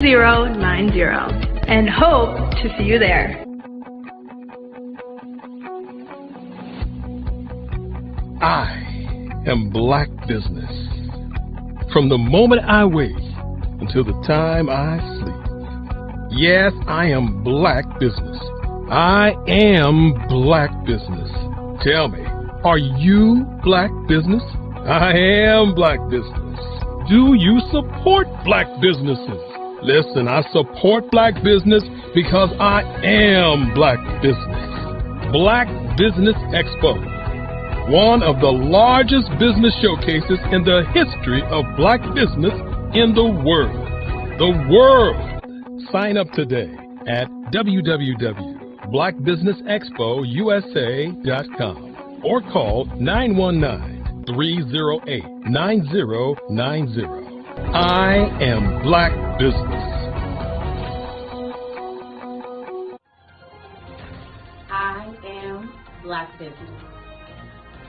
9090 and hope to see you there. I am Black business. From the moment I wake until the time I sleep. Yes, I am Black business. I am Black business. Tell me, are you Black business? I am Black business. Do you support Black businesses? Listen, I support Black business because I am Black business. Black Business Expo, one of the largest business showcases in the history of Black business in the world. The world! Sign up today at www.blackbusinessexpousa.com or call 919-308-9090. I am Black business. I am Black business.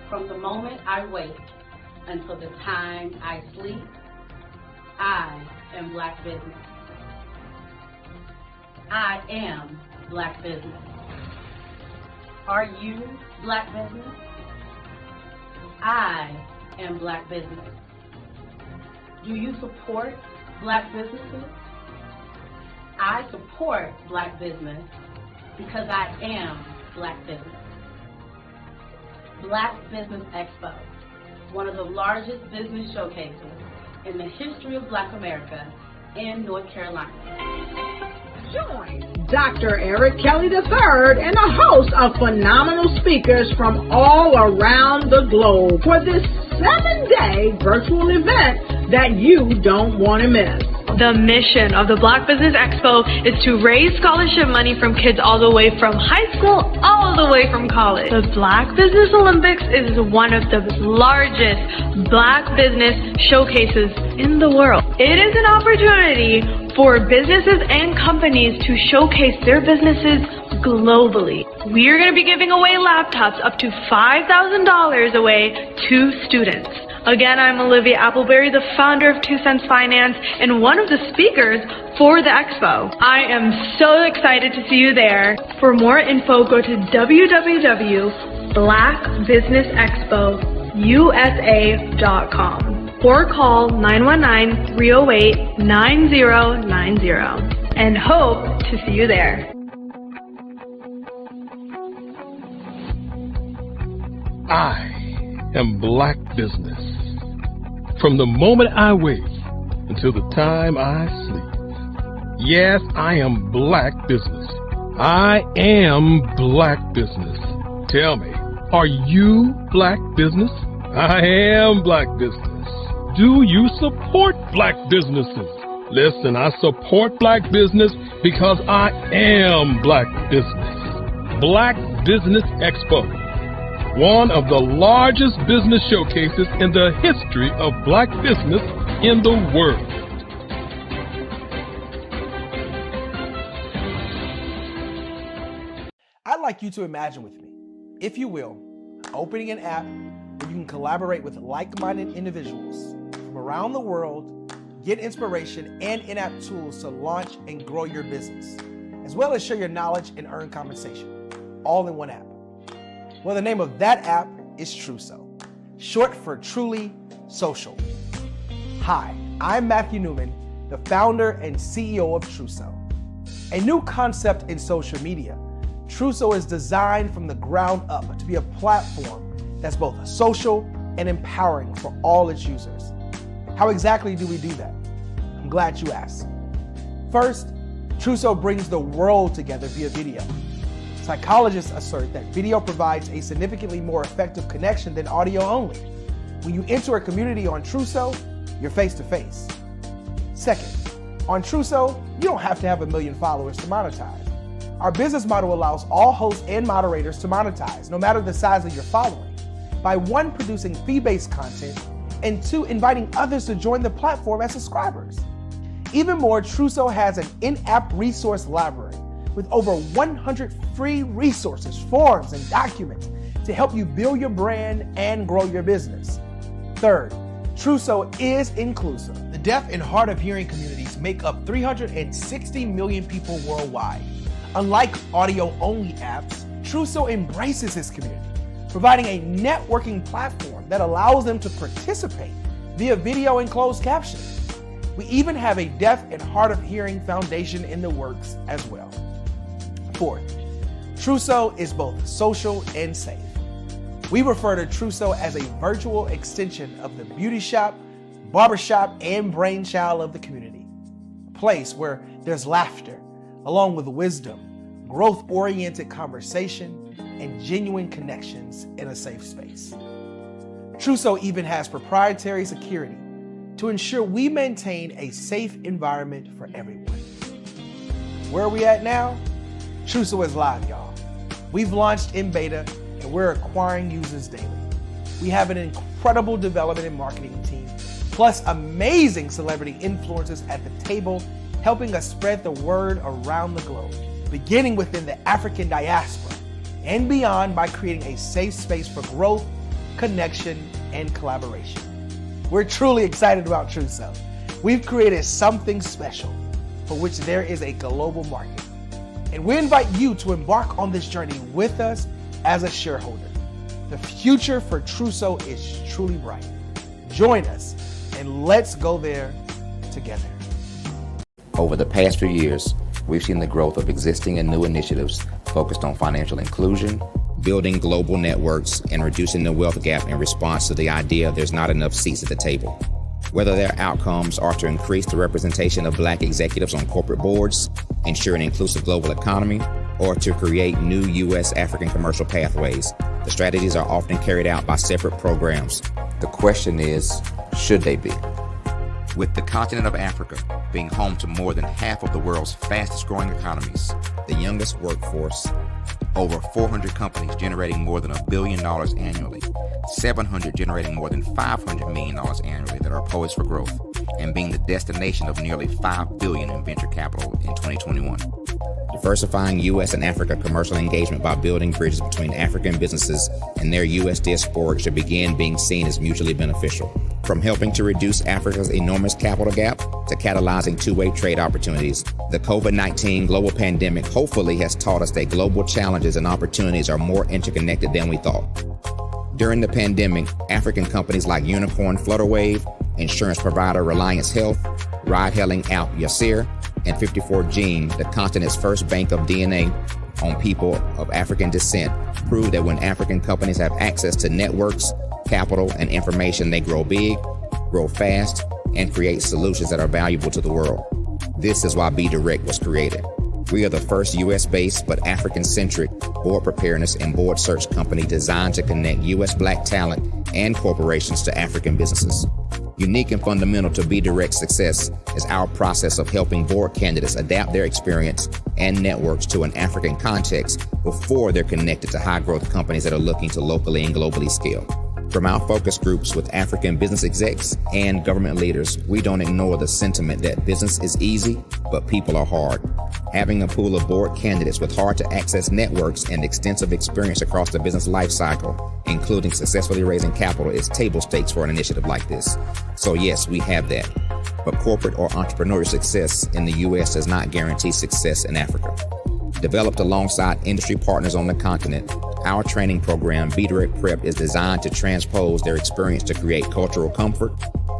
From the moment I wake until the time I sleep, I am Black business. I am Black business. Are you Black business? I am Black business. Do you support Black businesses? I support Black business because I am Black business. Black Business Expo, one of the largest business showcases in the history of Black America in North Carolina. Join Dr. Eric Kelly III and a host of phenomenal speakers from all around the globe for this 7-day virtual event that you don't want to miss. The mission of the Black Business Expo is to raise scholarship money from kids all the way from high school all the way from college. The Black Business Olympics is one of the largest Black business showcases in the world. It is an opportunity for businesses and companies to showcase their businesses globally. We are going to be giving away laptops up to $5,000 away to students. Again, I'm Olivia Appleberry, the founder of 2 Cents Finance and one of the speakers for the expo. I am so excited to see you there. For more info, go to www.blackbusinessexpousa.com or call 919-308-9090 and hope to see you there. I am Black business. From the moment I wake until the time I sleep. Yes, I am Black business. I am Black business. Tell me, are you Black business? I am Black business. Do you support Black businesses? Listen, I support Black business because I am Black business. Black Business Expo, one of the largest business showcases in the history of Black business in the world. I'd like you to imagine with me, if you will, opening an app where you can collaborate with like-minded individuals from around the world, get inspiration and in-app tools to launch and grow your business, as well as share your knowledge and earn compensation, all in one app. Well, the name of that app is Truso, short for Truly Social. Hi, I'm Matthew Newman, the founder and CEO of Truso. A new concept in social media, Truso is designed from the ground up to be a platform that's both social and empowering for all its users. How exactly do we do that? I'm glad you asked. First, Truso brings the world together via video. Psychologists assert that video provides a significantly more effective connection than audio only. When you enter a community on Truso, you're face to face. Second, on Truso, you don't have to have 1 million followers to monetize. Our business model allows all hosts and moderators to monetize, no matter the size of your following, by 1, producing fee-based content, and 2, inviting others to join the platform as subscribers. Even more, Truso has an in-app resource library with over 100 free resources, forms, and documents to help you build your brand and grow your business. Third, Truso is inclusive. The deaf and hard of hearing communities make up 360 million people worldwide. Unlike audio-only apps, Truso embraces its community, providing a networking platform that allows them to participate via video and closed captioning. We even have a deaf and hard of hearing foundation in the works as well. Fourth, Truso is both social and safe. We refer to Truso as a virtual extension of the beauty shop, barbershop, and brainchild of the community. A place where there's laughter, along with wisdom, growth-oriented conversation, and genuine connections in a safe space. Truso even has proprietary security to ensure we maintain a safe environment for everyone. Where are we at now? Truso is live, y'all. We've launched in beta and we're acquiring users daily. We have an incredible development and marketing team, plus amazing celebrity influencers at the table, helping us spread the word around the globe, beginning within the African diaspora and beyond by creating a safe space for growth, connection, and collaboration. We're truly excited about Truso. We've created something special for which there is a global market. And we invite you to embark on this journey with us as a shareholder. The future for Truso is truly bright. Join us and let's go there together. Over the past few years, we've seen the growth of existing and new initiatives focused on financial inclusion, building global networks, and reducing the wealth gap in response to the idea there's not enough seats at the table. Whether their outcomes are to increase the representation of Black executives on corporate boards, ensure an inclusive global economy, or to create new U.S. African commercial pathways, the strategies are often carried out by separate programs. The question is, should they be? With the continent of Africa being home to more than half of the world's fastest growing economies, the youngest workforce, over 400 companies generating more than $1 billion annually, 700 generating more than $500 million annually that are poised for growth, and being the destination of nearly $5 billion in venture capital in 2021. Diversifying U.S. and Africa commercial engagement by building bridges between African businesses and their U.S. diaspora should begin being seen as mutually beneficial. From helping to reduce Africa's enormous capital gap to catalyzing two-way trade opportunities, the COVID-19 global pandemic hopefully has taught us that global challenges and opportunities are more interconnected than we thought. During the pandemic, African companies like Unicorn Flutterwave, insurance provider Reliance Health, ride-hailing app Yasir, and 54Gene, the continent's first bank of DNA on people of African descent, proved that when African companies have access to networks, capital, and information, they grow big, grow fast, and create solutions that are valuable to the world. This is why BDirect was created. We are the first U.S.-based but African-centric board preparedness and board search company designed to connect U.S. Black talent and corporations to African businesses. Unique and fundamental to BDirect's success is our process of helping board candidates adapt their experience and networks to an African context before they're connected to high-growth companies that are looking to locally and globally scale. From our focus groups with African business execs and government leaders, we don't ignore the sentiment that business is easy, but people are hard. Having a pool of board candidates with hard-to-access networks and extensive experience across the business lifecycle, including successfully raising capital, is table stakes for an initiative like this. So yes, we have that. But corporate or entrepreneurial success in the U.S. does not guarantee success in Africa. Developed alongside industry partners on the continent, our training program, BDirect Prep, is designed to transpose their experience to create cultural comfort,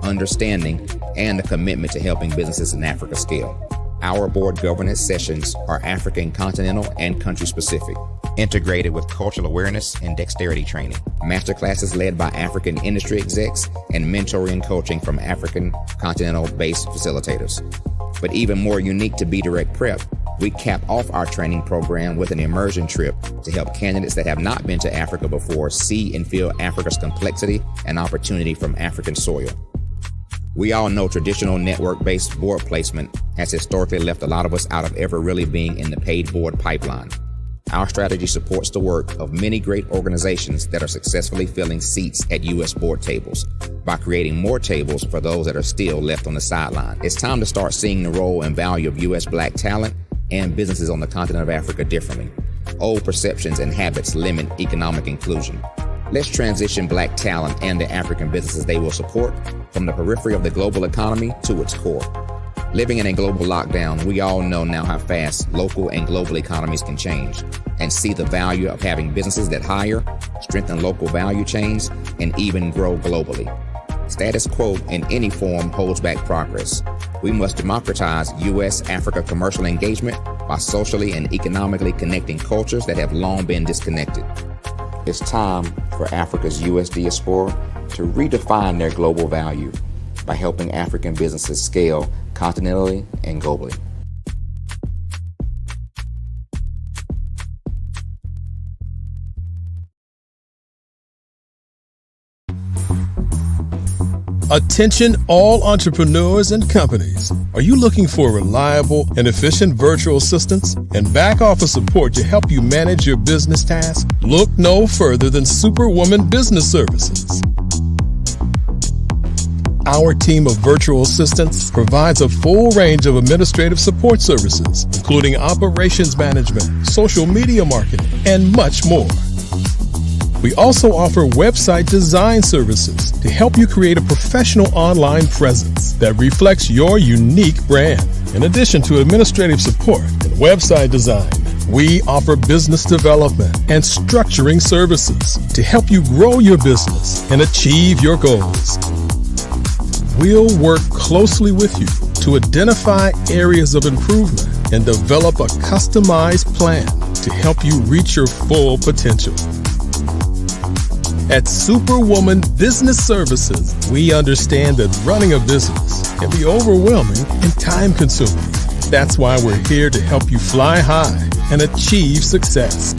understanding, and a commitment to helping businesses in Africa scale. Our board governance sessions are African continental and country specific, integrated with cultural awareness and dexterity training, masterclasses led by African industry execs, and mentoring coaching from African continental-based facilitators. But even more unique to BDirect Prep, we cap off our training program with an immersion trip to help candidates that have not been to Africa before see and feel Africa's complexity and opportunity from African soil. We all know traditional network-based board placement has historically left a lot of us out of ever really being in the paid board pipeline. Our strategy supports the work of many great organizations that are successfully filling seats at U.S. board tables by creating more tables for those that are still left on the sideline. It's time to start seeing the role and value of U.S. Black talent and businesses on the continent of Africa differently. Old perceptions and habits limit economic inclusion. Let's transition Black talent and the African businesses they will support from the periphery of the global economy to its core. Living in a global lockdown, we all know now how fast local and global economies can change, and see the value of having businesses that hire, strengthen local value chains, and even grow globally. Status quo in any form holds back progress. We must democratize U.S.-Africa commercial engagement by socially and economically connecting cultures that have long been disconnected. It's time for Africa's U.S. diaspora to redefine their global value by helping African businesses scale continentally and globally. Attention all entrepreneurs and companies. Are you looking for reliable and efficient virtual assistants and back office support to help you manage your business tasks? Look no further than Superwoman Business Services. Our team of virtual assistants provides a full range of administrative support services, including operations management, social media marketing, and much more. We also offer website design services to help you create a professional online presence that reflects your unique brand. In addition to administrative support and website design, we offer business development and structuring services to help you grow your business and achieve your goals. We'll work closely with you to identify areas of improvement and develop a customized plan to help you reach your full potential. At Superwoman Business Services, we understand that running a business can be overwhelming and time-consuming. That's why we're here to help you fly high and achieve success.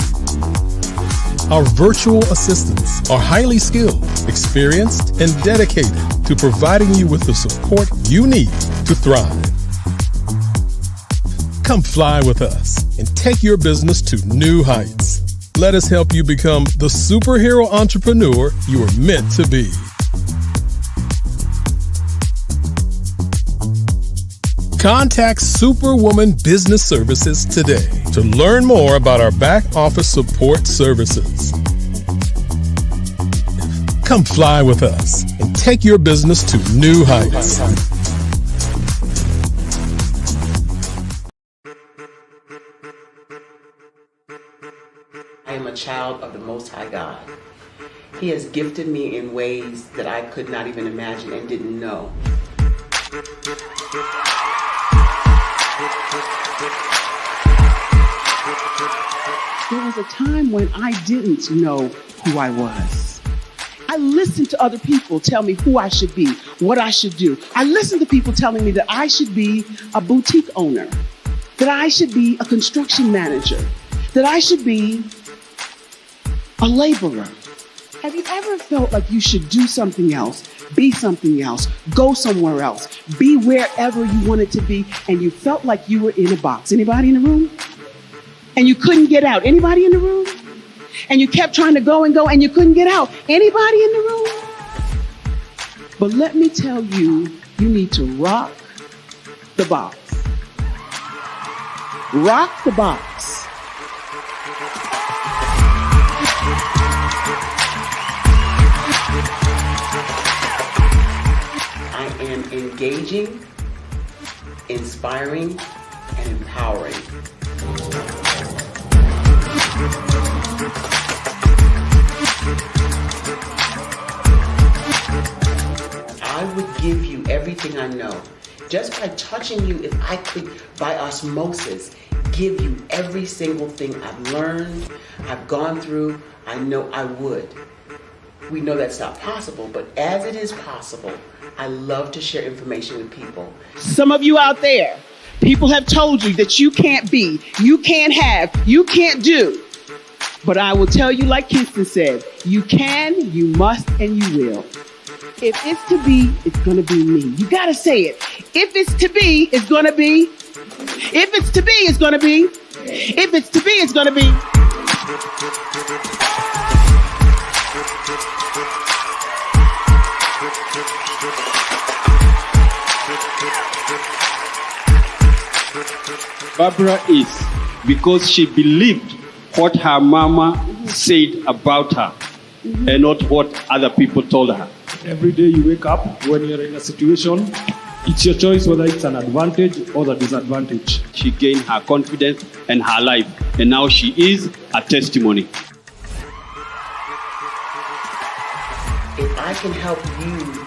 Our virtual assistants are highly skilled, experienced, and dedicated to providing you with the support you need to thrive. Come fly with us and take your business to new heights. Let us help you become the superhero entrepreneur you are meant to be. Contact Superwoman Business Services today to learn more about our back office support services. Come fly with us and take your business to new heights. I am a child of the Most High God. He has gifted me in ways that I could not even imagine and didn't know. There was a time when I didn't know who I was. I listened to other people tell me who I should be, what I should do. I listened to people telling me that I should be a boutique owner, that I should be a construction manager, that I should be a laborer. Have you ever felt like you should do something else, be something else, go somewhere else, be wherever you wanted to be, and you felt like you were in a box? Anybody in the room? And you couldn't get out. Anybody in the room? And you kept trying to go and go and you couldn't get out. Anybody in the room? But let me tell you, you need to rock the box. Rock the box. I am engaging, inspiring, and empowering. I would give you everything I know. Just by touching you, if I could, by osmosis, give you every single thing I've learned, I've gone through, I know I would. We know that's not possible, but as it is possible, I love to share information with people. Some of you out there, people have told you that you can't be, you can't have, you can't do. But I will tell you, like Kingston said, you can, you must, and you will. If it's to be, it's going to be me. You got to say it. If it's to be, it's going to be. If it's to be, it's going to be. If it's to be, it's going to be. Barbara is because she believed what her mama said about her and not what other people told her. Every day you wake up, when you're in a situation, It's your choice whether it's an advantage or the disadvantage. She gained her confidence and her life, and now she is a testimony. If I can help you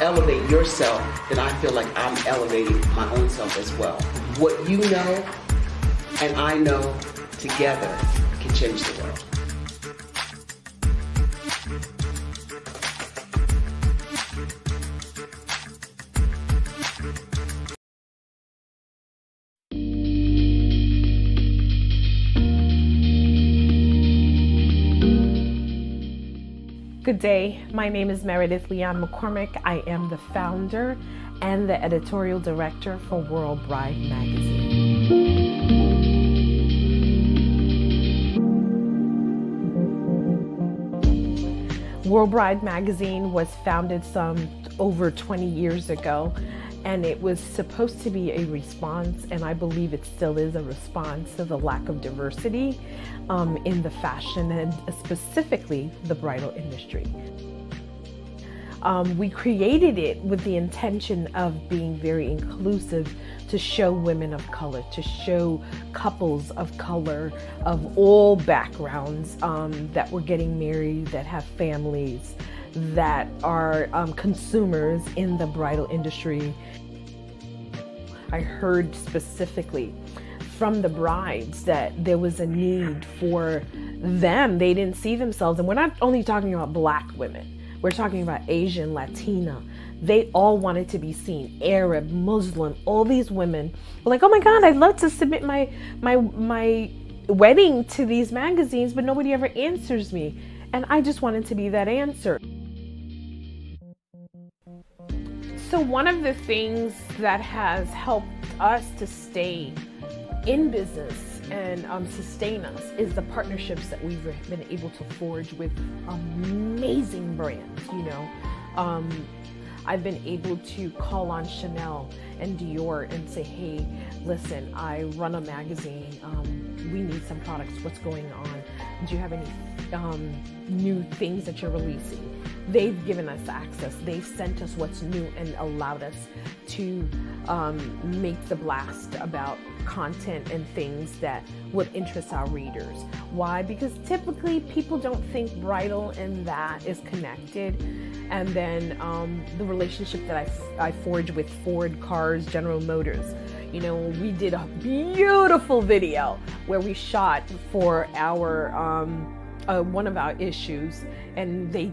elevate yourself, then I feel like I'm elevating my own self as well. What you know and I know together can change the world. Good day, my name is Meredith Leon McCormick. I am the founder and the editorial director for World Bride magazine. World Bride magazine was founded some over 20 years ago, and it was supposed to be a response, and I believe it still is a response to the lack of diversity in the fashion and specifically the bridal industry. We created it with the intention of being very inclusive, to show women of color, to show couples of color of all backgrounds that were getting married, that have families, that are consumers in the bridal industry. I heard specifically from the brides that there was a need for them. They didn't see themselves, and we're not only talking about Black women, we're talking about Asian, Latina. They all wanted to be seen. Arab, Muslim, all these women were like, oh my God, I'd love to submit my wedding to these magazines, but nobody ever answers me. And I just wanted to be that answer. So one of the things that has helped us to stay in business and sustain us is the partnerships that we've been able to forge with amazing brands. You know, I've been able to call on Chanel and Dior and say, hey, listen, I run a magazine. We need some products. What's going on? Do you have any new things that you're releasing? They've given us access. They've sent us what's new and allowed us to make the blast about content and things that would interest our readers. Why? Because typically people don't think bridal and that is connected. And then the relationship that I forged with Ford Cars, General Motors. You know, we did a beautiful video where we shot for our one of our issues, and they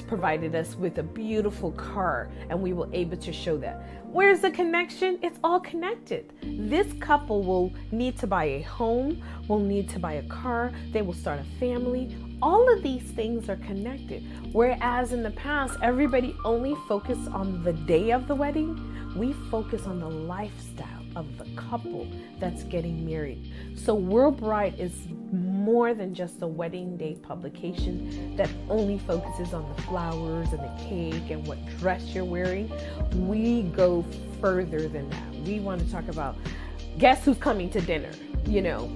provided us with a beautiful car, and we were able to show that. Where's the connection? It's all connected. This couple will need to buy a home, will need to buy a car, they will start a family. All of these things are connected. Whereas in the past, everybody only focused on the day of the wedding, we focus on the lifestyle of the couple that's getting married. So World Bride is more than just a wedding day publication that only focuses on the flowers and the cake and what dress you're wearing. We go further than that. We want to talk about, guess who's coming to dinner? You know,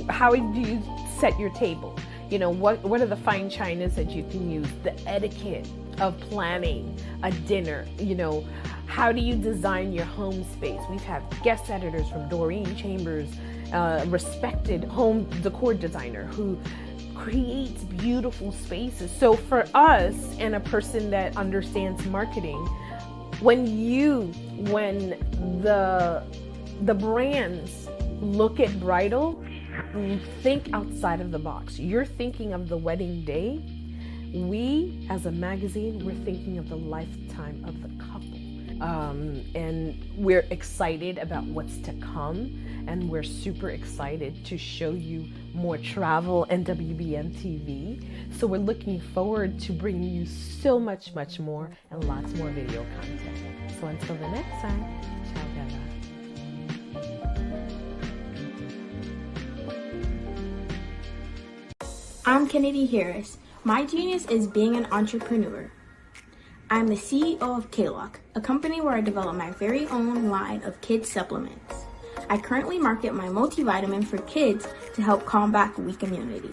how do you set your table? You know, what are the fine chinas that you can use? The etiquette of planning a dinner. You know, how do you design your home space? We've had guest editors from Doreen Chambers, respected home decor designer who creates beautiful spaces. So for us, and a person that understands marketing, when the brands look at bridal, think outside of the box. You're thinking of the wedding day. We, as a magazine, we're thinking of the lifetime of the couple. And we're excited about what's to come, and we're super excited to show you more travel and WBN TV. So we're looking forward to bringing you so much more and lots more video content. So until the next time, ciao Bella. I'm Kennedy Harris. My genius is being an entrepreneur. I'm the CEO of K-Lock, a company where I develop my very own line of kids supplements. I currently market my multivitamin for kids to help combat weak immunity.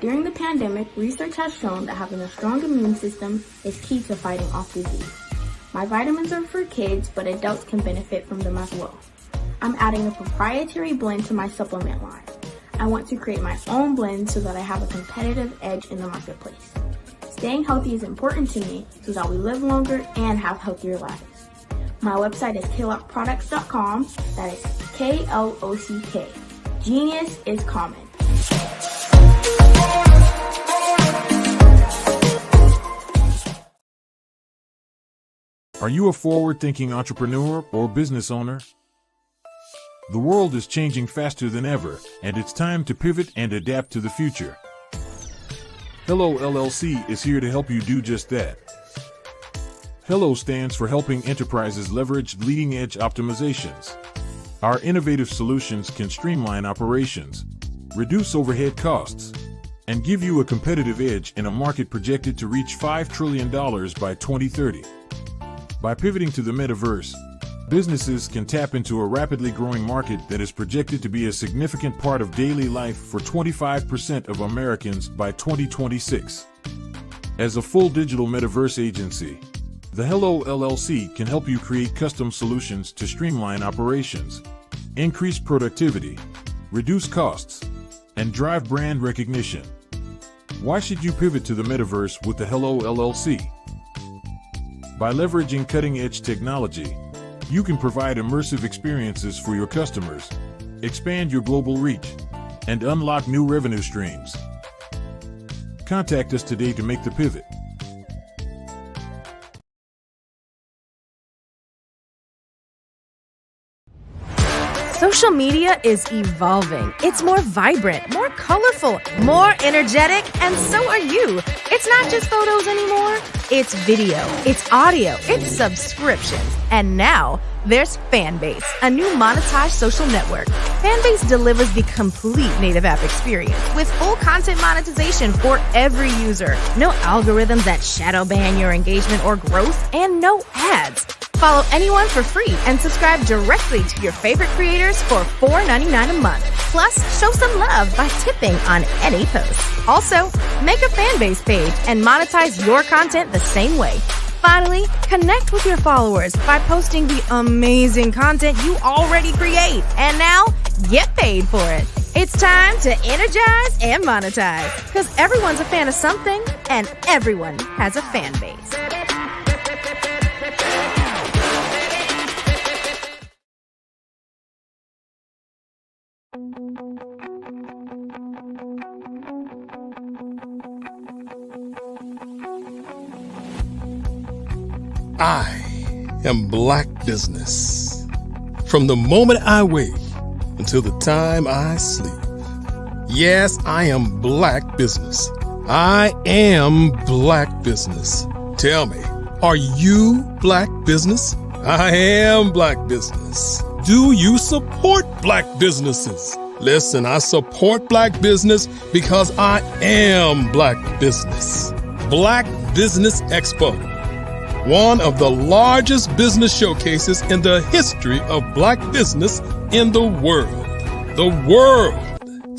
During the pandemic, research has shown that having a strong immune system is key to fighting off disease. My vitamins are for kids, but adults can benefit from them as well. I'm adding a proprietary blend to my supplement line. I want to create my own blend so that I have a competitive edge in the marketplace. Staying healthy is important to me so that we live longer and have healthier lives. My website is klockproducts.com. That is Klock. Genius is common. Are you a forward-thinking entrepreneur or business owner? The world is changing faster than ever, and it's time to pivot and adapt to the future. Hello LLC is here to help you do just that. Hello stands for helping enterprises leverage leading-edge optimizations. Our innovative solutions can streamline operations, reduce overhead costs, and give you a competitive edge in a market projected to reach $5 trillion by 2030. By pivoting to the metaverse, businesses can tap into a rapidly growing market that is projected to be a significant part of daily life for 25% of Americans by 2026. As a full digital metaverse agency, the Hello LLC can help you create custom solutions to streamline operations, increase productivity, reduce costs, and drive brand recognition. Why should you pivot to the metaverse with the Hello LLC? By leveraging cutting-edge technology, you can provide immersive experiences for your customers, expand your global reach, and unlock new revenue streams. Contact us today to make the pivot. Social media is evolving. It's more vibrant, more colorful, more energetic, and so are you. It's not just photos anymore. It's video, it's audio, it's subscriptions. And now there's Fanbase, a new monetized social network. Fanbase delivers the complete native app experience with full content monetization for every user. No algorithms that shadow ban your engagement or growth, and no ads. Follow anyone for free and subscribe directly to your favorite creators for $4.99 a month. Plus, show some love by tipping on any post. Also, make a Fanbase page and monetize your content the same way. Finally, connect with your followers by posting the amazing content you already create. And now, get paid for it. It's time to energize and monetize. Because everyone's a fan of something, and everyone has a fan base. I am Black business. From the moment I wake until the time I sleep. Yes, I am Black business. I am Black business. Tell me, are you Black business? I am Black business. Do you support Black businesses? Listen, I support Black business because I am Black business. Black Business Expo, one of the largest business showcases in the history of Black business in the world. The world!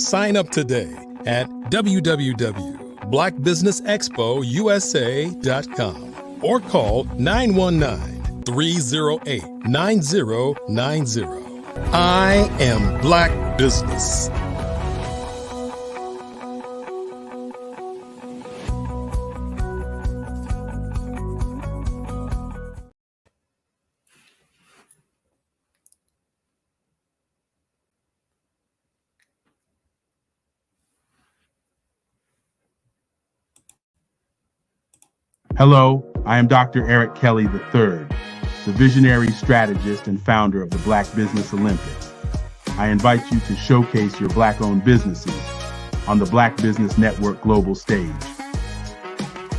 Sign up today at www.blackbusinessexpousa.com or call 919-308-9090. I am Black business. Hello, I am Dr. Eric Kelly III, the visionary strategist and founder of the Black Business Olympics. I invite you to showcase your Black-owned businesses on the Black Business Network global stage.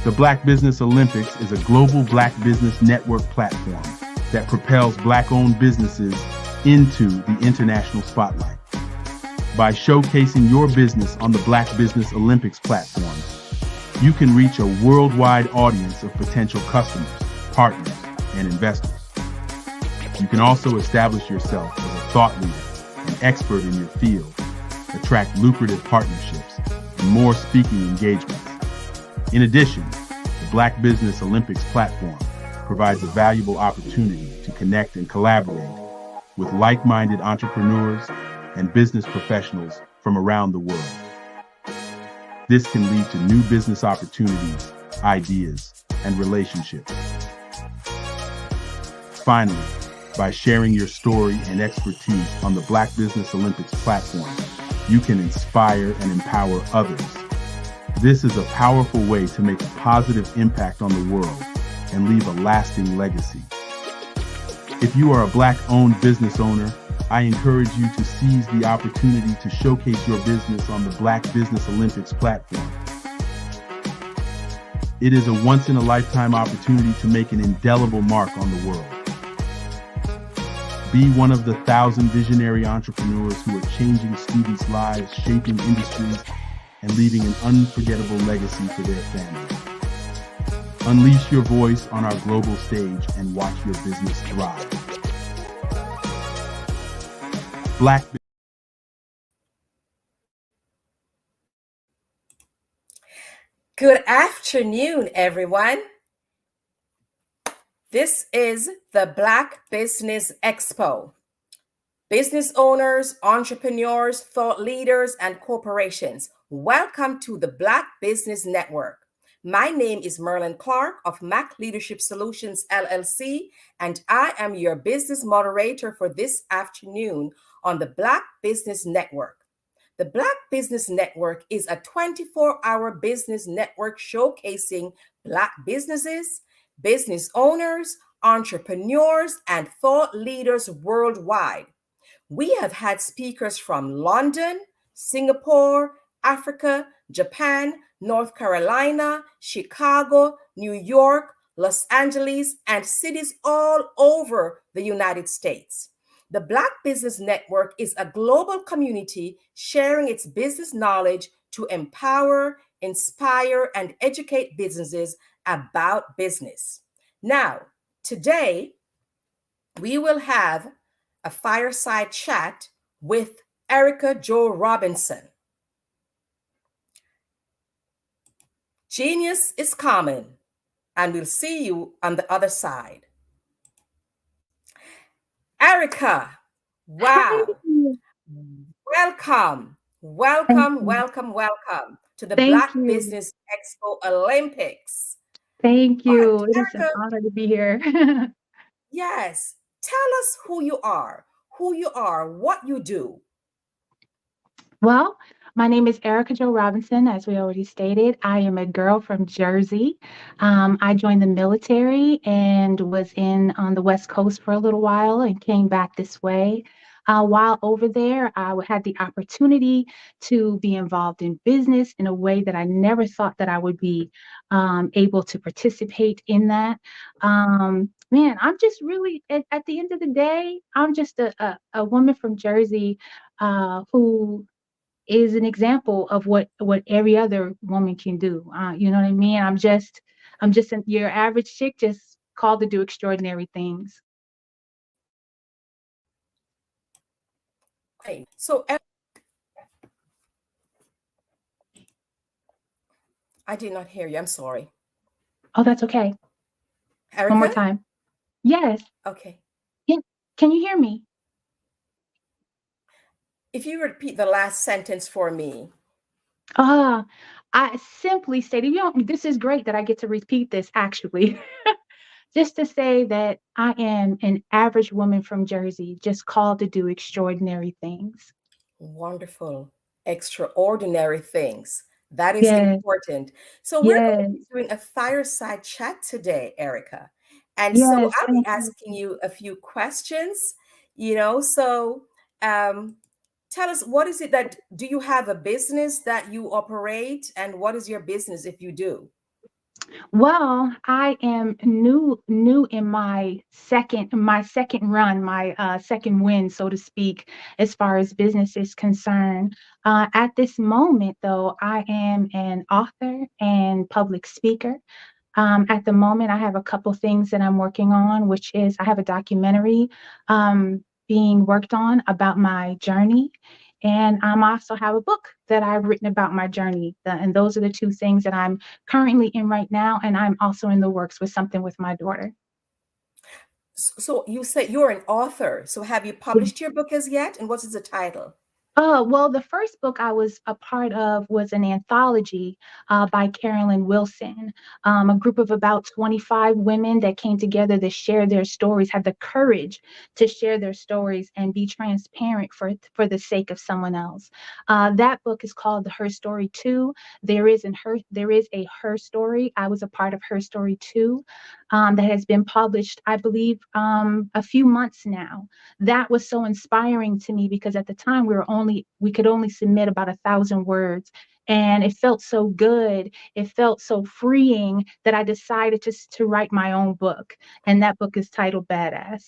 The Black Business Olympics is a global Black Business Network platform that propels Black-owned businesses into the international spotlight. By showcasing your business on the Black Business Olympics platform, you can reach a worldwide audience of potential customers, partners, and investors. You can also establish yourself as a thought leader, an expert in your field, attract lucrative partnerships, and more speaking engagements. In addition, the Black Business Olympics platform provides a valuable opportunity to connect and collaborate with like-minded entrepreneurs and business professionals from around the world. This can lead to new business opportunities, ideas, and relationships. Finally, by sharing your story and expertise on the Black Business Olympics platform, you can inspire and empower others. This is a powerful way to make a positive impact on the world and leave a lasting legacy. If you are a Black-owned business owner, I encourage you to seize the opportunity to showcase your business on the Black Business Olympics platform. It is a once-in-a-lifetime opportunity to make an indelible mark on the world. Be one of the 1,000 visionary entrepreneurs who are changing students' lives, shaping industries, and leaving an unforgettable legacy for their families. Unleash your voice on our global stage and watch your business thrive. Black. Good afternoon, everyone. This is the Black Business Expo. Business owners, entrepreneurs, thought leaders, and corporations, welcome to the Black Business Network. My name is Merlin Clark of Mac Leadership Solutions, LLC, and I am your business moderator for this afternoon on the Black Business Network. The Black Business Network is a 24-hour business network showcasing Black businesses, business owners, entrepreneurs, and thought leaders worldwide. We have had speakers from London, Singapore, Africa, Japan, North Carolina, Chicago, New York, Los Angeles, and cities all over the United States. The Black Business Network is a global community sharing its business knowledge to empower, inspire, and educate businesses about business. Now, today, we will have a fireside chat with Erica Jo Robinson. Genius is common, and we'll see you on the other side. Erica, wow. Welcome to the Black Business Expo Olympics. Thank you. It is an honor to be here. Yes. Tell us who you are, what you do. Well, my name is Erica Jo Robinson, as we already stated. I am a girl from Jersey. I joined the military and was on the West Coast for a little while and came back this way. While over there, I had the opportunity to be involved in business in a way that I never thought that I would be able to participate in that. Man, I'm just really, at the end of the day, I'm just a woman from Jersey who is an example of what every other woman can do. You know what I mean? I'm just your average chick, just called to do extraordinary things. Okay, so I did not hear you. I'm sorry. Oh, that's okay. Erica? One more time. Yes. Okay. Yeah. Can you hear me? If you repeat the last sentence for me. I simply stated, this is great that I get to repeat this actually. Just to say that I am an average woman from Jersey, just called to do extraordinary things. Wonderful. Extraordinary things. That is important. So we're going to be doing a fireside chat today, Erica. And so I'll be asking you a few questions, so tell us, what is it do you have a business that you operate, and what is your business if you do? Well, I am new in my second run, my second win, so to speak, as far as business is concerned. At this moment, though, I am an author and public speaker. At the moment, I have a couple things that I'm working on, which is I have a documentary being worked on about my journey. And I also have a book that I've written about my journey. And those are the two things that I'm currently in right now. And I'm also in the works with something with my daughter. So you said you're an author. So have you published your book as yet? And what is the title? Well, the first book I was a part of was an anthology by Carolyn Wilson, a group of about 25 women that came together to share their stories, had the courage to share their stories and be transparent for the sake of someone else. That book is called Her Story 2. There is a Her Story. I was a part of Her Story 2 that has been published, I believe, a few months now. That was so inspiring to me because at the time we could only submit about 1,000 words, and it felt so good, it felt so freeing that I decided to write my own book, and that book is titled Badass.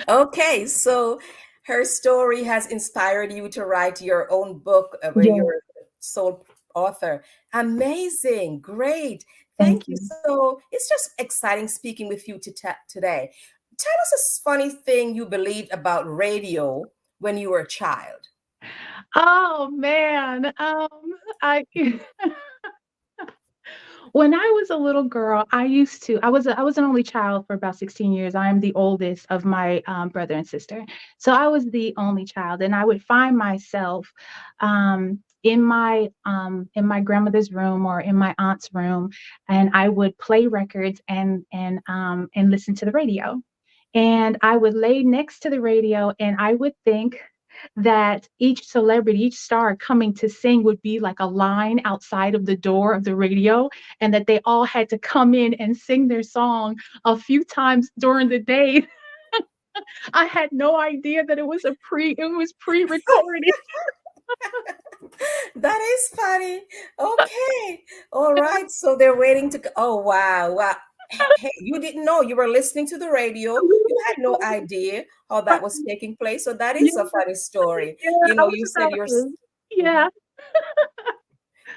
Okay, so Her Story has inspired you to write your own book where Yeah. you're sole author. Amazing, great. Thank Thank you. you. So it's just exciting speaking with you today. Tell us a funny thing you believed about radio when you were a child. Oh man, I when I was a little girl, I was an only child for about 16 years. I am the oldest of my brother and sister. So I was the only child, and I would find myself in my grandmother's room or in my aunt's room, and I would play records and listen to the radio. And I would lay next to the radio and I would think that each celebrity, each star coming to sing would be like a line outside of the door of the radio, and that they all had to come in and sing their song a few times during the day. I had no idea that it was pre-recorded. That is funny. Okay. All right. So they're waiting to. Oh, wow. Wow. Hey, you didn't know you were listening to the radio. You had no idea how that was taking place. So that Yeah, is a funny story. yeah, You I know, was you said about you're. to. Yeah.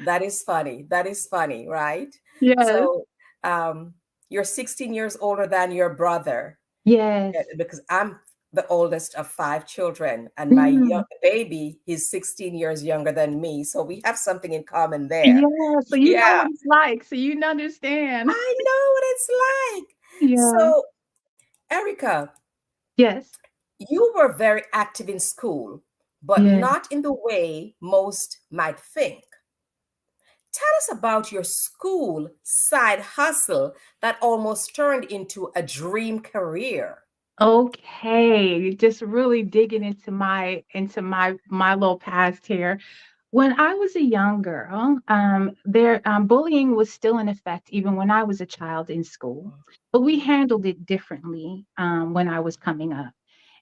That is funny. That is funny, right? Yes. So, you're 16 years older than your brother. Yes. Because I'm the oldest of 5 children, and my Mm. baby is 16 years younger than me. So we have something in common there. Yeah, so you know Yeah, what it's like, so you understand. I know what it's like. Yeah. So, Erica, Yes. you were very active in school, but Yeah. not in the way most might think. Tell us about your school side hustle that almost turned into a dream career. Okay, just really digging into my little past here. When I was a young girl, bullying was still in effect even when I was a child in school, but we handled it differently when I was coming up.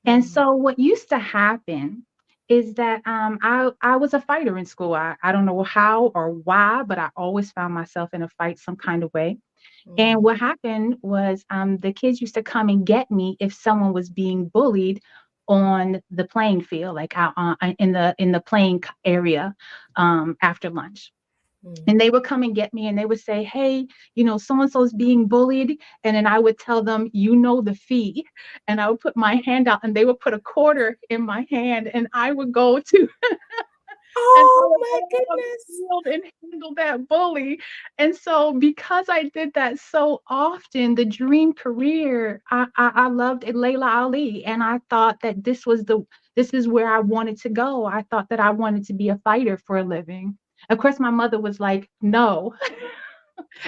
And so what used to happen is that I was a fighter in school. I don't know how or why, but I always found myself in a fight some kind of way. And what happened was the kids used to come and get me if someone was being bullied on the playing field, like out in the playing area after lunch. And they would come and get me and they would say, hey, so and so is being bullied. And then I would tell them, the fee. And I would put my hand out and they would put a quarter in my hand and I would go to and I Oh would my go on the goodness. field and handle that bully. And so because I did that so often, the dream career, I loved it, Layla Ali. And I thought that this is where I wanted to go. I thought that I wanted to be a fighter for a living. Of course, my mother was like, no.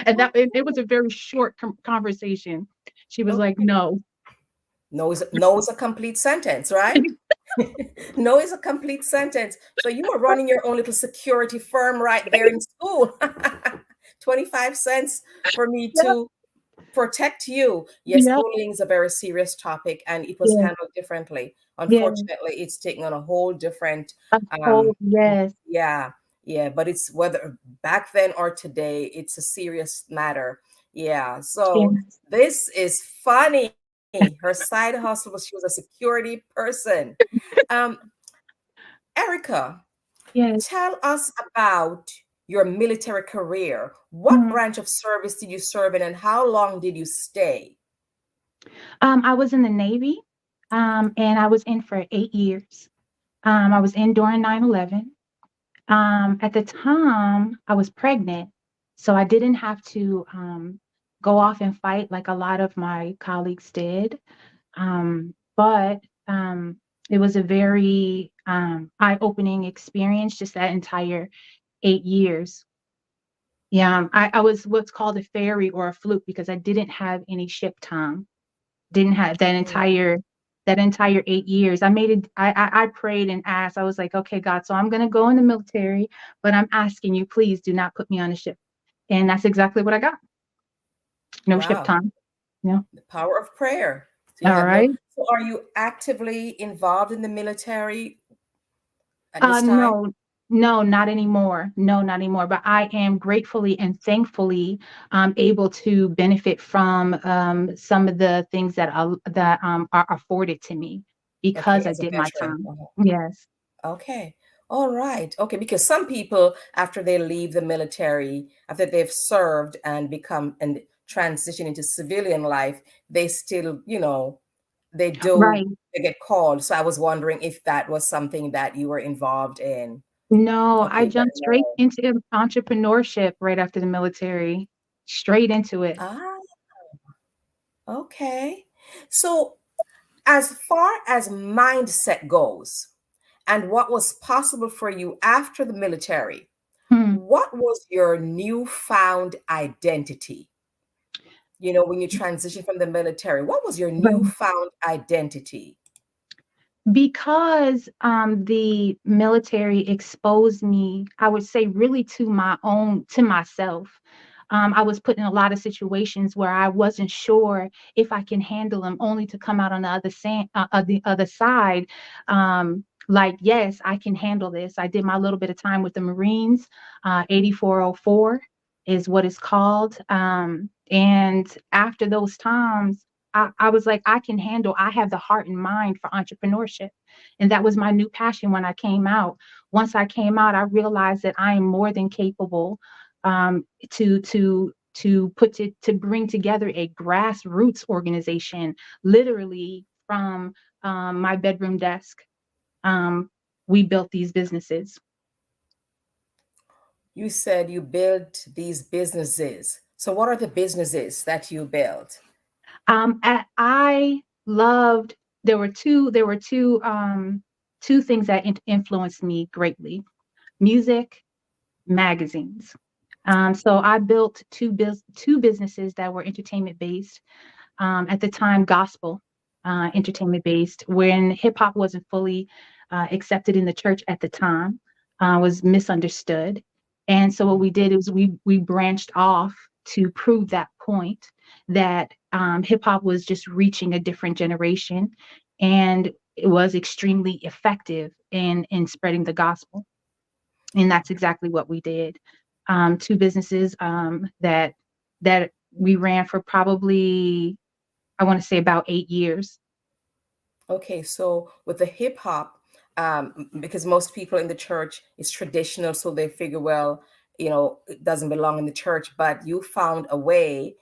And it was a very short conversation. She was like, Okay. no. No is a complete sentence, right? No is a complete sentence. So you were running your own little security firm right there in school. 25 cents for me Yeah. to protect you. Yes, Yeah. bullying is a very serious topic and it was Yeah. handled differently. Yeah. Unfortunately, it's taken on a whole different Yes. yeah, but it's whether back then or today, it's a serious matter. Yeah. So Yes. this is funny. Her side hustle was she was a security person. Um, Erica, Yes. tell us about your military career. What Mhm. branch of service did you serve in and how long did you stay? I was in the Navy, and I was in for 8 years. I was in during 9/11. At the time, I was pregnant, so I didn't have to go off and fight like a lot of my colleagues did. But it was a very eye-opening experience, just that entire 8 years. Yeah, I was what's called a fairy or a fluke because I didn't have any ship time. Didn't have that entire 8 years. I made it. I prayed and asked. I was like, okay, God, so I'm gonna go in the military, but I'm asking you, please do not put me on a ship. And that's exactly what I got. No ship Wow. time. Yeah. The power of prayer. So you All have right. so are you actively involved in the military at this time? No, no, not anymore. No, not anymore. But I am gratefully and thankfully able to benefit from some of the things that are afforded to me Okay, because I as a did my veteran. time. Yes. Okay. All right. Okay, because some people after they leave the military, after they've served and become and transition into civilian life, they still, they Right. get called. So I was wondering if that was something that you were involved in. No, I Okay, but jumped straight no. into entrepreneurship right after the military. Straight into it. Ah, okay. So as far as mindset goes and what was possible for you after the military, Hmm. what was your newfound identity? When you transition from the military, what was your Right. newfound identity? Because the military exposed me, I would say really to myself. I was put in a lot of situations where I wasn't sure if I can handle them, only to come out on the other side. Like, yes, I can handle this. I did my little bit of time with the Marines. 8404 is what it's called. And after those times, I was like, I have the heart and mind for entrepreneurship. And that was my new passion when I came out. Once I came out, I realized that I am more than capable to bring together a grassroots organization, literally from my bedroom desk. Um, we built these businesses. You said you built these businesses. So what are the businesses that you built? I loved. There were two things that influenced me greatly: music, magazines. So I built two businesses that were entertainment based. At the time, gospel entertainment based, when hip hop wasn't fully accepted in the church at the time, was misunderstood. And so what we did is we branched off to prove that point that hip hop was just reaching a different generation, and it was extremely effective in spreading the gospel. And that's exactly what we did. Two businesses that we ran for probably, I want to say, about 8 years. Okay, so with the hip hop, because most people in the church is traditional, so they figure, well, it doesn't belong in the church, but you found a way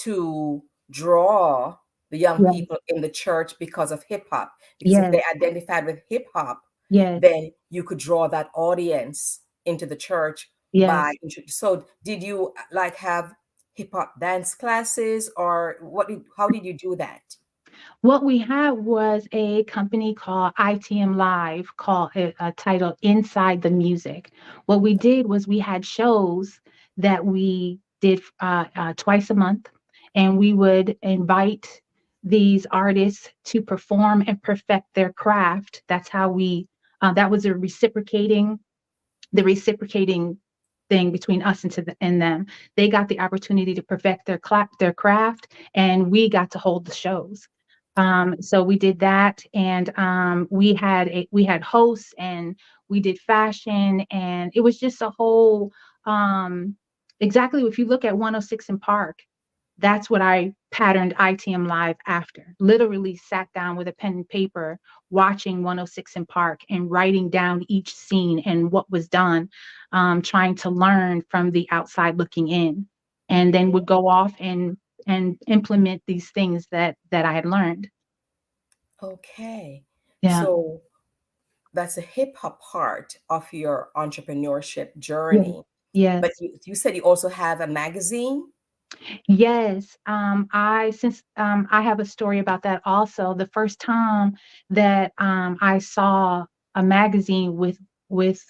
to draw the young Yes, people in the church because of hip hop. Because if yes, they identified with hip hop, yes, then you could draw that audience into the church by. yes. So, did you like have hip hop dance classes, or how did you do that? What we had was a company called ITM Live, called titled Inside the Music. What we did was we had shows that we did twice a month, and we would invite these artists to perform and perfect their craft. That's how that was the reciprocating thing between us and them. They got the opportunity to perfect their craft, and we got to hold the shows. So we did that, and we had hosts, and we did fashion, and it was just a whole exactly. If you look at 106 in Park, that's what I patterned ITM Live after. Literally sat down with a pen and paper, watching 106 in Park and writing down each scene and what was done, trying to learn from the outside looking in, and then would go off and implement these things that I had learned. Okay, Yeah. so that's a hip hop part of your entrepreneurship Yeah. journey. But Yes. you said you also have a magazine. Yes, I have a story about that also. The first time that I saw a magazine with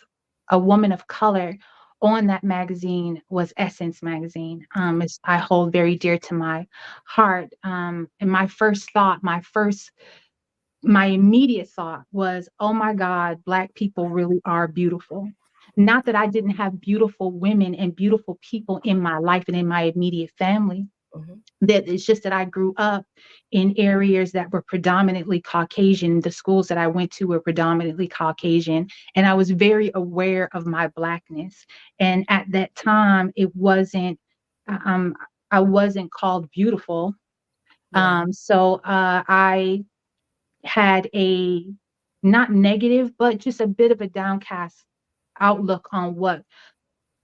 a woman of color on that magazine was Essence magazine. I hold very dear to my heart. And my first thought, my immediate thought was, oh my God, Black people really are beautiful. Not that I didn't have beautiful women and beautiful people in my life and in my immediate family. That it's just that I grew up in areas that were predominantly Caucasian. The schools that I went to were predominantly Caucasian, and I was very aware of my Blackness. And at that time, it wasn't, um, I wasn't called beautiful. So I had a not negative, but just a bit of a downcast outlook on what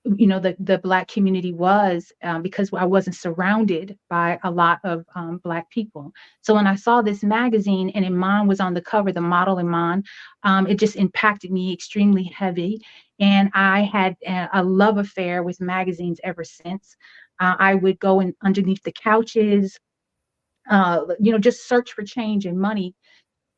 the Black community was, because I wasn't surrounded by a lot of Black people. So when I saw this magazine and Iman was on the cover, the model Iman, it just impacted me extremely heavy. And I had a love affair with magazines ever since. I would go in underneath the couches, just search for change and money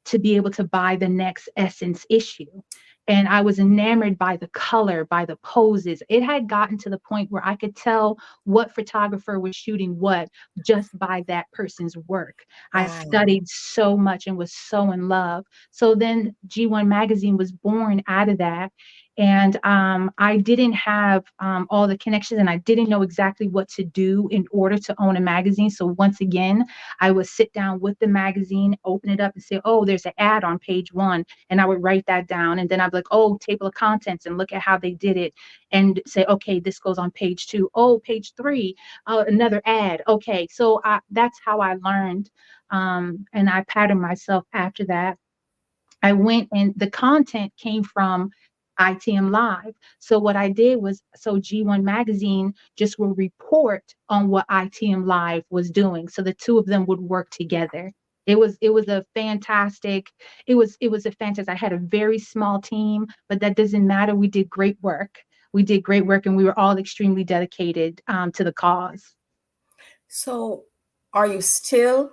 to be able to buy the next Essence issue. And I was enamored by the color, by the poses. It had gotten to the point where I could tell what photographer was shooting what just by that person's work. I studied so much and was so in love. So then G1 magazine was born out of that. And I didn't have all the connections, and I didn't know exactly what to do in order to own a magazine. So once again, I would sit down with the magazine, open it up and say, oh, there's an ad on page 1. And I would write that down. And then I'd be like, oh, table of contents, and look at how they did it and say, okay, this goes on page 2. Oh, page 3, another ad. Okay. So that's how I learned. And I patterned myself after that. I went, and the content came from ITM Live. So what I did was, so G1 magazine just will report on what ITM Live was doing. So the two of them would work together. It was a fantastic, I had a very small team, but that doesn't matter. We did great work. And we were all extremely dedicated to the cause. So are you still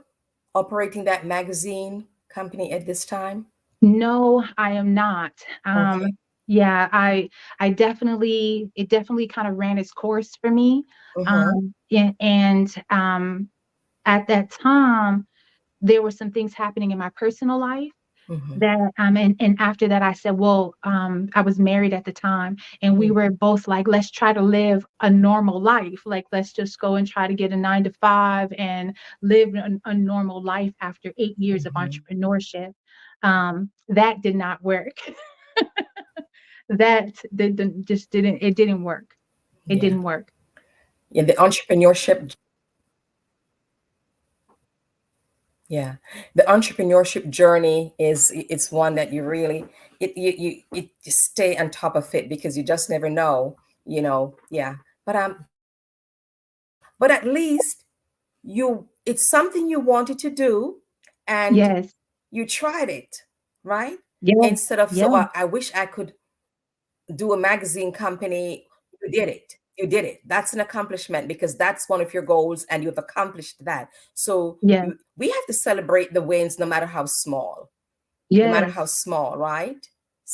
operating that magazine company at this time? No, I am not. Okay. Yeah, it definitely kind of ran its course for me. At that time, there were some things happening in my personal life that, and after that, I said, well, I was married at the time, and we were both like, let's try to live a normal life. Like, let's just go and try to get a 9-to-5 and live a normal life after 8 years of entrepreneurship. That did not work. It didn't work. It didn't work. Yeah, the entrepreneurship. Yeah, the entrepreneurship journey it's one that you really you stay on top of it, because you just never know, Yeah, but at least it's something you wanted to do, and Yes. you tried it, right? Yeah. Instead of Yeah. I wish I could do a magazine company. You did it. You did it. That's an accomplishment, because that's one of your goals, and you've accomplished that. So Yeah. we have to celebrate the wins, no matter how small. No matter how Yes. small, right?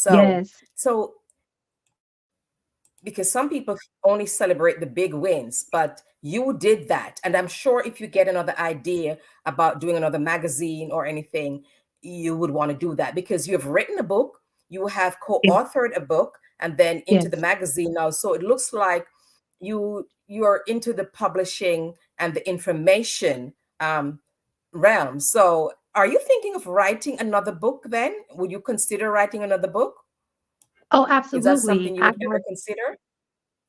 Yes. So because some people only celebrate the big wins, but you did that. And I'm sure if you get another idea about doing another magazine or anything, you would want to do that, because you have written a book, you have co-authored a book, and then into the Yes. magazine now. So it looks like you're into the publishing and the information realm. So are you thinking of writing another book then? Would you consider writing another book? Oh, Is that something absolutely. you would ever consider?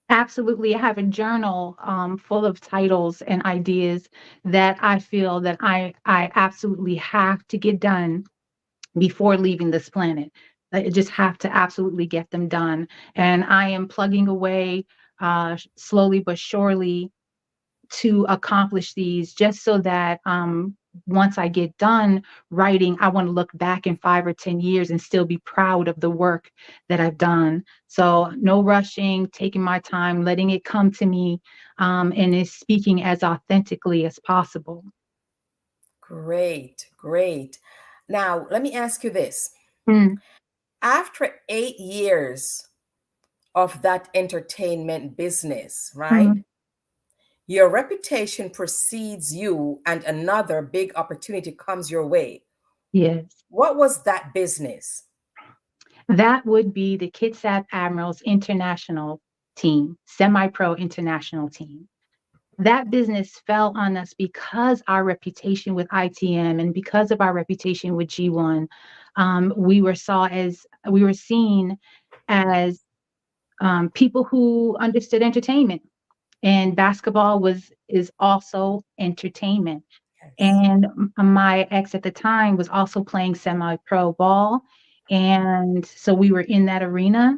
Absolutely. I have a journal full of titles and ideas that I feel that I absolutely have to get done before leaving this planet. I just have to absolutely get them done. And I am plugging away slowly but surely to accomplish these, just so that once I get done writing, I want to look back in 5 or 10 years and still be proud of the work that I've done. So no rushing, taking my time, letting it come to me, and is speaking as authentically as possible. Great, great. Now, let me ask you this. After 8 years of that entertainment business, right? Your reputation precedes you and another big opportunity comes your way. Yes. What was that business? That would be the Kitsap Admirals International team, semi-pro international team. That business fell on us because our reputation with ITM and because of our reputation with G1. We were seen as people who understood entertainment, and basketball is also entertainment. And my ex at the time was also playing semi-pro ball, and so we were in that arena.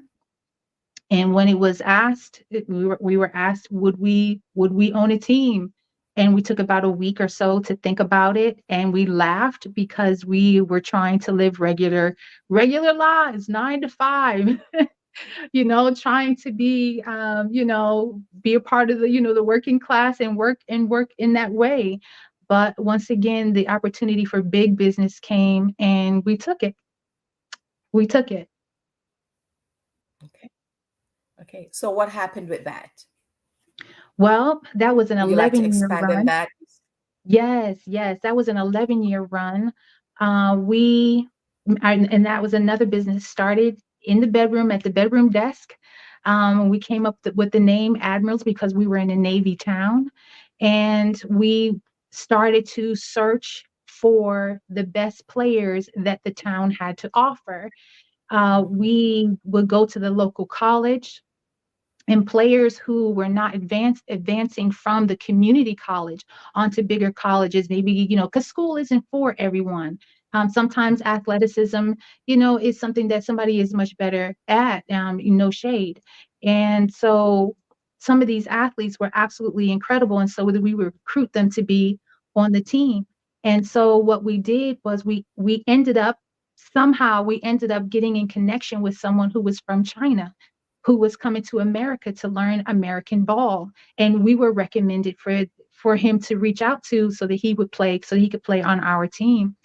And when it was asked, we were asked, would we own a team? And we took about a week or so to think about it, and we laughed because we were trying to live regular lives, 9 to 5. Trying to be, be a part of the working class and work in that way. But once again, the opportunity for big business came and we took it. Okay. So what happened with that? Well, that was an 11-year expand run. on that? Yes, that was an 11-year run. And that was another business started in the bedroom at the bedroom desk. We came up with the name Admirals because we were in a Navy town, and we started to search for the best players that the town had to offer. We would go to the local college, and players who were not advancing from the community college onto bigger colleges, maybe, because school isn't for everyone. Sometimes athleticism, is something that somebody is much better at, no shade. And so some of these athletes were absolutely incredible. And so we would recruit them to be on the team. And so what we did was we ended up getting in connection with someone who was from China, who was coming to America to learn American ball. And we were recommended for him to reach out to so that he could play on our team.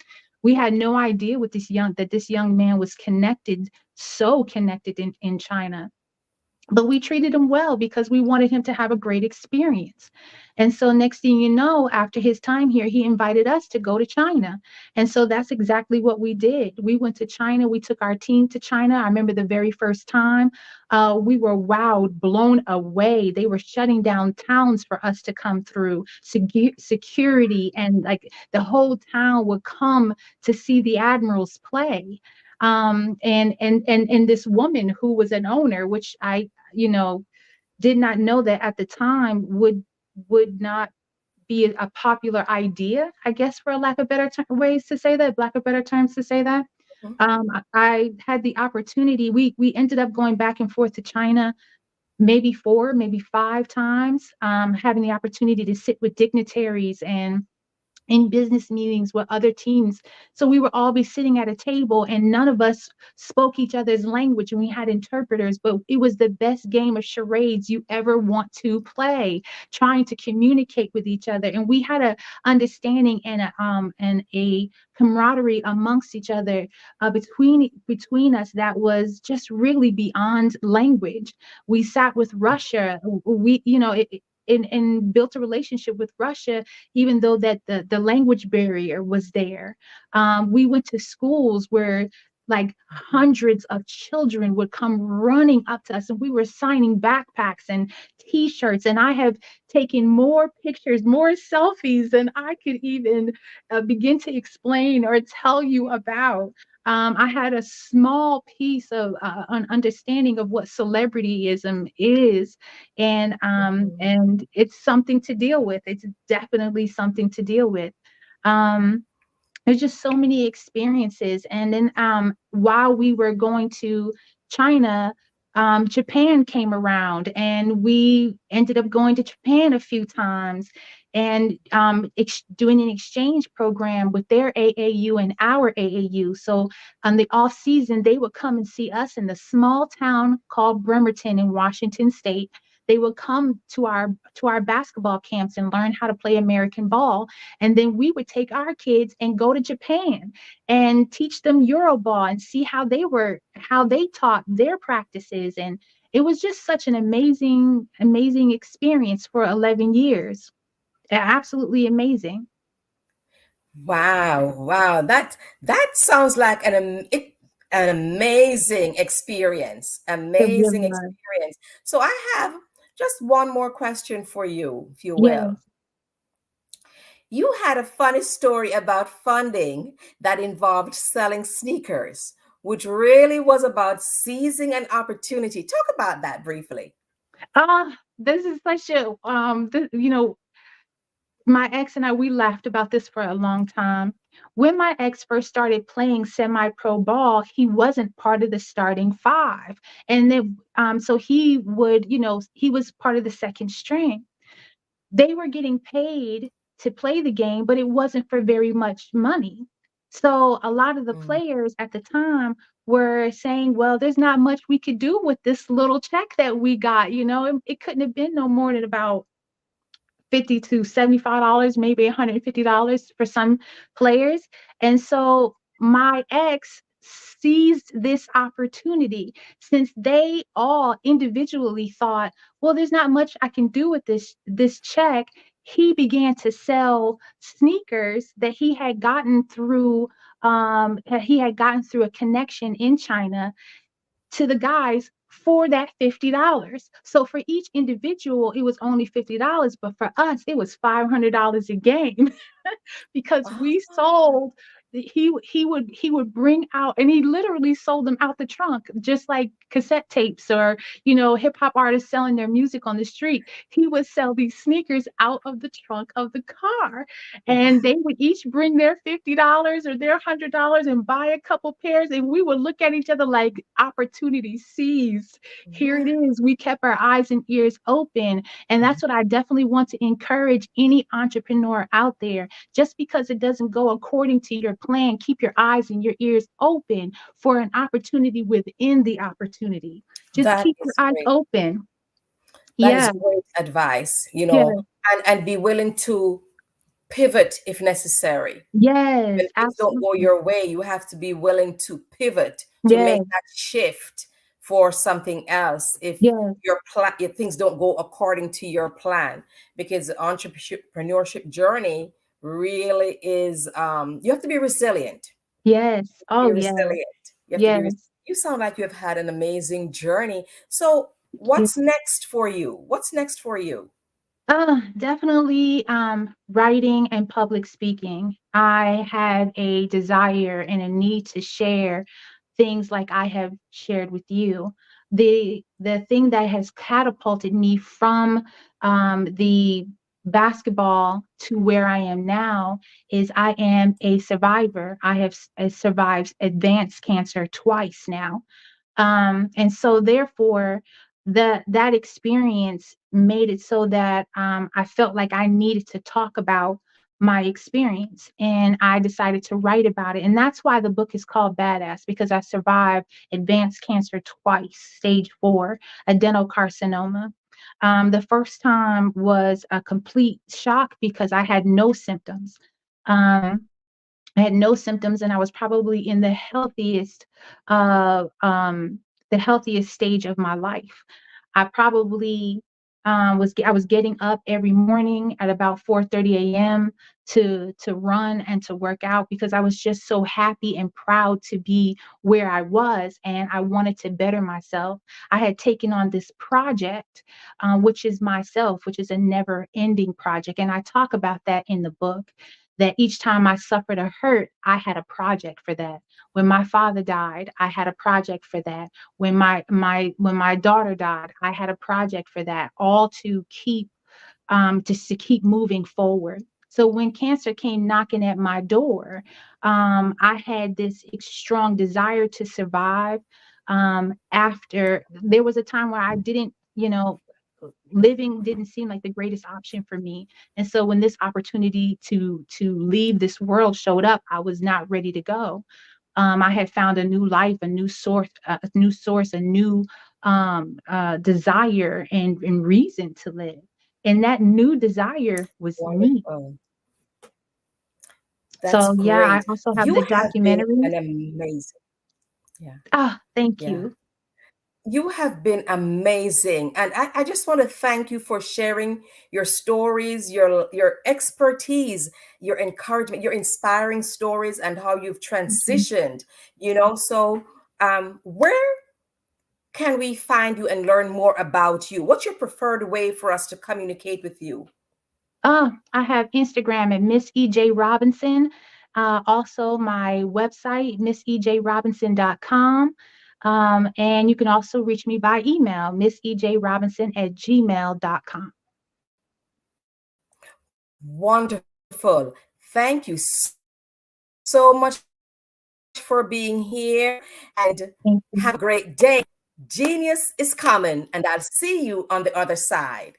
We had no idea that this young man was so connected in China. But we treated him well because we wanted him to have a great experience. And so next thing you know, after his time here, he invited us to go to China. And so that's exactly what we did. We went to China. We took our team to China. I remember the very first time, we were wowed, blown away. They were shutting down towns for us to come through. Security, and like the whole town would come to see the Admirals play. And this woman who was an owner, which I did not know that at the time would not be a popular idea, I guess, for a lack of better ways to say that, lack of better terms to say that. I had the opportunity. We ended up going back and forth to China maybe 4, maybe 5 times, having the opportunity to sit with dignitaries and in business meetings with other teams. So we would all be sitting at a table and none of us spoke each other's language, and we had interpreters, but it was the best game of charades you ever want to play, trying to communicate with each other. And we had a understanding and a camaraderie amongst each other, between us, that was just really beyond language. We sat with Russia. And built a relationship with Russia, even though that the language barrier was there. We went to schools where like hundreds of children would come running up to us, and we were signing backpacks and T-shirts. And I have taken more pictures, more selfies than I could even begin to explain or tell you about. I had a small piece of an understanding of what celebrityism is, and it's something to deal with. It's definitely something to deal with. There's just so many experiences. And then while we were going to China, Japan came around, and we ended up going to Japan a few times. and doing an exchange program with their AAU and our AAU. So on the off season, they would come and see us in the small town called Bremerton in Washington State. They would come to our basketball camps and learn how to play American ball. And then we would take our kids and go to Japan and teach them Euroball and see how they taught their practices. And it was just such an amazing, amazing experience for 11 years. Absolutely amazing. Wow. That sounds like an amazing experience. Amazing experience. So I have just one more question for you, if you will. Yes. You had a funny story about funding that involved selling sneakers, which really was about seizing an opportunity. Talk about that briefly. This is such a my ex and I, we laughed about this for a long time. When my ex first started playing semi-pro ball, he wasn't part of the starting five. And then so he would, he was part of the second string. They were getting paid to play the game, but it wasn't for very much money. So a lot of the players at the time were saying, well, there's not much we could do with this little check that we got. It couldn't have been no more than about $50 to $75, maybe $150 for some players. And so my ex seized this opportunity, since they all individually thought, well, there's not much I can do with this check. He began to sell sneakers that he had gotten through a connection in China to the guys for that $50. So for each individual, it was only $50, but for us, it was $500 a game because we sold. He would bring out, and he literally sold them out the trunk, just like cassette tapes or hip hop artists selling their music on the street. He would sell these sneakers out of the trunk of the car, and they would each bring their $50 or their $100 and buy a couple pairs, and we would look at each other like opportunity seized. Here it is. We kept our eyes and ears open, and that's what I definitely want to encourage any entrepreneur out there. Just because it doesn't go according to your plan, keep your eyes and your ears open for an opportunity within the opportunity. Just keep your eyes open. That is great advice, and be willing to pivot if necessary. Yes, when things don't go your way, you have to be willing to pivot to make that shift for something else if if things don't go according to your plan, because the entrepreneurship journey really is you have to be resilient. Yes. Oh, yes. You sound like you have had an amazing journey. So what's next for you? Definitely writing and public speaking. I had a desire and a need to share things like I have shared with you. The thing that has catapulted me from the basketball to where I am now is I am a survivor. I have survived advanced cancer twice now. And so therefore, that experience made it so that I felt like I needed to talk about my experience, and I decided to write about it. And that's why the book is called Badass, because I survived advanced cancer twice, stage 4 adenocarcinoma. The first time was a complete shock because I had no symptoms. I had no symptoms, and I was probably in the healthiest stage of my life. I probably was getting up every morning at about 4:30 a.m. to run and to work out, because I was just so happy and proud to be where I was, and I wanted to better myself. I had taken on this project, which is myself, which is a never-ending project, and I talk about that in the book. That each time I suffered a hurt, I had a project for that. When my father died, I had a project for that. When my daughter died, I had a project for that. All to keep just to keep moving forward. So when cancer came knocking at my door, I had this strong desire to survive. After there was a time where I didn't, living didn't seem like the greatest option for me. And so when this opportunity to leave this world showed up, I was not ready to go. I had found a new life, a new source, a new desire and reason to live. And that new desire was me. That's So great. yeah, I also have You the have been documentary. an amazing. Yeah. Thank Yeah. you. You have been amazing. And I just want to thank you for sharing your stories, your expertise, your encouragement, your inspiring stories, and how you've transitioned, So where can we find you and learn more about you? What's your preferred way for us to communicate with you? I have Instagram at Miss EJ Robinson. Also my website, missejrobinson.com. And you can also reach me by email, missejrobinson@gmail.com. Wonderful. Thank you so much for being here, and have a great day. Genius is coming, and I'll see you on the other side.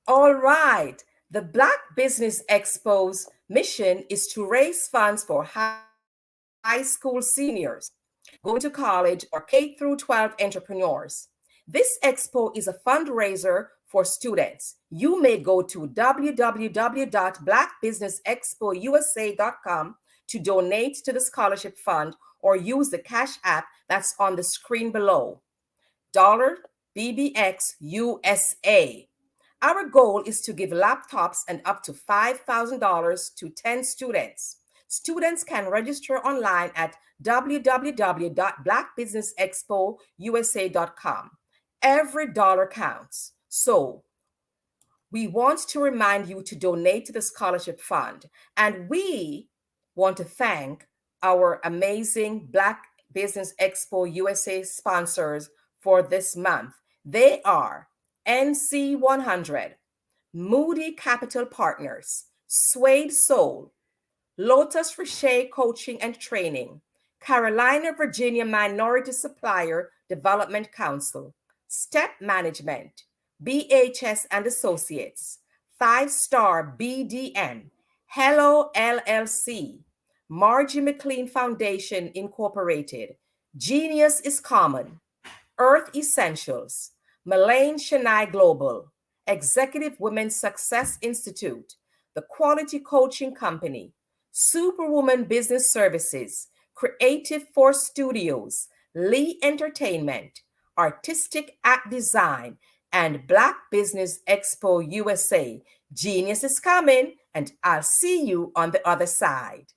All right. The Black Business Expo's mission is to raise funds for high school seniors going to college or K through 12 entrepreneurs. This expo is a fundraiser for students. You may go to www.blackbusinessexpousa.com to donate to the scholarship fund, or use the Cash App that's on the screen below. $BBX USA. Our goal is to give laptops and up to $5,000 to 10 students. Students can register online at www.blackbusinessexpousa.com. Every dollar counts. So we want to remind you to donate to the scholarship fund. And we want to thank our amazing Black Business Expo USA sponsors for this month. They are NC100, Moody Capital Partners, Suede Soul, Lotus Richer Coaching and Training, Carolina, Virginia Minority Supplier Development Council, Step Management, BHS and Associates, 5-Star BDN, Hello LLC, Margie McLean Foundation Incorporated, Genius is Common, Earth Essentials, Malaine Chennai Global, Executive Women's Success Institute, The Quality Coaching Company, Superwoman Business Services, Creative Force Studios, Lee Entertainment, Artistic Act Design, and Black Business Expo USA. Genius is coming, and I'll see you on the other side.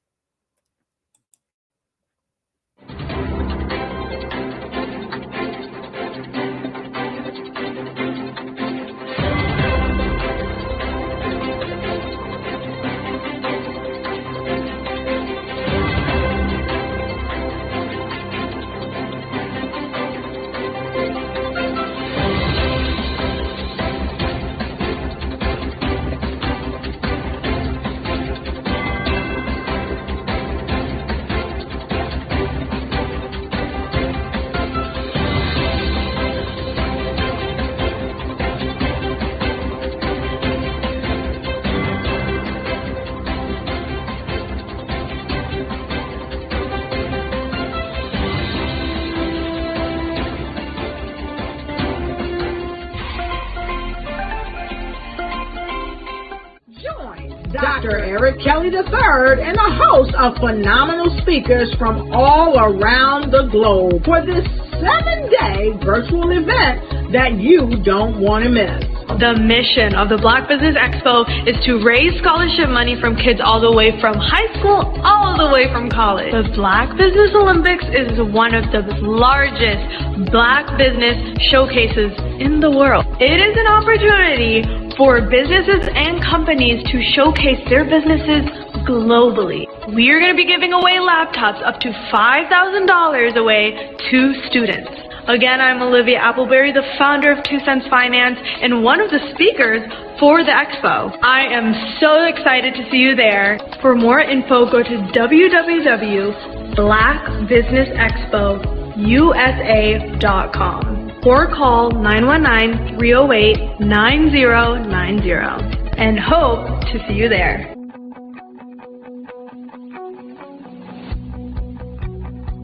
Dr. Eric Kelly III and a host of phenomenal speakers from all around the globe for this 7-day virtual event that you don't want to miss. The mission of the Black Business Expo is to raise scholarship money from kids all the way from high school, all the way from college. The Black Business Olympics is one of the largest Black business showcases in the world. It is an opportunity for businesses and companies to showcase their businesses globally. We are going to be giving away laptops up to $5,000 away to students. Again, I'm Olivia Appleberry, the founder of 2 Cents Finance and one of the speakers for the expo. I am so excited to see you there. For more info, go to www.blackbusinessexpousa.com or call 919-308-9090 and hope to see you there.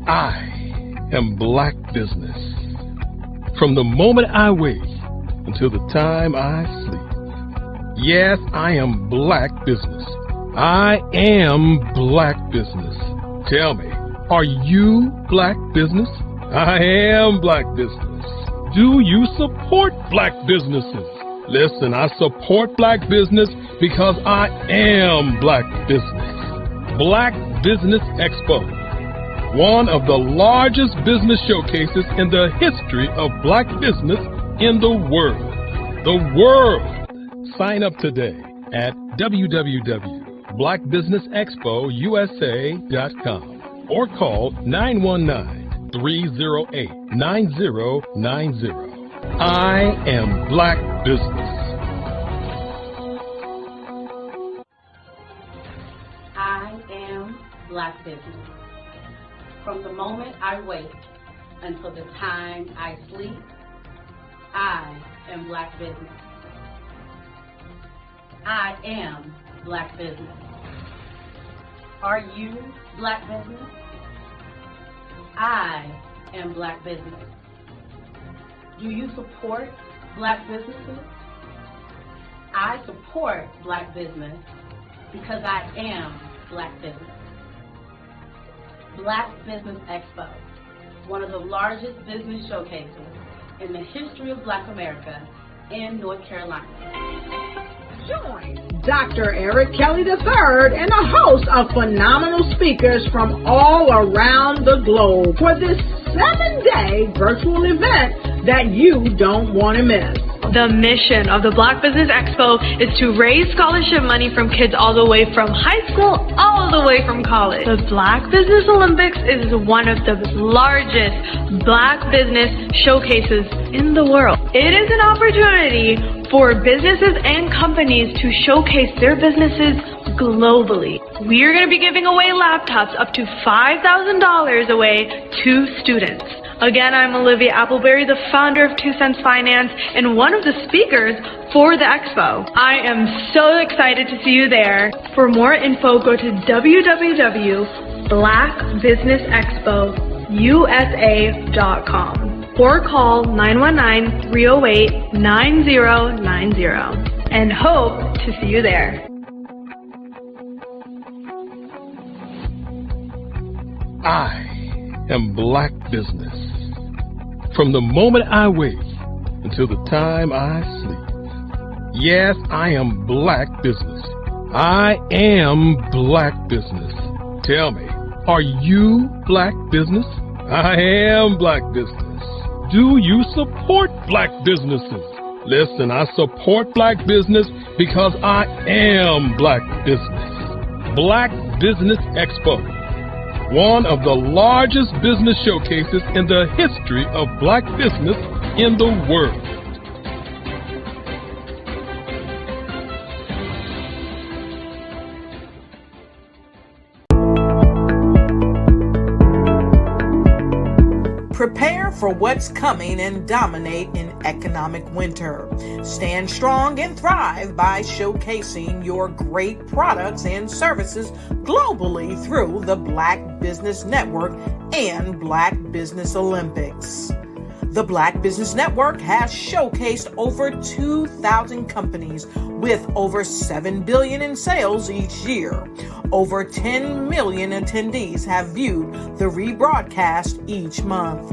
I am Black business. From the moment I wake until the time I sleep. Yes, I am Black business. I am Black business. Tell me, are you Black business? I am Black business. Do you support Black businesses? Listen, I support Black business because I am Black business. Black Business Expo, one of the largest business showcases in the history of Black business in the world. The world! Sign up today at www.blackbusinessexpousa.com or call 919-308-9090. I am Black business. I am Black business. From the moment I wake until the time I sleep, I am Black business. I am Black business. Are you Black business? I am Black business. Do you support Black businesses? I support Black business because I am Black business. Black Business Expo, one of the largest business showcases in the history of Black America in North Carolina. Join Dr. Eric Kelly III and a host of phenomenal speakers from all around the globe for this 7-day virtual event that you don't want to miss. The mission of the Black Business Expo is to raise scholarship money from kids all the way from high school, all the way from college. The Black Business Olympics is one of the largest Black business showcases in the world. It is an opportunity for businesses and companies to showcase their businesses globally. We are going to be giving away laptops up to $5,000 away to students. Again, I'm Olivia Appleberry, the founder of 2 Cents Finance and one of the speakers for the expo. I am so excited to see you there. For more info, go to www.blackbusinessexpousa.com or call 919-308-9090 and hope to see you there. I am Black business. From the moment I wake until the time I sleep. Yes, I am Black business. I am Black business. Tell me, are you Black business? I am Black business. Do you support Black businesses? Listen, I support Black business because I am Black business. Black Business Expo, one of the largest business showcases in the history of Black business in the world. Prepare for what's coming and dominate in economic winter. Stand strong and thrive by showcasing your great products and services globally through the Black Business Network and Black Business Olympics. The Black Business Network has showcased over 2,000 companies with over $7 billion in sales each year. Over 10 million attendees have viewed the rebroadcast each month.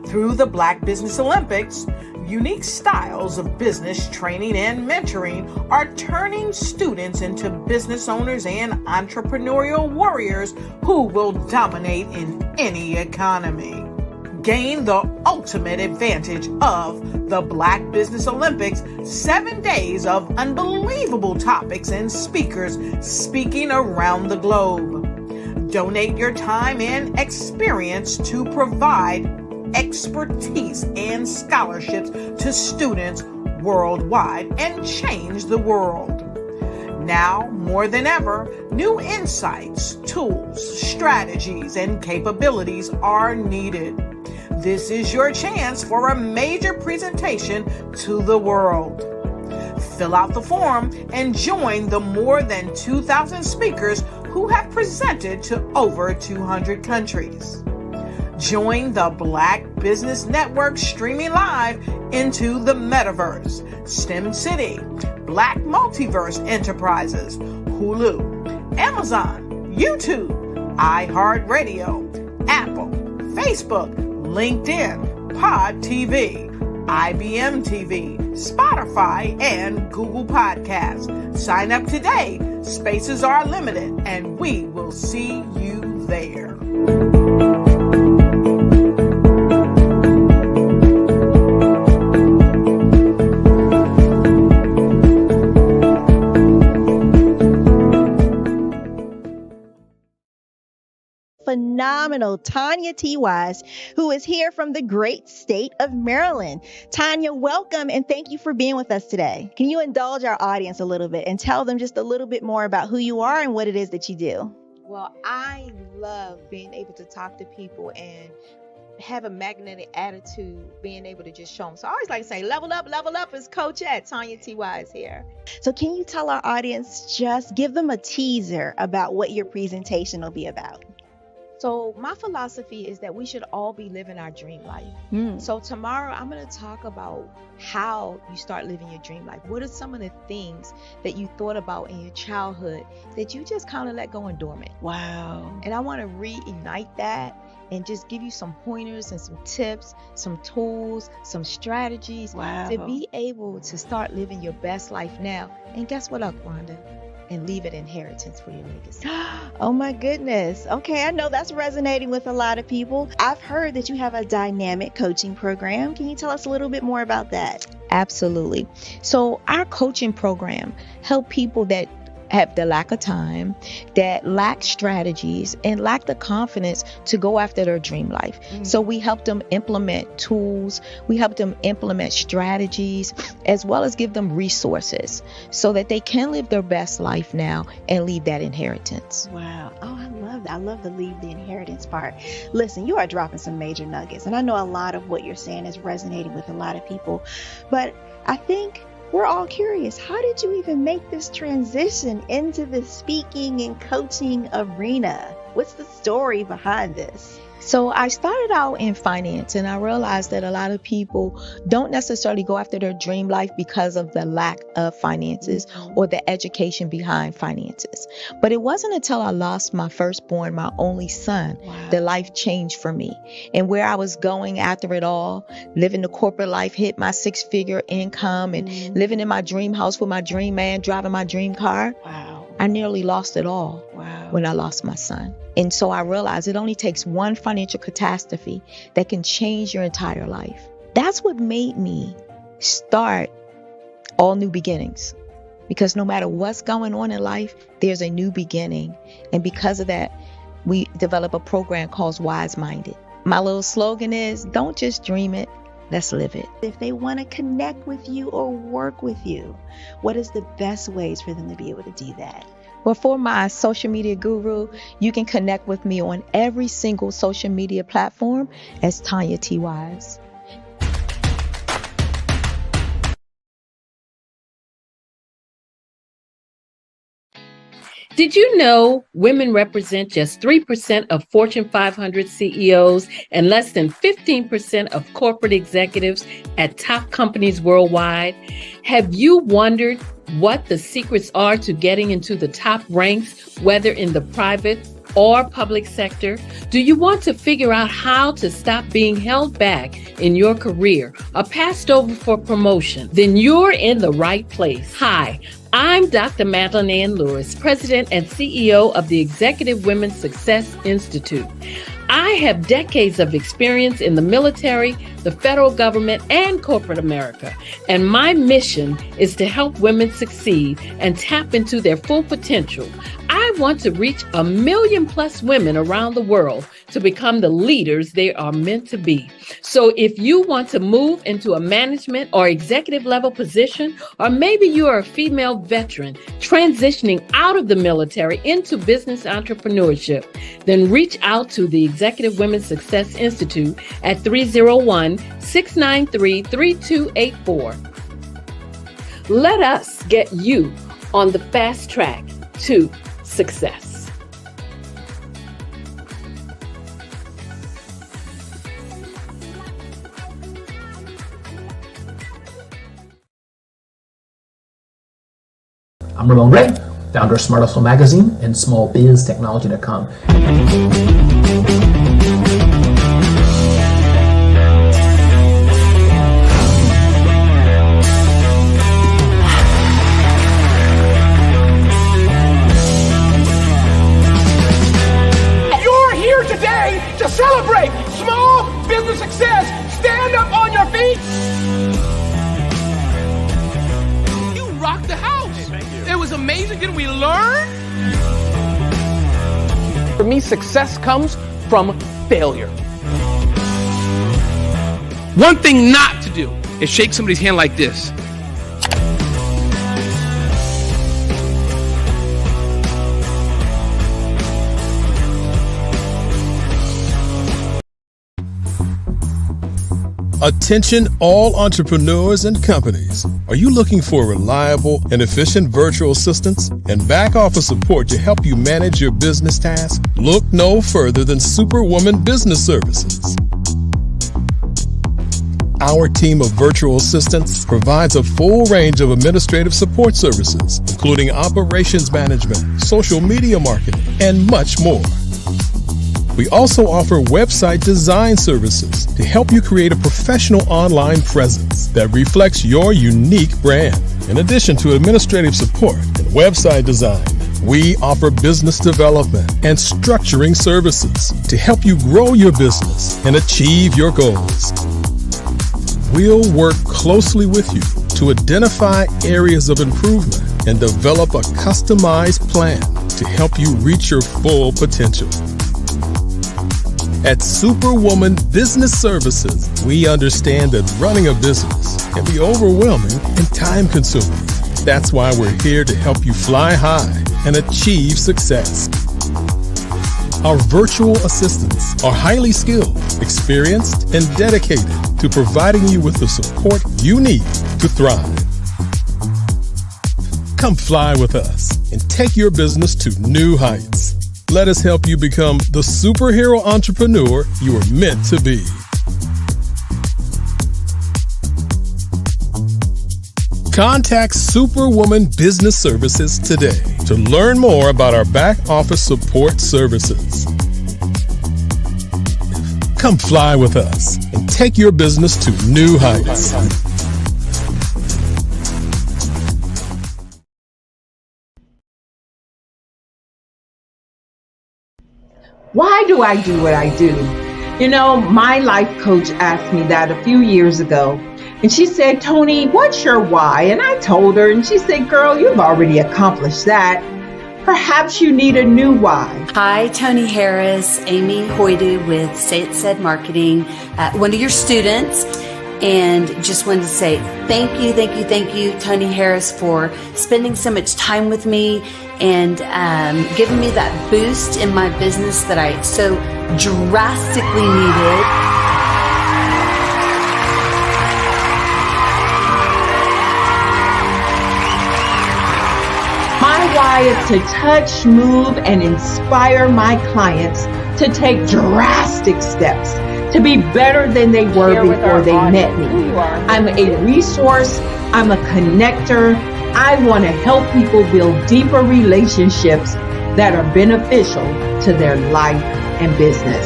Through the Black Business Olympics, unique styles of business training and mentoring are turning students into business owners and entrepreneurial warriors who will dominate in any economy. Gain the ultimate advantage of the Black Business Olympics, 7 days of unbelievable topics and speakers speaking around the globe. Donate your time and experience to provide expertise and scholarships to students worldwide and change the world. Now, more than ever, new insights, tools, strategies, and capabilities are needed. This is your chance for a major presentation to the world. Fill out the form and join the more than 2,000 speakers who have presented to over 200 countries. Join the Black Business Network streaming live into the Metaverse, STEM City, Black Multiverse Enterprises, Hulu, Amazon, YouTube, iHeartRadio, Apple, Facebook, LinkedIn, Pod TV, IBM TV, Spotify, and Google Podcasts. Sign up today. Spaces are limited, and we will see you there. Phenomenal Tanya T. Wise, who is here from the great state of Maryland. Tanya, welcome and thank you for being with us today. Can you indulge our audience a little bit and tell them just a little bit more about who you are and what it is that you do? Well, I love being able to talk to people and have a magnetic attitude, being able to just show them. So I always like to say, level up is Coach at Tanya T. Wise here. So can you tell our audience, just give them a teaser about what your presentation will be about? So my philosophy is that we should all be living our dream life. So tomorrow I'm going to talk about how you start living your dream life. What are some of the things that you thought about in your childhood that you just kind of let go and dormant? Wow. And I want to reignite that and just give you some pointers and some tips, some tools, some strategies to be able to start living your best life now. And guess what, Wanda? And leave an inheritance for your legacy. Oh my goodness. Okay, I know that's resonating with a lot of people. I've heard that you have a dynamic coaching program. Can you tell us a little bit more about that? Absolutely. So our coaching program help people that have the lack of time, that lack strategies, and lack the confidence to go after their dream life. So we help them implement tools, we help them implement strategies, as well as give them resources so that they can live their best life now and leave that inheritance. Wow. Oh, I love that. I love the leave the inheritance part. Listen, you are dropping some major nuggets, and I know a lot of what you're saying is resonating with a lot of people, but I think we're all curious, how did you even make this transition into the speaking and coaching arena? What's the story behind this? So I started out in finance, and I realized that a lot of people don't necessarily go after their dream life because of the lack of finances or the education behind finances. But it wasn't until I lost my firstborn, my only son, that life changed for me. And where I was going after it all, living the corporate life, hit my 6-figure income and living in my dream house with my dream man, driving my dream car. I nearly lost it all when I lost my son. And so I realized it only takes one financial catastrophe that can change your entire life. That's what made me start All New Beginnings. Because no matter what's going on in life, there's a new beginning. And because of that, we develop a program called Wise Minded. My little slogan is, don't just dream it, let's live it. If they want to connect with you or work with you, what is the best ways for them to be able to do that? Well, for my social media guru, you can connect with me on every single social media platform as Tanya T. Wise. Did you know women represent just 3% of Fortune 500 CEOs and less than 15% of corporate executives at top companies worldwide? Have you wondered what the secrets are to getting into the top ranks, whether in the private or public sector? Do you want to figure out how to stop being held back in your career or passed over for promotion? Then you're in the right place. Hi, I'm Dr. Madeline Ann Lewis, President and CEO of the Executive Women's Success Institute. I have decades of experience in the military, the federal government, and corporate America. And my mission is to help women succeed and tap into their full potential. I want to reach 1 million plus women around the world to become the leaders they are meant to be. So if you want to move into a management or executive level position, or maybe you are a female veteran transitioning out of the military into business entrepreneurship, then reach out to the Executive Women's Success Institute at 301-693-3284. Let us get you on the fast track to success. I'm Ramon Ray, founder of Smart Hustle Magazine and smallbiztechnology.com. To celebrate small business success. Stand up on your feet. You rocked the house. Hey, thank you. It was amazing. Didn't we learn? For me, success comes from failure. One thing not to do is shake somebody's hand like this. Attention all entrepreneurs and companies. Are you looking for reliable and efficient virtual assistants and back office support to help you manage your business tasks? Look no further than Superwoman Business Services. Our team of virtual assistants provides a full range of administrative support services, including operations management, social media marketing, and much more. We also offer website design services to help you create a professional online presence that reflects your unique brand. In addition to administrative support and website design, we offer business development and structuring services to help you grow your business and achieve your goals. We'll work closely with you to identify areas of improvement and develop a customized plan to help you reach your full potential. At Superwoman Business Services, we understand that running a business can be overwhelming and time-consuming. That's why we're here to help you fly high and achieve success. Our virtual assistants are highly skilled, experienced, and dedicated to providing you with the support you need to thrive. Come fly with us and take your business to new heights. Let us help you become the superhero entrepreneur you are meant to be. Contact Superwoman Business Services today to learn more about our back office support services. Come fly with us and take your business to new heights. Why do I do what I do? You know, my life coach asked me that a few years ago. And she said, Tony, what's your why? And I told her, and she said, girl, you've already accomplished that. Perhaps you need a new why. Hi, Tony Harris, Amy Hoydu with Say It Said Marketing, one of your students. And just wanted to say thank you, Tony Harris, for spending so much time with me and giving me that boost in my business that I so drastically needed. My why is to touch, move, and inspire my clients to take drastic steps to be better than they were before they met me. I'm a resource, I'm a connector. I want to help people build deeper relationships that are beneficial to their life and business.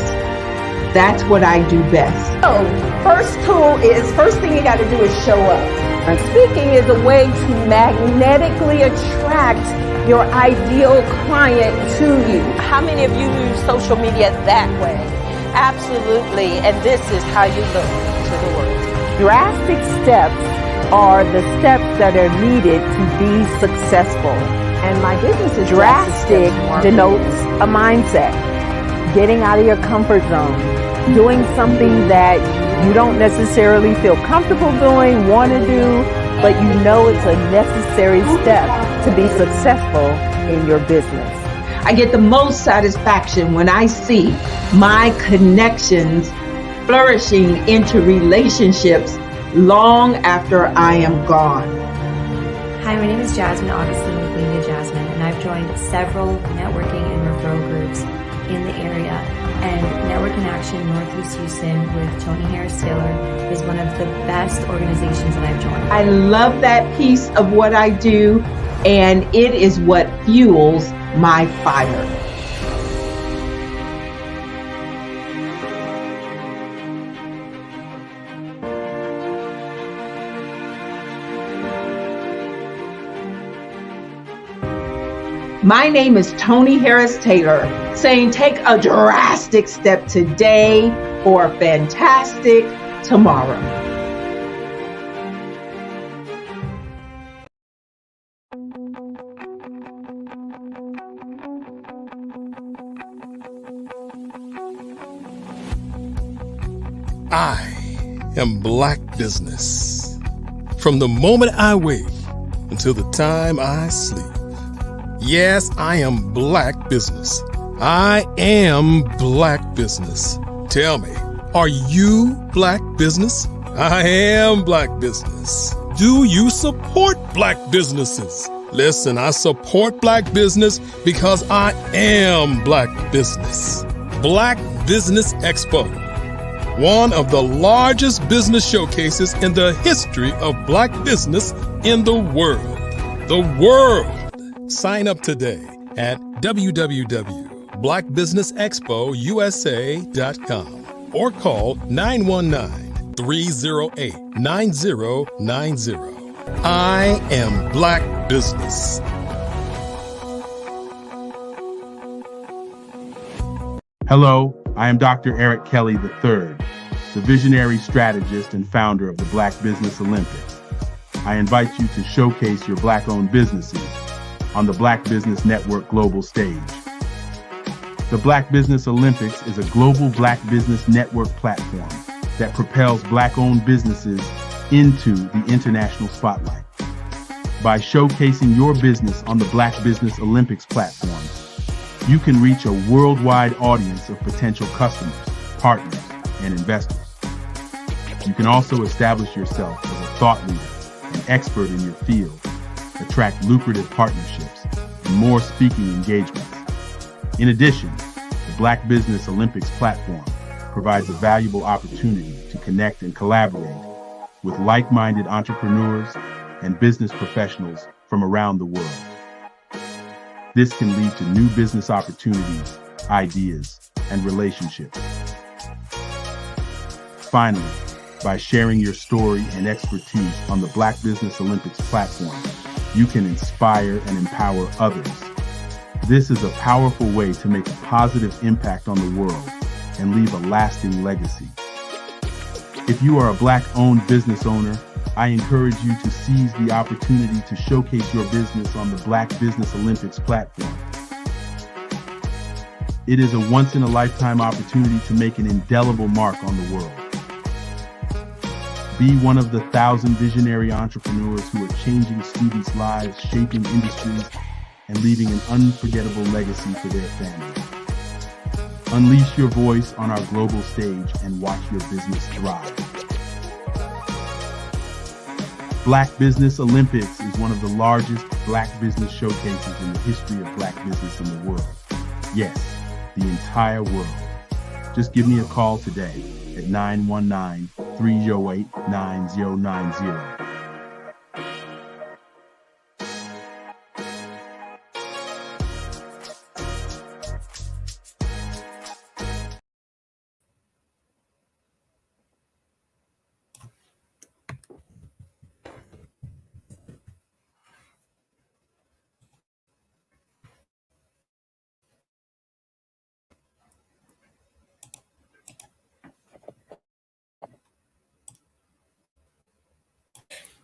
That's what I do best. So, first thing you got to do is show up. And speaking is a way to magnetically attract your ideal client to you. How many of you use social media that way? Absolutely, and this is how you look to the world. Drastic steps are the steps that are needed to be successful. And my business is drastic denotes a mindset. Getting out of your comfort zone. Doing something that you don't necessarily feel comfortable doing, want to do, but you know it's a necessary step to be successful in your business. I get the most satisfaction when I see my connections flourishing into relationships long after I am gone. Hi, my name is Jasmine Augustine with Media Jasmine, and I've joined several networking and referral groups in the area. And Network in Action Northeast Houston with Tony Harris Taylor is one of the best organizations that I've joined. I love that piece of what I do, and it is what fuels my fire. My name is Tony Harris Taylor, saying take a drastic step today for a fantastic tomorrow. I am Black business. From the moment I wake until the time I sleep. Yes, I am Black business. I am Black business. Tell me, are you Black business? I am Black business. Do you support Black businesses? Listen, I support Black business because I am Black business. Black Business Expo, one of the largest business showcases in the history of Black business in the world. The world. Sign up today at www.blackbusinessexpousa.com or call 919-308-9090. I am Black business. Hello, I am Dr. Eric Kelly III, the visionary strategist and founder of the Black Business Olympics. I invite you to showcase your Black-owned businesses on the Black Business Network global stage. The Black Business Olympics is a global Black Business Network platform that propels Black-owned businesses into the international spotlight. By showcasing your business on the Black Business Olympics platform, you can reach a worldwide audience of potential customers, partners, and investors. You can also establish yourself as a thought leader and expert in your field, attract lucrative partnerships, and more speaking engagements. In addition, the Black Business Olympics platform provides a valuable opportunity to connect and collaborate with like-minded entrepreneurs and business professionals from around the world. This can lead to new business opportunities, ideas, and relationships. Finally, by sharing your story and expertise on the Black Business Olympics platform, you can inspire and empower others. This is a powerful way to make a positive impact on the world and leave a lasting legacy. If you are a Black-owned business owner, I encourage you to seize the opportunity to showcase your business on the Black Business Olympics platform. It is a once-in-a-lifetime opportunity to make an indelible mark on the world. Be one of the 1,000 visionary entrepreneurs who are changing students' lives, shaping industries, and leaving an unforgettable legacy for their families. Unleash your voice on our global stage and watch your business thrive. Black Business Olympics is one of the largest Black business showcases in the history of Black business in the world. Yes, the entire world. Just give me a call today at 919-308-9090.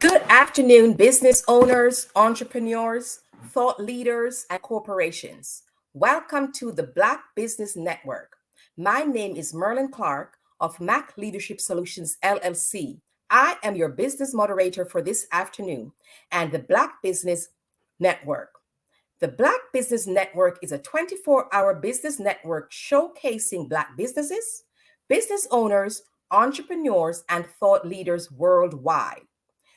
Good afternoon, business owners, entrepreneurs, thought leaders, and corporations. Welcome to the Black Business Network. My name is Merlin Clark of Mac Leadership Solutions, LLC. I am your business moderator for this afternoon and the Black Business Network. The Black Business Network is a 24-hour business network showcasing Black businesses, business owners, entrepreneurs, and thought leaders worldwide.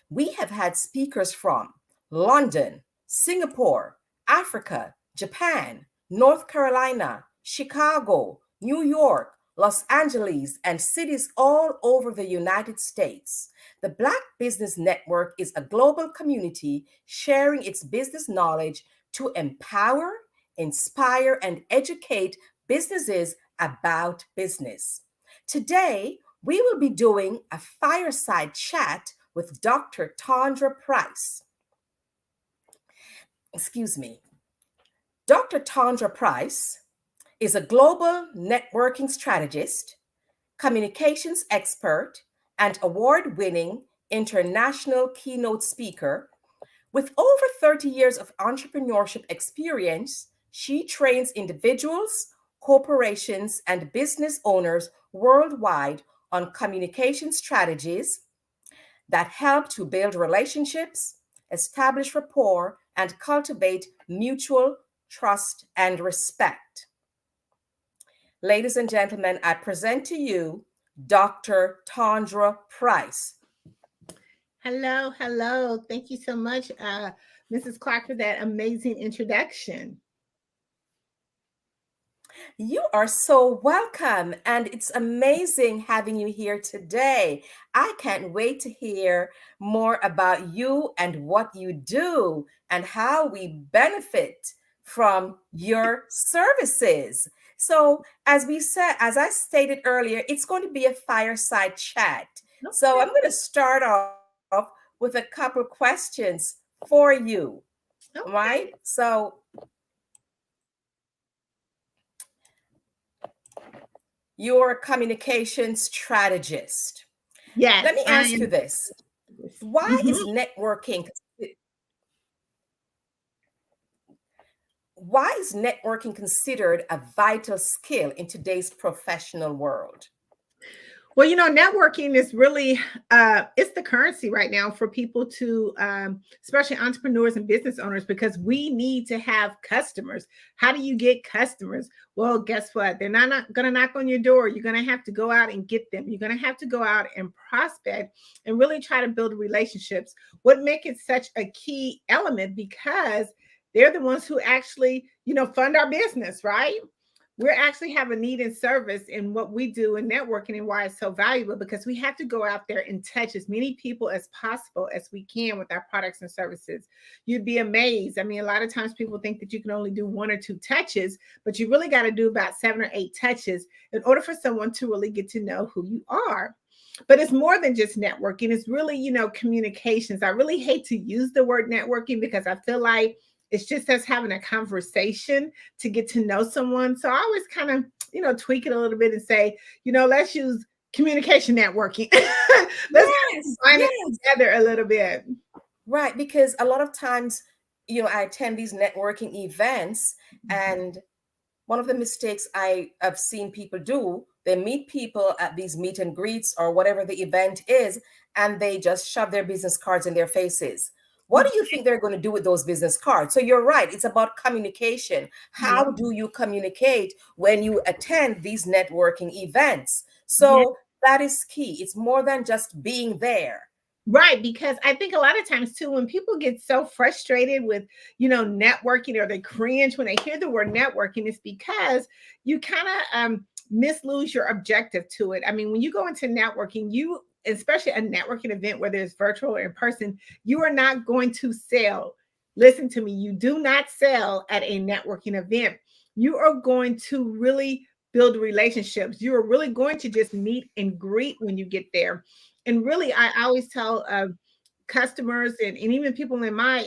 We have had speakers from London, Singapore, Africa, Japan, North Carolina, Chicago, New York, Los Angeles, and cities all over the United States. The Black Business Network is a global community sharing its business knowledge to empower, inspire, and educate businesses about business. Today, we will be doing a fireside chat with Dr. Tondra Price. Dr. Tondra Price is a global networking strategist, communications expert, and award-winning international keynote speaker. With over 30 years of entrepreneurship experience, she trains individuals, corporations, and business owners worldwide on communication strategies that help to build relationships, establish rapport, and cultivate mutual trust and respect. Ladies and gentlemen, I present to you Dr. Tondra Price. Hello, hello. Thank you so much, Mrs. Clark, for that amazing introduction. You are so welcome, and it's amazing having you here today. I can't wait to hear more about you and what you do and how we benefit from your services. So, as I stated earlier, it's going to be a fireside chat. Okay. So I'm going to start off with a couple questions for you. Okay. Right? So you're a communication strategist. Yes. Let me ask you this. Why is networking considered a vital skill in today's professional world? Well, networking is really, it's the currency right now for people to, especially entrepreneurs and business owners, because we need to have customers. How do you get customers? Well, guess what? They're not going to knock on your door. You're going to have to go out and get them. You're going to have to go out and prospect and really try to build relationships. What makes it such a key element? Because they're the ones who actually, fund our business, right? We actually have a need and service in what we do in networking, and why it's so valuable, because we have to go out there and touch as many people as possible as we can with our products and services. You'd be amazed. I mean, a lot of times people think that you can only do 1 or 2 touches, but you really got to do about 7 or 8 touches in order for someone to really get to know who you are. But it's more than just networking. It's really, communications. I really hate to use the word networking because I feel like it's just us having a conversation to get to know someone. So I always kind of, tweak it a little bit and say, let's use communication networking. Let's combine it together a little bit. Right. Because a lot of times, I attend these networking events, and one of the mistakes I have seen people do, they meet people at these meet and greets or whatever the event is, and they just shove their business cards in their faces. What do you think they're going to do with those business cards? So you're right. It's about communication. How do you communicate when you attend these networking events? So that is key. It's more than just being there. Right. Because I think a lot of times too, when people get so frustrated with, networking, or they cringe when they hear the word networking, it's because you kind of mislose your objective to it. I mean, when you go into networking, especially a networking event, whether it's virtual or in person, you are not going to sell. Listen to me. You do not sell at a networking event. You are going to really build relationships. You are really going to just meet and greet when you get there. And really, I always tell customers and even people in my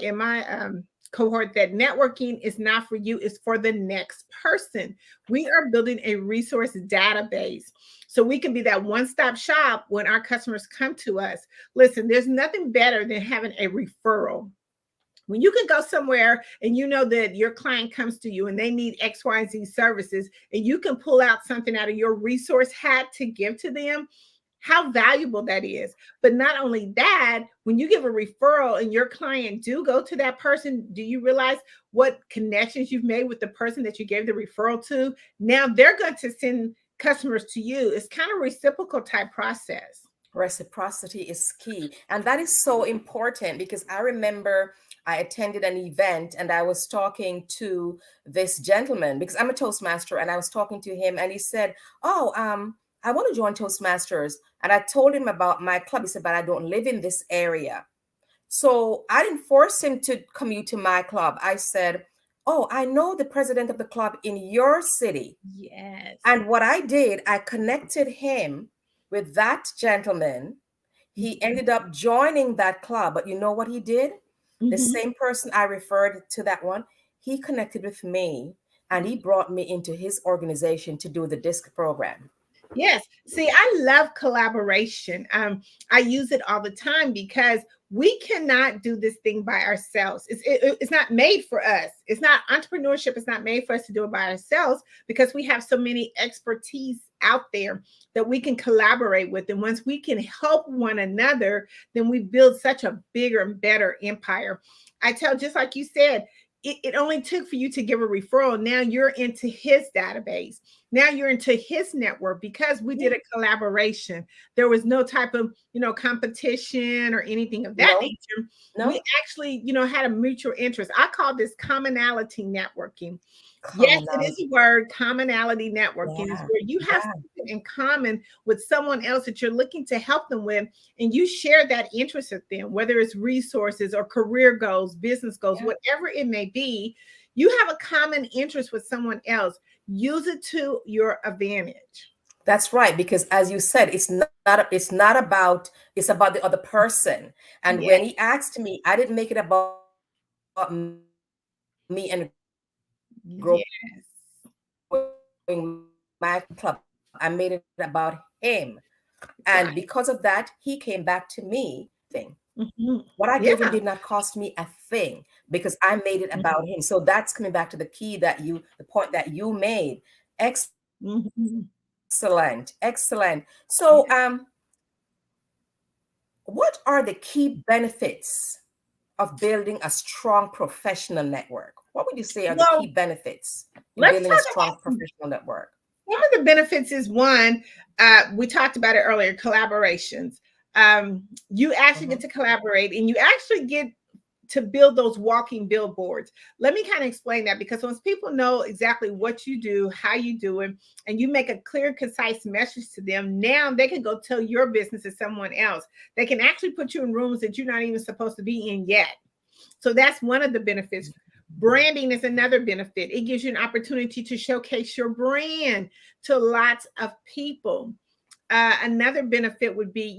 cohort that networking is not for you, it's for the next person. We are building a resource database so we can be that one-stop shop when our customers come to us. Listen, there's nothing better than having a referral. When you can go somewhere and you know that your client comes to you and they need X, Y, and Z services, and you can pull out something out of your resource hat to give to them, how valuable that is. But not only that, when you give a referral and your client do go to that person, do you realize what connections you've made with the person that you gave the referral to? Now they're going to send customers to you. It's kind of reciprocal type process. Reciprocity is key. And that is so important, because I remember I attended an event and I was talking to this gentleman, because I'm a Toastmaster, and I was talking to him and he said, oh, I want to join Toastmasters. And I told him about my club. He said, but I don't live in this area. So I didn't force him to commute to my club. I said, oh, I know the president of the club in your city. Yes. And what I did, I connected him with that gentleman. He ended up joining that club. But you know what he did? The same person I referred to, that one, he connected with me and he brought me into his organization to do the DISC program. Yes. See, I love collaboration. I use it all the time because we cannot do this thing by ourselves. It's not made for us. It's not entrepreneurship. It's not made for us to do it by ourselves, because we have so many expertise out there that we can collaborate with. And once we can help one another, then we build such a bigger and better empire. I tell, just like you said, it only took for you to give a referral. Now you're into his database. Now you're into his network, because we did a collaboration. There was no type of, competition or anything of that nature. We actually, had a mutual interest. I call this commonality networking. Yes, it is a word, commonality networking. Is where you have something in common with someone else that you're looking to help them with, and you share that interest with them, whether it's resources or career goals, business goals, whatever it may be. You have a common interest with someone else. Use it to your advantage. That's right, because as you said, it's about the other person. And when he asked me, I didn't make it about me and growing my club. I made it about him. And because of that, he came back to me. What I gave him did not cost me a thing, because I made it about him. So that's coming back to the point that you made. Excellent. So what are the key benefits of building a strong professional network? What would you say are the key benefits of building a strong professional network? One of the benefits is, one, we talked about it earlier, collaborations. You actually get to collaborate, and you actually get to build those walking billboards. Let me kind of explain that, because once people know exactly what you do, how you do it, and you make a clear, concise message to them, now they can go tell your business to someone else. They can actually put you in rooms that you're not even supposed to be in yet. So that's one of the benefits. Branding is another benefit. It gives you an opportunity to showcase your brand to lots of people. Another benefit would be,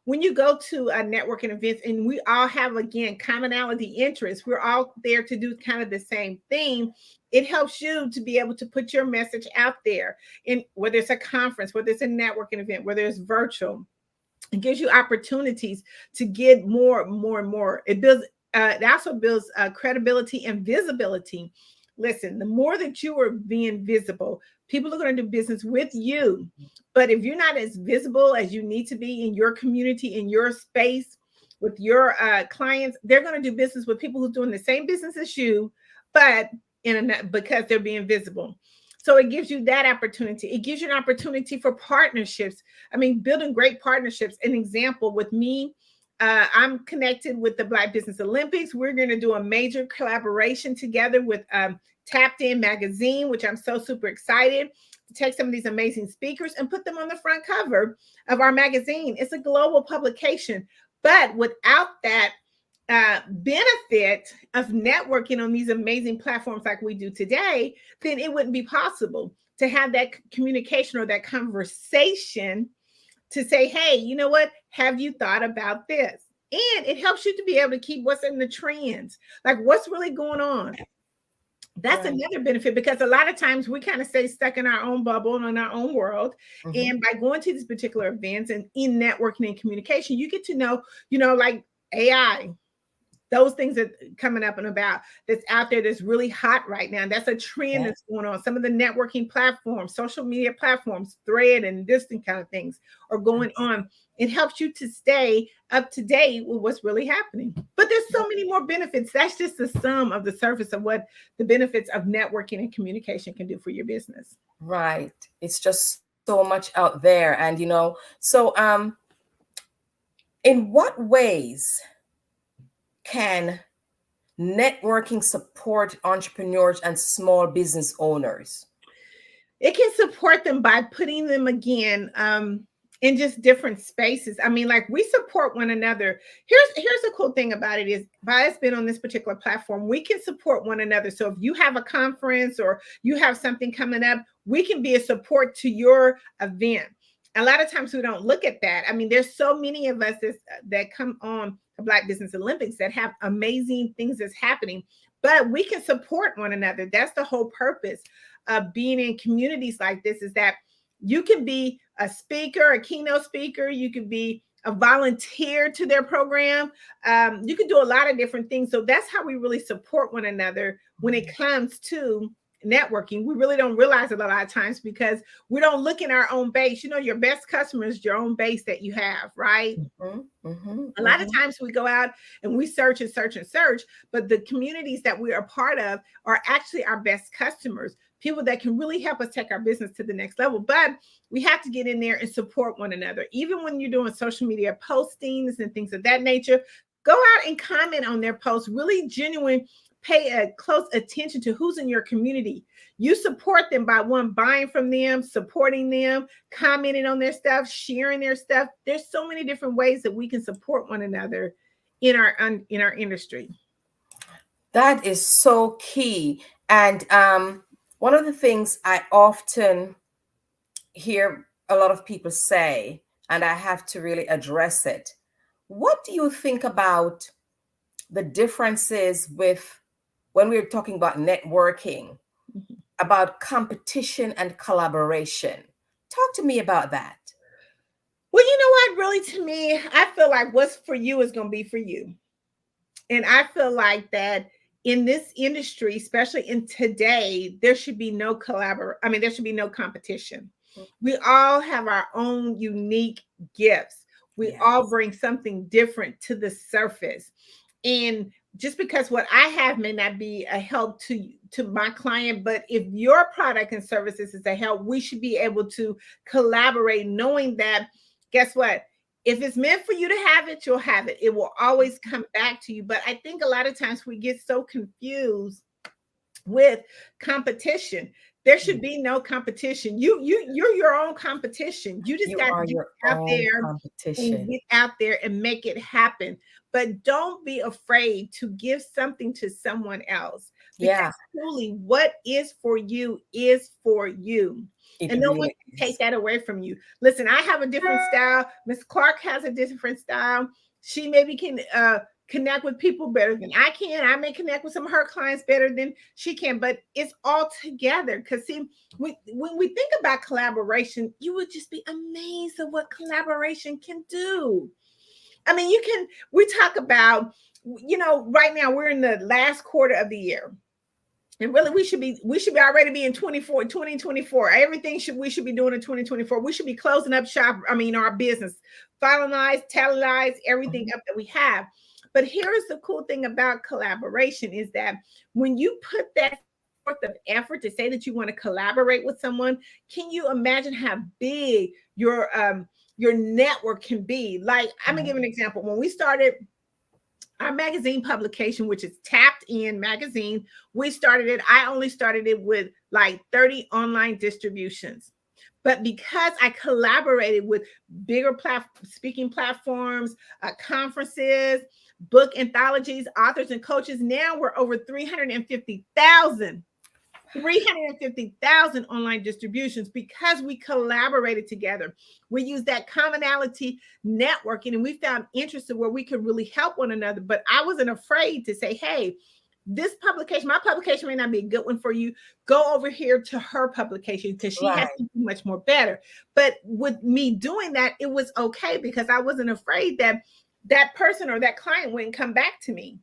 when you go to a networking event, and we all have, again, commonality interests, we're all there to do kind of the same thing. It helps you to be able to put your message out there, in whether it's a conference, whether it's a networking event, whether it's virtual. It gives you opportunities to get more and more. It also builds credibility and visibility. Listen, the more that you are being visible, people are going to do business with you. But if you're not as visible as you need to be in your community, in your space, with your clients, they're going to do business with people who are doing the same business as you, but because they're being visible. So it gives you that opportunity. It gives you an opportunity for partnerships. I mean, building great partnerships. An example with me, I'm connected with the Black Business Olympics. We're going to do a major collaboration together with Tapped In Magazine, which I'm so super excited to take some of these amazing speakers and put them on the front cover of our magazine. It's a global publication, but without that benefit of networking on these amazing platforms like we do today, then it wouldn't be possible to have that communication or that conversation to say, hey, you know what? Have you thought about this? And it helps you to be able to keep what's in the trends, like what's really going on. That's another benefit, because a lot of times we kind of stay stuck in our own bubble and in our own world. And by going to these particular events and in networking and communication, you get to know, like AI, those things are coming up and about that's out there that's really hot right now. That's a trend that's going on. Some of the networking platforms, social media platforms, Thread and this kind of things are going on. It helps you to stay up to date with what's really happening. But there's so many more benefits. That's just the sum of the surface of what the benefits of networking and communication can do for your business. Right. It's just so much out there. And, so in what ways can networking support entrepreneurs and small business owners? It can support them by putting them again in just different spaces. I mean, like, we support one another. Here's the cool thing about it is, by us being on this particular platform, we can support one another. So if you have a conference or you have something coming up, we can be a support to your event. A lot of times we don't look at that. I mean, there's so many of us that come on the Black Business Olympics that have amazing things that's happening, but we can support one another. That's the whole purpose of being in communities like this, is that you can be a speaker, a keynote speaker. You could be a volunteer to their program. You can do a lot of different things. So that's how we really support one another when it comes to networking. We really don't realize it a lot of times because we don't look in our own base. Your best customer is your own base that you have, right? A lot of times we go out and we search and search and search, but the communities that we are part of are actually our best customers, people that can really help us take our business to the next level. But we have to get in there and support one another. Even when you're doing social media postings and things of that nature, go out and comment on their posts, really genuine. Pay a close attention to who's in your community. You support them by buying from them, supporting them, commenting on their stuff, sharing their stuff. There's so many different ways that we can support one another in our industry. That is so key. And one of the things I often hear a lot of people say, and I have to really address it. What do you think about the differences with when we're talking about networking, about competition and collaboration? Talk to me about that. Well, you know what? Really, to me, I feel like what's for you is going to be for you. And I feel like that in this industry, especially in today, there should be no there should be no competition. We all have our own unique gifts. We all bring something different to the surface. And just because what I have may not be a help to my client, but if your product and services is a help, we should be able to collaborate, knowing that, guess what? If it's meant for you to have it, you'll have it. It will always come back to you. But I think a lot of times we get so confused with competition. There should be no competition. You're your own competition. You just got to get out there and get out there and make it happen. But don't be afraid to give something to someone else. Because truly, what is for you is for you. And no one can take that away from you. Listen, I have a different style. Ms. Clark has a different style. She maybe can connect with people better than I can. I may connect with some of her clients better than she can, but it's all together. Because see, when we think about collaboration, you would just be amazed at what collaboration can do. I mean, we talk about, right now we're in the last quarter of the year. And really, we should be already be in 2024. Everything we should be doing in 2024. We should be closing up shop. Our business, finalize, tally everything up that we have. But here's the cool thing about collaboration is that when you put that forth of effort to say that you want to collaborate with someone, can you imagine how big your network can be? Like, I'm gonna give an example. When we started our magazine publication, which is Tapped In Magazine, I only started it with like 30 online distributions. But because I collaborated with bigger speaking platforms, conferences, book anthologies, authors, and coaches, now we're over 350,000 online distributions because we collaborated together. We used that commonality networking, and we found interest in where we could really help one another. But I wasn't afraid to say, hey, my publication may not be a good one for you. Go over here to her publication because she has something much more better. But with me doing that, it was okay because I wasn't afraid that person or that client wouldn't come back to me.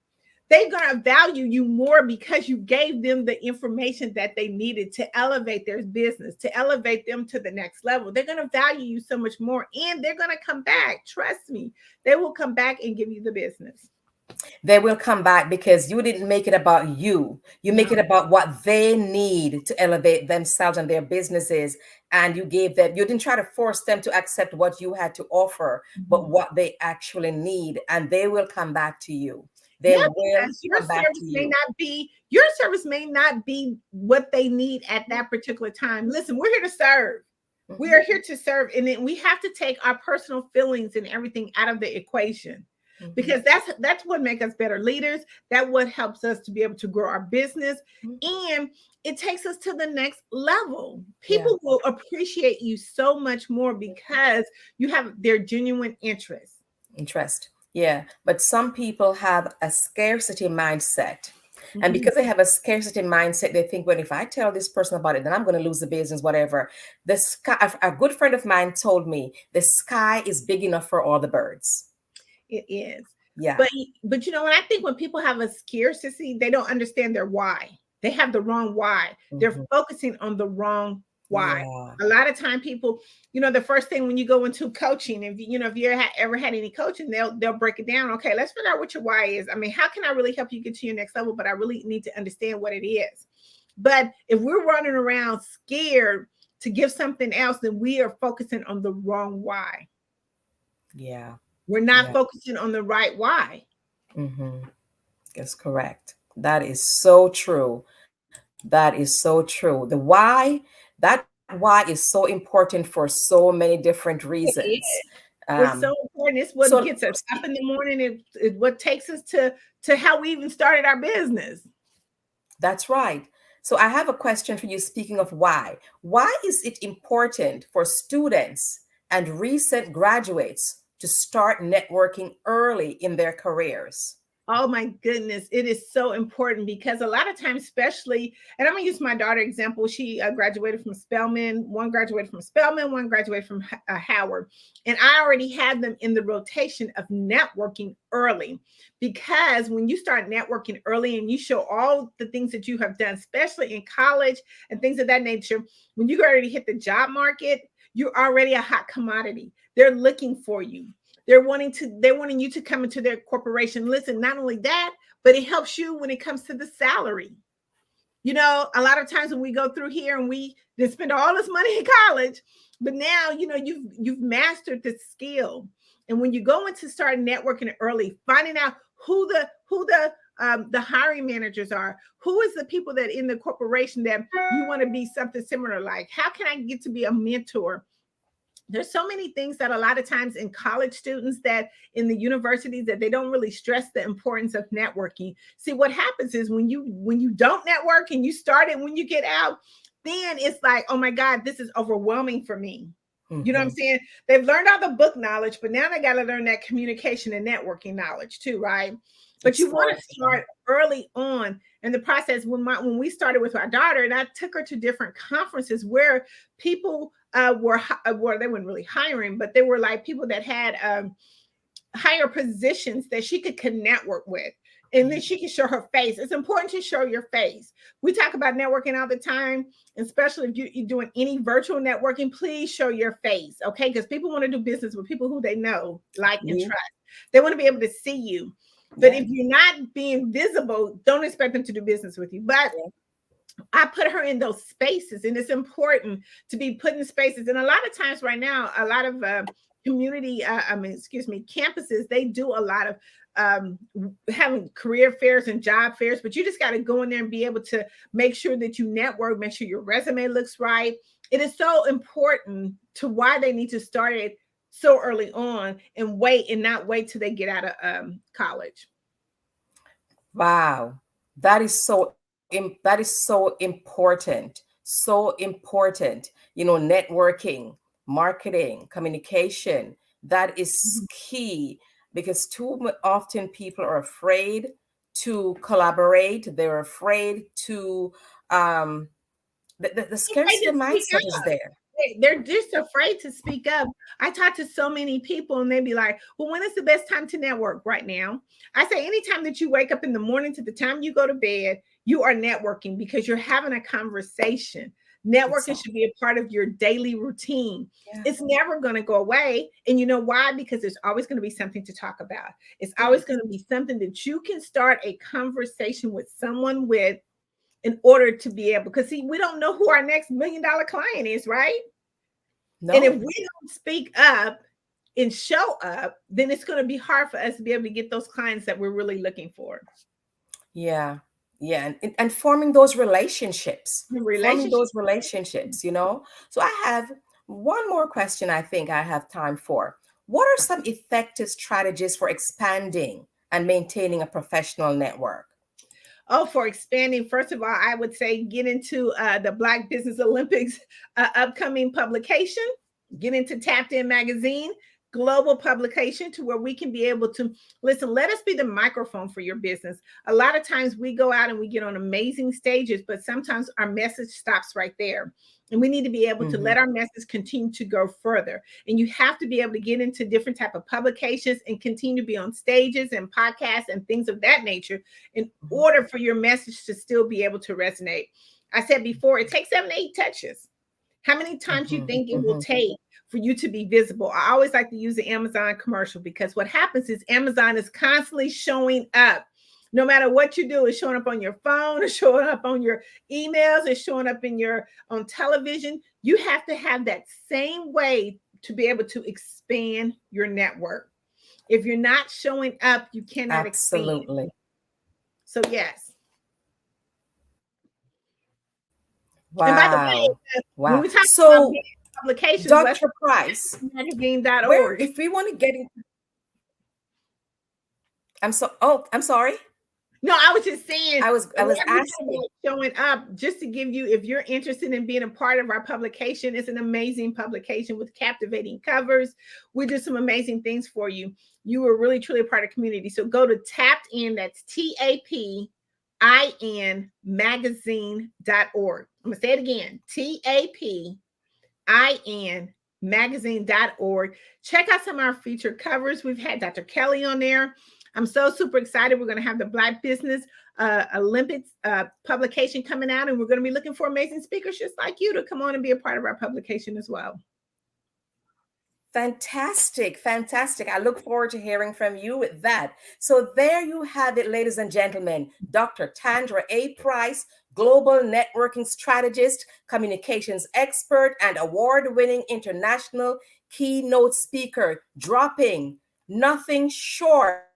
they're going to value you more because you gave them the information that they needed to elevate their business, to elevate them to the next level. They're going to value you so much more, and they're going to come back. Trust me, they will come back and give you the business. They will come back because you didn't make it about you. You make it about what they need to elevate themselves and their businesses. And you gave them, you didn't try to force them to accept what you had to offer, but what they actually need. And they will come back to you. They will your service your service may not be what they need at that particular time. Listen, we're here to serve. We are here to serve, and then we have to take our personal feelings and everything out of the equation. Because that's what makes us better leaders. That what helps us to be able to grow our business, and it takes us to the next level. People will appreciate you so much more because you have their genuine interest. Yeah, but some people have a scarcity mindset. And because they have a scarcity mindset, they think, well, if I tell this person about it, then I'm going to lose the business, whatever. The sky, a good friend of mine told me, the sky is big enough for all the birds. It is. Yeah. But you know what? I think when people have a scarcity, they don't understand their why. They have the wrong why. They're focusing on the wrong why. A lot of time people, the first thing when you go into coaching, if you ever had any coaching, they'll break it down. Okay, let's figure out what your why is. I mean, how can I really help you get to your next level? But I really need to understand what it is. But if we're running around scared to give something else, then we are focusing on the wrong why. Yeah. We're not focusing on the right why. That's correct. That is so true. That is so true. The why, that why is so important for so many different reasons. It's so important. It's what gets us up in the morning. It's what takes us to how we even started our business. That's right. So I have a question for you. Speaking of why is it important for students and recent graduates to start networking early in their careers? Oh my goodness, it is so important because a lot of times, especially, and I'm gonna use my daughter example. She graduated from Spelman. One graduated from Spelman. One graduated from Howard. And I already had them in the rotation of networking early, because when you start networking early and you show all the things that you have done, especially in college and things of that nature, when you already hit the job market, you're already a hot commodity. They're looking for you. They're wanting you to come into their corporation. Listen, not only that, but it helps you when it comes to the salary. A lot of times when we go through here and we then spend all this money in college, but now, you've mastered the skill. And when you go into start networking early, finding out who the hiring managers are, who is the people that in the corporation that you want to be something similar like, how can I get to be a mentor? There's so many things that a lot of times in college students that in the universities that they don't really stress the importance of networking. See, what happens is when you don't network and you start it when you get out, then it's like, oh my God, this is overwhelming for me. You know what I'm saying? They've learned all the book knowledge, but now they got to learn that communication and networking knowledge too, right? But you want to start early on in the process. When we started with our daughter, and I took her to different conferences where people they weren't really hiring, but they were like people that had higher positions that she could network with. And then she can show her face. It's important to show your face. We talk about networking all the time, especially if you're doing any virtual networking, please show your face, okay? Because people want to do business with people who they know, like, and trust. They want to be able to see you. But if you're not being visible, don't expect them to do business with you. But I put her in those spaces, and it's important to be put in spaces. And a lot of times right now, a lot of campuses, they do a lot of having career fairs and job fairs, but you just got to go in there and be able to make sure that you network, make sure your resume looks right. It is so important to why they need to start it so early on and not wait till they get out of college. Wow, that is so important. So important. Networking, marketing, communication, that is key, because too often people are afraid to collaborate. They're afraid to the scarcity mindset is there. they're just afraid to speak up. I talk to so many people and they be like, well, when is the best time to network? Right now. I say anytime that you wake up in the morning to the time you go to bed, you are networking because you're having a conversation. Networking should be a part of your daily routine. Yeah. It's never going to go away. And you know why? Because there's always going to be something to talk about. It's always going to be something that you can start a conversation with someone with in order to be able, because see, we don't know who our next $1 million client is, right? No. And if we don't speak up and show up, then it's going to be hard for us to be able to get those clients that we're really looking for. Yeah. Yeah. And forming those relationships, forming those relationships, you know? So I have one more question I think I have time for. What are some effective strategies for expanding and maintaining a professional network? Oh, for expanding, first of all, I would say get into the Black Business Olympics upcoming publication, get into Tapped In Magazine, global publication, to where we can be able to listen. Let us be the microphone for your business. A lot of times we go out and we get on amazing stages, but sometimes our message stops right there. And we need to be able to let our message continue to go further. And you have to be able to get into different type of publications and continue to be on stages and podcasts and things of that nature in order for your message to still be able to resonate. I said before, it takes 7 to 8 touches. How many times you think it will take for you to be visible? I always like to use the Amazon commercial, because what happens is Amazon is constantly showing up. No matter what you do, it's showing up on your phone, it's showing up on your emails, it's showing up on television. You have to have that same way to be able to expand your network. If you're not showing up, you cannot expand. So yes. Wow. And by the way, when we talk about publications, Dr. Price, magazine.org. If we want to get into, I'm sorry. No, I was just saying. I was asking. Showing up, just to give you, if you're interested in being a part of our publication, it's an amazing publication with captivating covers. We do some amazing things for you. You are really truly a part of the community. So go to Tapped In. That's TAPIN magazine.org. I'm gonna say it again. TAPIN magazine.org. Check out some of our featured covers. We've had Dr. Kelly on there. I'm so super excited. We're going to have the Black Business Olympics publication coming out, and we're going to be looking for amazing speakers just like you to come on and be a part of our publication as well. Fantastic. Fantastic. I look forward to hearing from you with that. So there you have it, ladies and gentlemen. Dr. Tandra A. Price, global networking strategist, communications expert, and award-winning international keynote speaker, dropping nothing short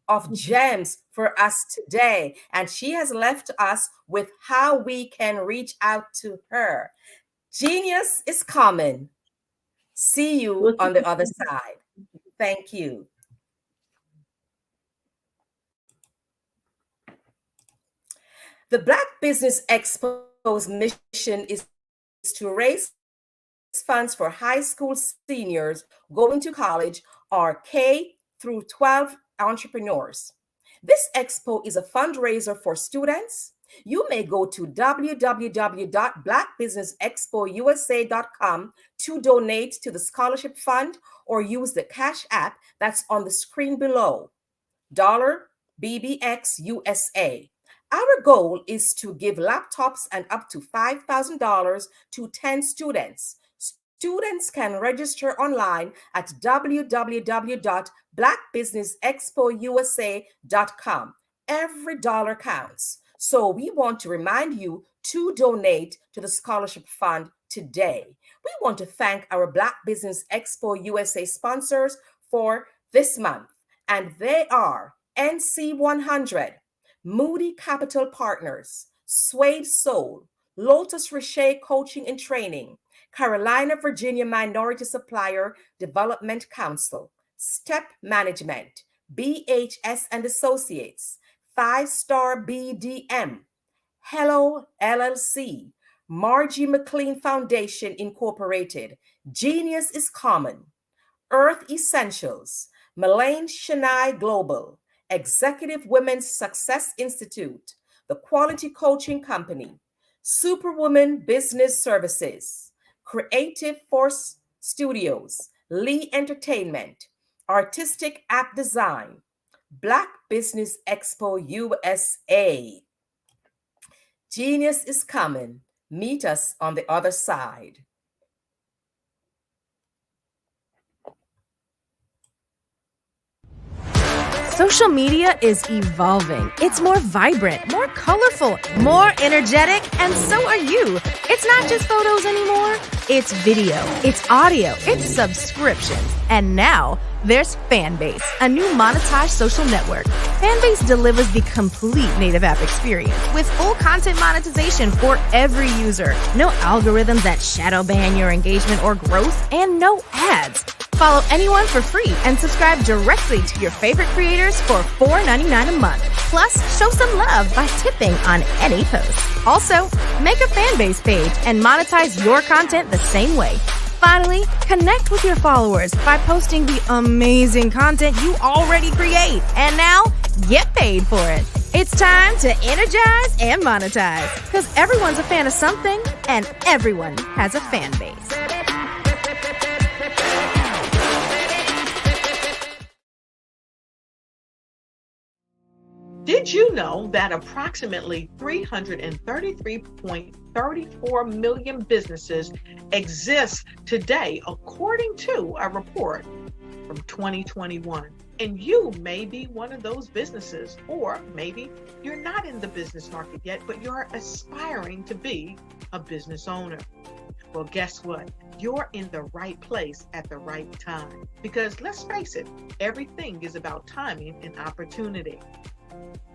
of gems for us today. And she has left us with how we can reach out to her. Genius is common. See you on the other side. Thank you. The Black Business Expo's mission is to raise funds for high school seniors going to college or K through 12 entrepreneurs. This expo is a fundraiser for students. You may go to www.blackbusinessexpousa.com to donate to the scholarship fund, or use the Cash App that's on the screen below, $BBXUSA. Our goal is to give laptops and up to $5,000 to 10 students. Students can register online at www.blackbusinessexpousa.com. Every dollar counts. So we want to remind you to donate to the scholarship fund today. We want to thank our Black Business Expo USA sponsors for this month, and they are NC100, Moody Capital Partners, Suede Soul, Lotus Richer Coaching and Training, Carolina, Virginia Minority Supplier Development Council, Step Management, BHS and Associates, 5-Star BDM, Hello LLC, Margie McLean Foundation Incorporated, Genius is Common, Earth Essentials, Melaine Shania Global, Executive Women's Success Institute, The Quality Coaching Company, Superwoman Business Services, Creative Force Studios, Lee Entertainment, Artistic App Design, Black Business Expo USA. Genius is coming. Meet us on the other side. Social media is evolving. It's more vibrant, more colorful, more energetic, and so are you. It's not just photos anymore. It's video, it's audio, it's subscriptions. And now there's Fanbase, a new monetized social network. Fanbase delivers the complete native app experience with full content monetization for every user. No algorithms that shadow ban your engagement or growth, and no ads. Follow anyone for free and subscribe directly to your favorite creators for $4.99 a month. Plus, show some love by tipping on any post. Also, make a Fanbase page and monetize your content the same way. Finally, connect with your followers by posting the amazing content you already create. And now, get paid for it. It's time to energize and monetize. Because everyone's a fan of something, and everyone has a fan base. Did you know that approximately 333.34 million businesses exist today, according to a report from 2021? And you may be one of those businesses, or maybe you're not in the business market yet, but you're aspiring to be a business owner. Well, guess what? You're in the right place at the right time. Because let's face it, everything is about timing and opportunity.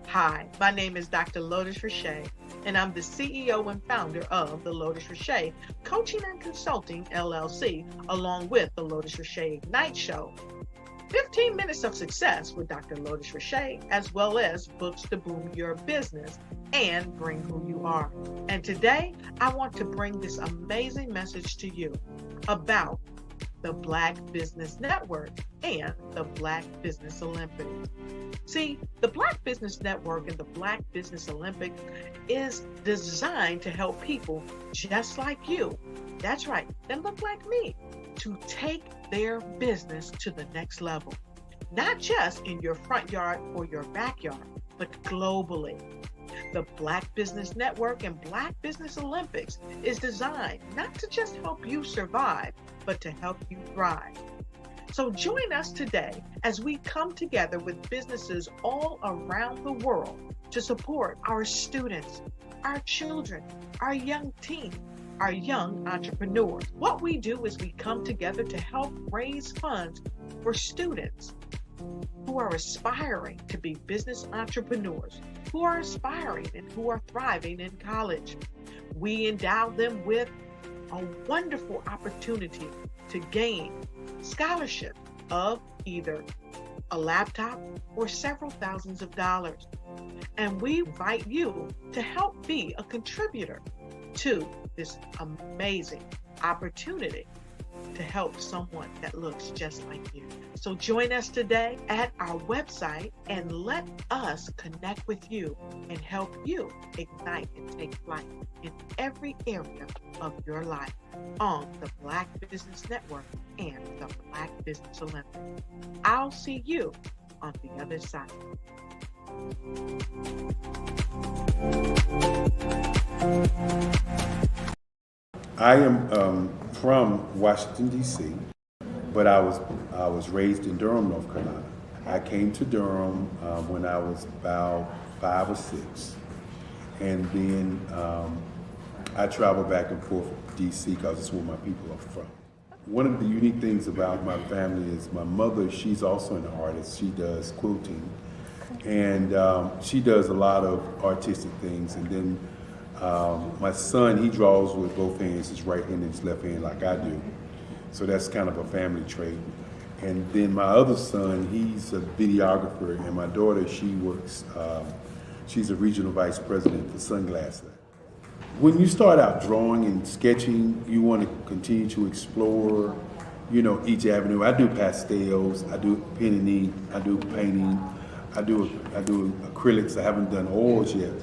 Hi, my name is Dr. Lotus Richey, and I'm the CEO and founder of the Lotus Richey Coaching and Consulting LLC, along with the Lotus Richey Ignite Show. 15 minutes of success with Dr. Lotus Richey, as well as books to boom your business and bring who you are. And today, I want to bring this amazing message to you about the Black Business Network and the Black Business Olympics. See, the Black Business Network and the Black Business Olympics is designed to help people just like you, that's right, that look like me, to take their business to the next level. Not just in your front yard or your backyard, but globally. The Black Business Network and Black Business Olympics is designed not to just help you survive, but to help you thrive. So join us today as we come together with businesses all around the world to support our students, our children, our young teens, our young entrepreneurs. What we do is we come together to help raise funds for students who are aspiring to be business entrepreneurs, who are aspiring and who are thriving in college. We endow them with a wonderful opportunity to gain scholarship of either a laptop or several thousands of dollars. And we invite you to help be a contributor to this amazing opportunity to help someone that looks just like you. So join us today at our website and let us connect with you and help you ignite and take flight in every area of your life on the Black Business Network and the Black Business Olympics. I'll see you on the other side. I am from Washington, D.C., but I was raised in Durham, North Carolina. I came to Durham when I was about 5 or 6, and then I traveled back and forth to D.C. because it's where my people are from. One of the unique things about my family is my mother, she's also an artist. She does quilting, and she does a lot of artistic things. And then my son, he draws with both hands, his right hand and his left hand like I do. So that's kind of a family trait. And then my other son, he's a videographer, and my daughter, she works, she's a regional vice president for Sunglasses. When you start out drawing and sketching, you want to continue to explore, you know, each avenue. I do pastels, I do pen and ink, I do painting, I do acrylics. I haven't done oils yet.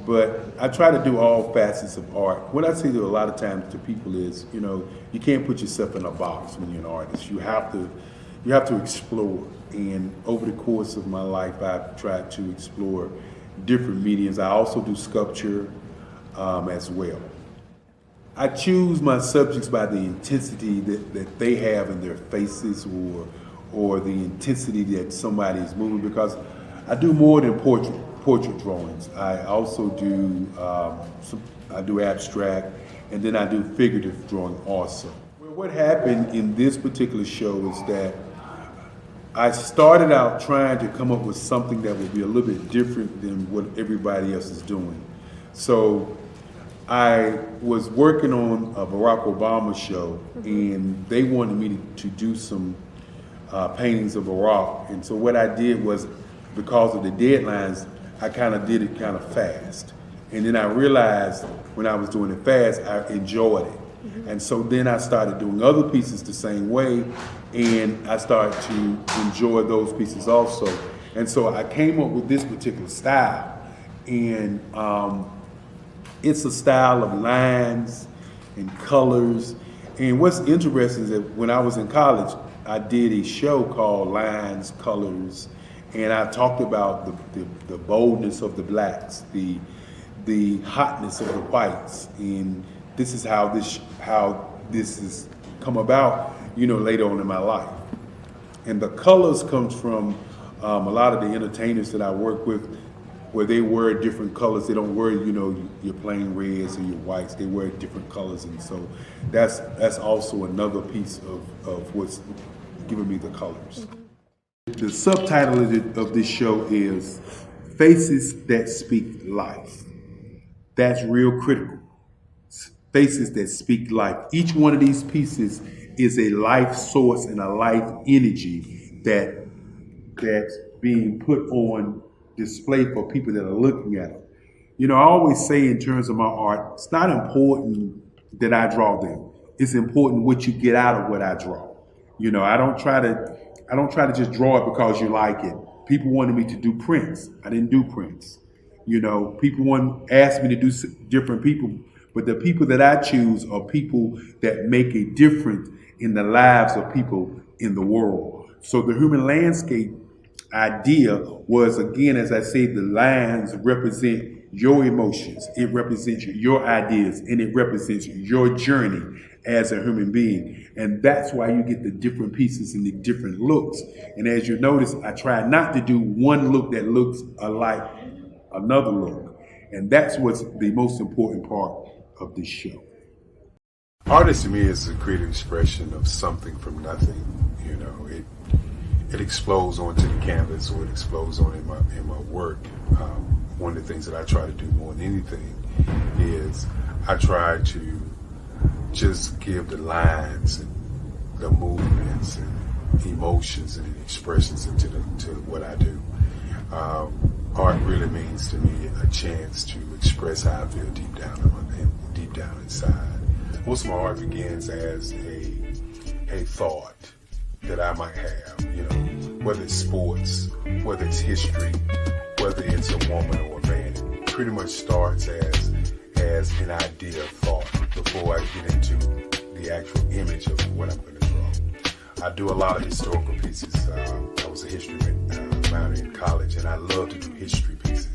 But I try to do all facets of art. What I say to a lot of times to people is, you can't put yourself in a box when you're an artist. You have to explore. And over the course of my life, I've tried to explore different mediums. I also do sculpture as well. I choose my subjects by the intensity that they have in their faces, or the intensity that somebody is moving, because I do more than portrait drawings. I also do I do abstract, and then I do figurative drawing also. Well, what happened in this particular show is that I started out trying to come up with something that would be a little bit different than what everybody else is doing. So I was working on a Barack Obama show, and they wanted me to do some paintings of Barack. And so what I did was, because of the deadlines, I kind of did it kind of fast. And then I realized when I was doing it fast, I enjoyed it. And so then I started doing other pieces the same way, and I started to enjoy those pieces also. And so I came up with this particular style, and it's a style of lines and colors. And what's interesting is that when I was in college, I did a show called Lines, Colors, and I talked about the boldness of the blacks, the hotness of the whites, and this is how this has come about, later on in my life. And the colors comes from a lot of the entertainers that I work with, where they wear different colors. They don't wear, your plain reds or your whites. They wear different colors, and so that's also another piece of what's giving me the colors. The subtitle of this show is Faces That Speak Life. That's real critical. Faces that speak life. Each one of these pieces is a life source and a life energy that's being put on display for people that are looking at them. I always say in terms of my art, it's not important that I draw them. It's important what you get out of what I draw. I don't try to just draw it because you like it. People wanted me to do prints. I didn't do prints. People asked me to do different people, but the people that I choose are people that make a difference in the lives of people in the world. So the human landscape idea was, again, as I say, the lines represent your emotions, it represents your ideas, and it represents your journey as a human being. And that's why you get the different pieces and the different looks. And as you notice, I try not to do one look that looks alike another look. And that's what's the most important part of this show. Artist to me is a creative expression of something from nothing. It explodes onto the canvas, or it explodes on in my work. One of the things that I try to do more than anything is I try to just give the lines and the movements and emotions and expressions into what I do. Art really means to me a chance to express how I feel deep down inside. Most of my art begins as a thought that I might have, whether it's sports, whether it's history, whether it's a woman or a man. It pretty much starts as an idea of thought before I get into the actual image of what I'm going to draw. I do a lot of historical pieces. I was a history minor in college, and I love to do history pieces.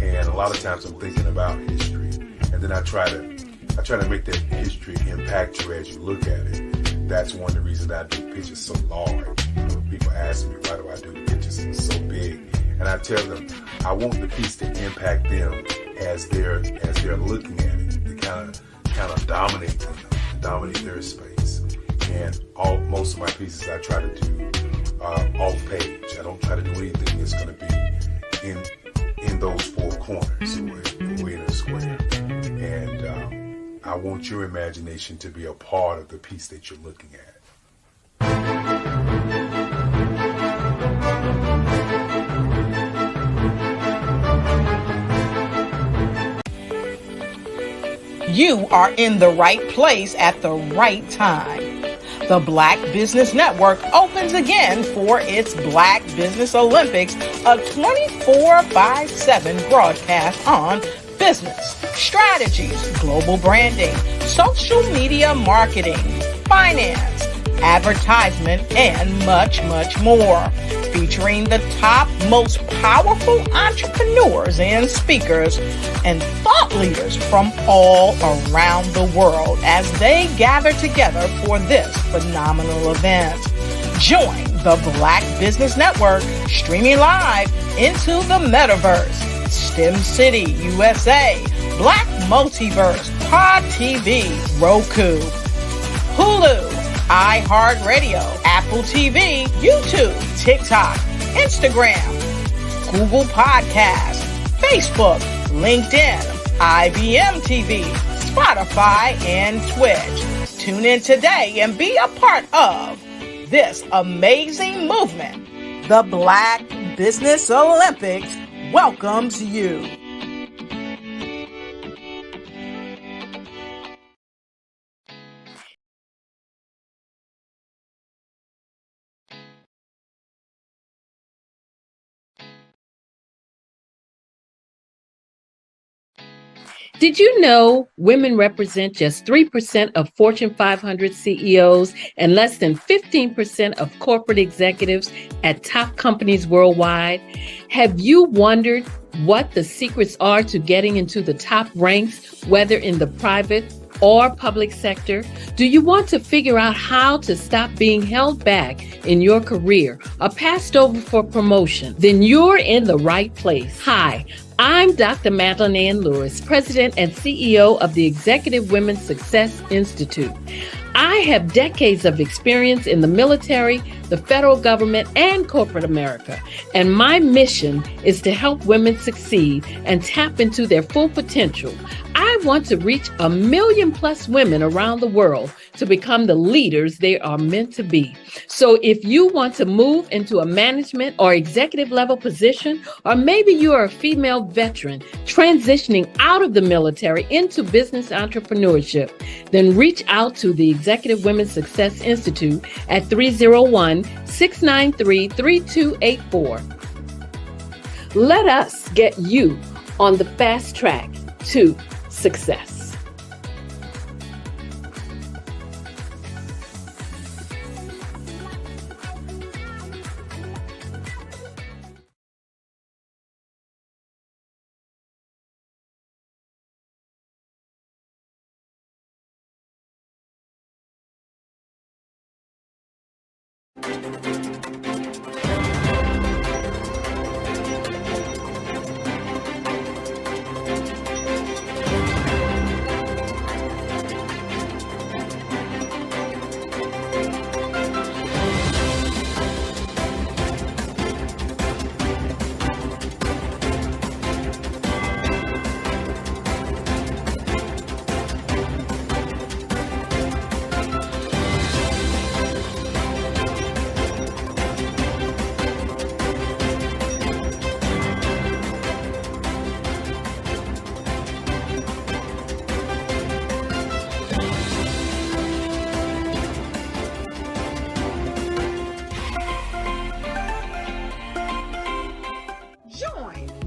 And a lot of times I'm thinking about history, and then I try to make that history impact you as you look at it. That's one of the reasons I do pictures so large. People ask me, why do I do pictures so big? And I tell them, I want the piece to impact them as they're looking at it, to kind of dominate them, dominate their space. And most of my pieces I try to do off page. I don't try to do anything that's going to be in those four corners or in a square. And I want your imagination to be a part of the piece that you're looking at. You are in the right place at the right time. The Black Business Network opens again for its Black Business Olympics, a 24/7 broadcast on business, strategies, global branding, social media marketing, finance, advertisement, and much, much more. Featuring the top, most powerful entrepreneurs and speakers and thought leaders from all around the world as they gather together for this phenomenal event. Join the Black Business Network streaming live into the metaverse, STEM City, USA, Black Multiverse, Pod TV, Roku, Hulu, iHeartRadio, Apple TV, YouTube, TikTok, Instagram, Google Podcasts, Facebook, LinkedIn, IBM TV, Spotify, and Twitch. Tune in today and be a part of this amazing movement. The Black Business Olympics welcomes you. Did you know women represent just 3% of Fortune 500 CEOs and less than 15% of corporate executives at top companies worldwide? Have you wondered what the secrets are to getting into the top ranks, whether in the private or public sector? Do you want to figure out how to stop being held back in your career or passed over for promotion? Then you're in the right place. Hi, I'm Dr. Madeline Ann Lewis, President and CEO of the Executive Women's Success Institute. I have decades of experience in the military, the federal government, and corporate America, and my mission is to help women succeed and tap into their full potential. I want to reach 1 million plus women around the world to become the leaders they are meant to be. So if you want to move into a management or executive level position, or maybe you are a female veteran transitioning out of the military into business entrepreneurship, then reach out to the Executive Women's Success Institute at 301-693-3284. Let us get you on the fast track to success.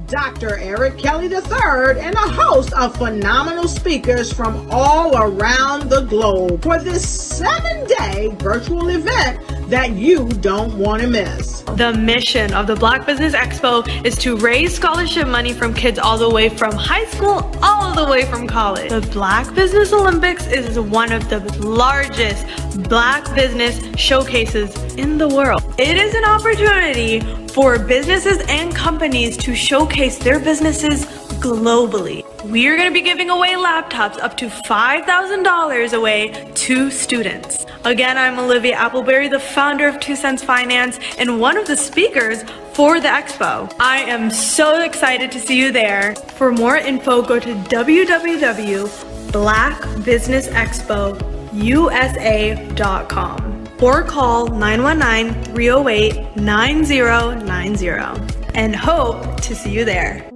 Dr. Eric Kelly III and a host of phenomenal speakers from all around the globe for this 7-day virtual event that you don't want to miss. The mission of the Black Business Expo is to raise scholarship money from kids all the way from high school all the way from college. The Black Business Olympics is one of the largest Black business showcases in the world. It is an opportunity for businesses and companies to showcase their businesses globally. We are going to be giving away laptops up to $5,000 away to students. Again, I'm Olivia Appleberry, the founder of 2 Cents Finance and one of the speakers for the expo. I am so excited to see you there. For more info, go to www.blackbusinessexpousa.com or call 919-308-9090 and hope to see you there.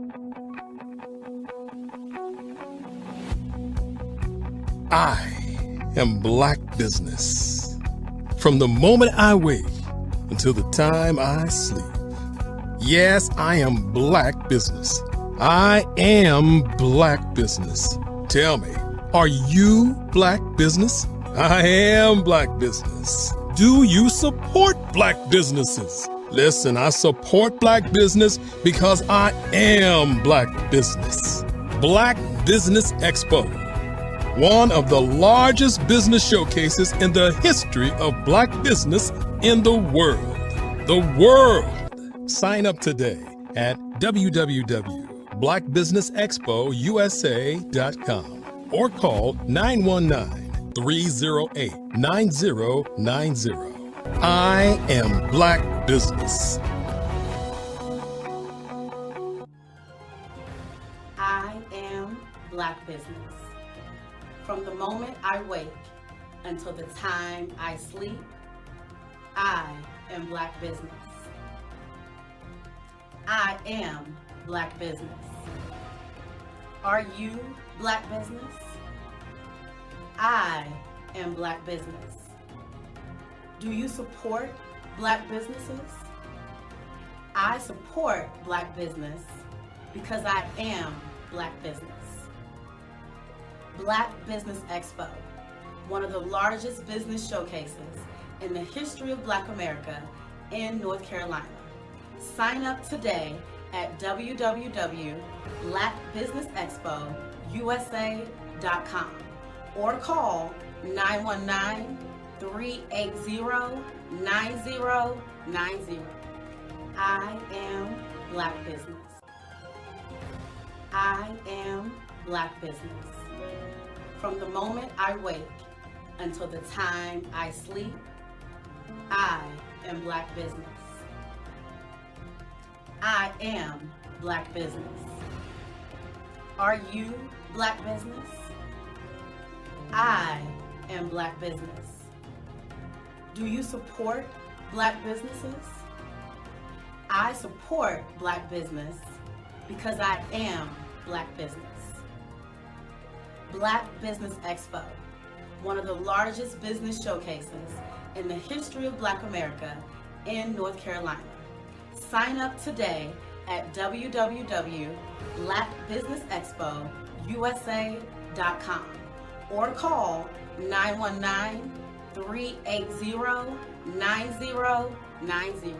I am Black business. From the moment I wake until the time I sleep. Yes, I am Black business. I am black business. Tell me, are you black business? I am black business. Do you support black businesses? Listen, I support black business because I am black business. Black Business Expo, one of the largest business showcases in the history of black business in the world. The world! Sign up today at www.blackbusinessexpousa.com or call 919-308-9090. I am black business. I am black business. From the moment I wake until the time I sleep, I am black business. I am black business. Are you black business? I am black business. Do you support black businesses? I support black business because I am black business. Black Business Expo, one of the largest business showcases in the history of Black America in North Carolina. Sign up today at www.blackbusinessexpousa.com or call 919-380-9090. I am black business. I am black business. From the moment I wake until the time I sleep, I am black business. I am black business. Are you black business? I am black business. Do you support black businesses? I support black business because I am black business. Black Business Expo, one of the largest business showcases in the history of Black America in North Carolina. Sign up today at www.blackbusinessexpousa.com or call 919-380-9090.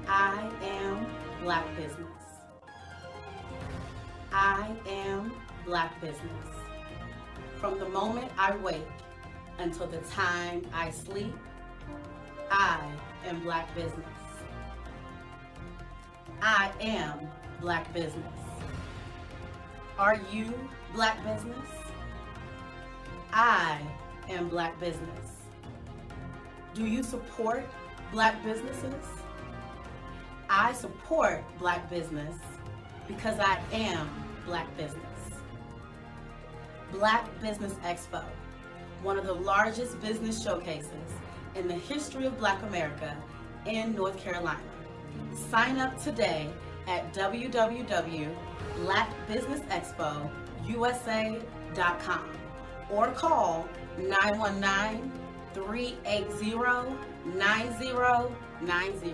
I am black business. I am black business. From the moment I wake until the time I sleep, I am black business. I am black business. Are you black business? I am black business. Do you support black businesses? I support black business because I am black business. Black Business Expo, one of the largest business showcases in the history of Black America in North Carolina. Sign up today at www.blackbusinessexpousa.com or call 919-380-9090.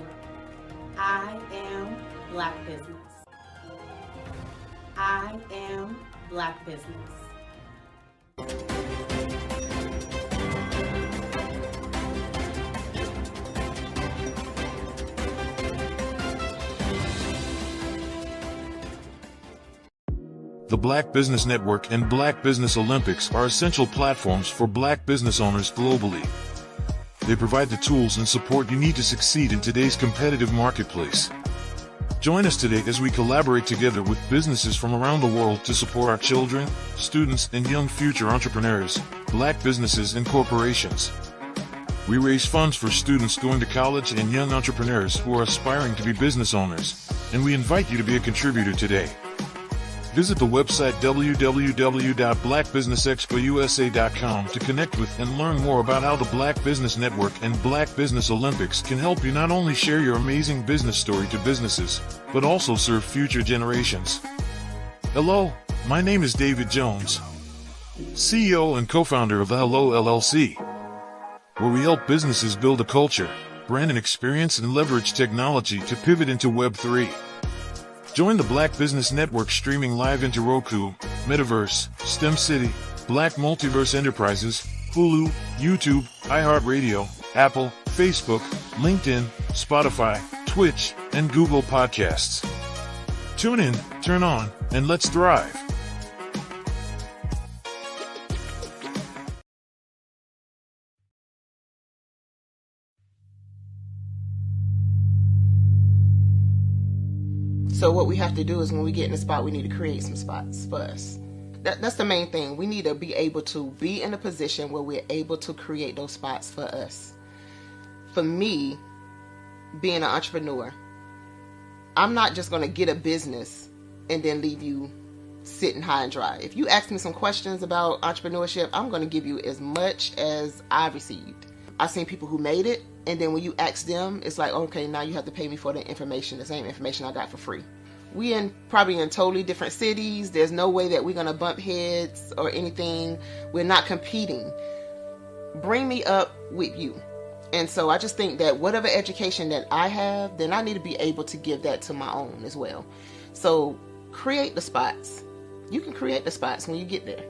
I am black business. I am black business. The Black Business Network and Black Business Olympics are essential platforms for Black business owners globally. They provide the tools and support you need to succeed in today's competitive marketplace. Join us today as we collaborate together with businesses from around the world to support our children, students, and young future entrepreneurs, Black businesses and corporations. We raise funds for students going to college and young entrepreneurs who are aspiring to be business owners, and we invite you to be a contributor today. Visit the website www.blackbusinessexpousa.com to connect with and learn more about how the Black Business Network and Black Business Olympics can help you not only share your amazing business story to businesses, but also serve future generations. Hello, my name is David Jones, CEO and co-founder of the Hello LLC, where we help businesses build a culture, brand and experience, and leverage technology to pivot into Web 3. Join the Black Business Network streaming live into Roku, Metaverse, STEM City, Black Multiverse Enterprises, Hulu, YouTube, iHeartRadio, Apple, Facebook, LinkedIn, Spotify, Twitch, and Google Podcasts. Tune in, turn on, and let's thrive. So what we have to do is when we get in the spot, we need to create some spots for us. That's the main thing. We need to be able to be in a position where we're able to create those spots for us. For me, being an entrepreneur, I'm not just going to get a business and then leave you sitting high and dry. If you ask me some questions about entrepreneurship, I'm going to give you as much as I've received. I've seen people who made it, and then when you ask them, it's like, okay, now you have to pay me for the information, the same information I got for free. We probably in totally different cities. There's no way that we're going to bump heads or anything. We're not competing. Bring me up with you. And so I just think that whatever education that I have, then I need to be able to give that to my own as well. So create the spots. You can create the spots when you get there.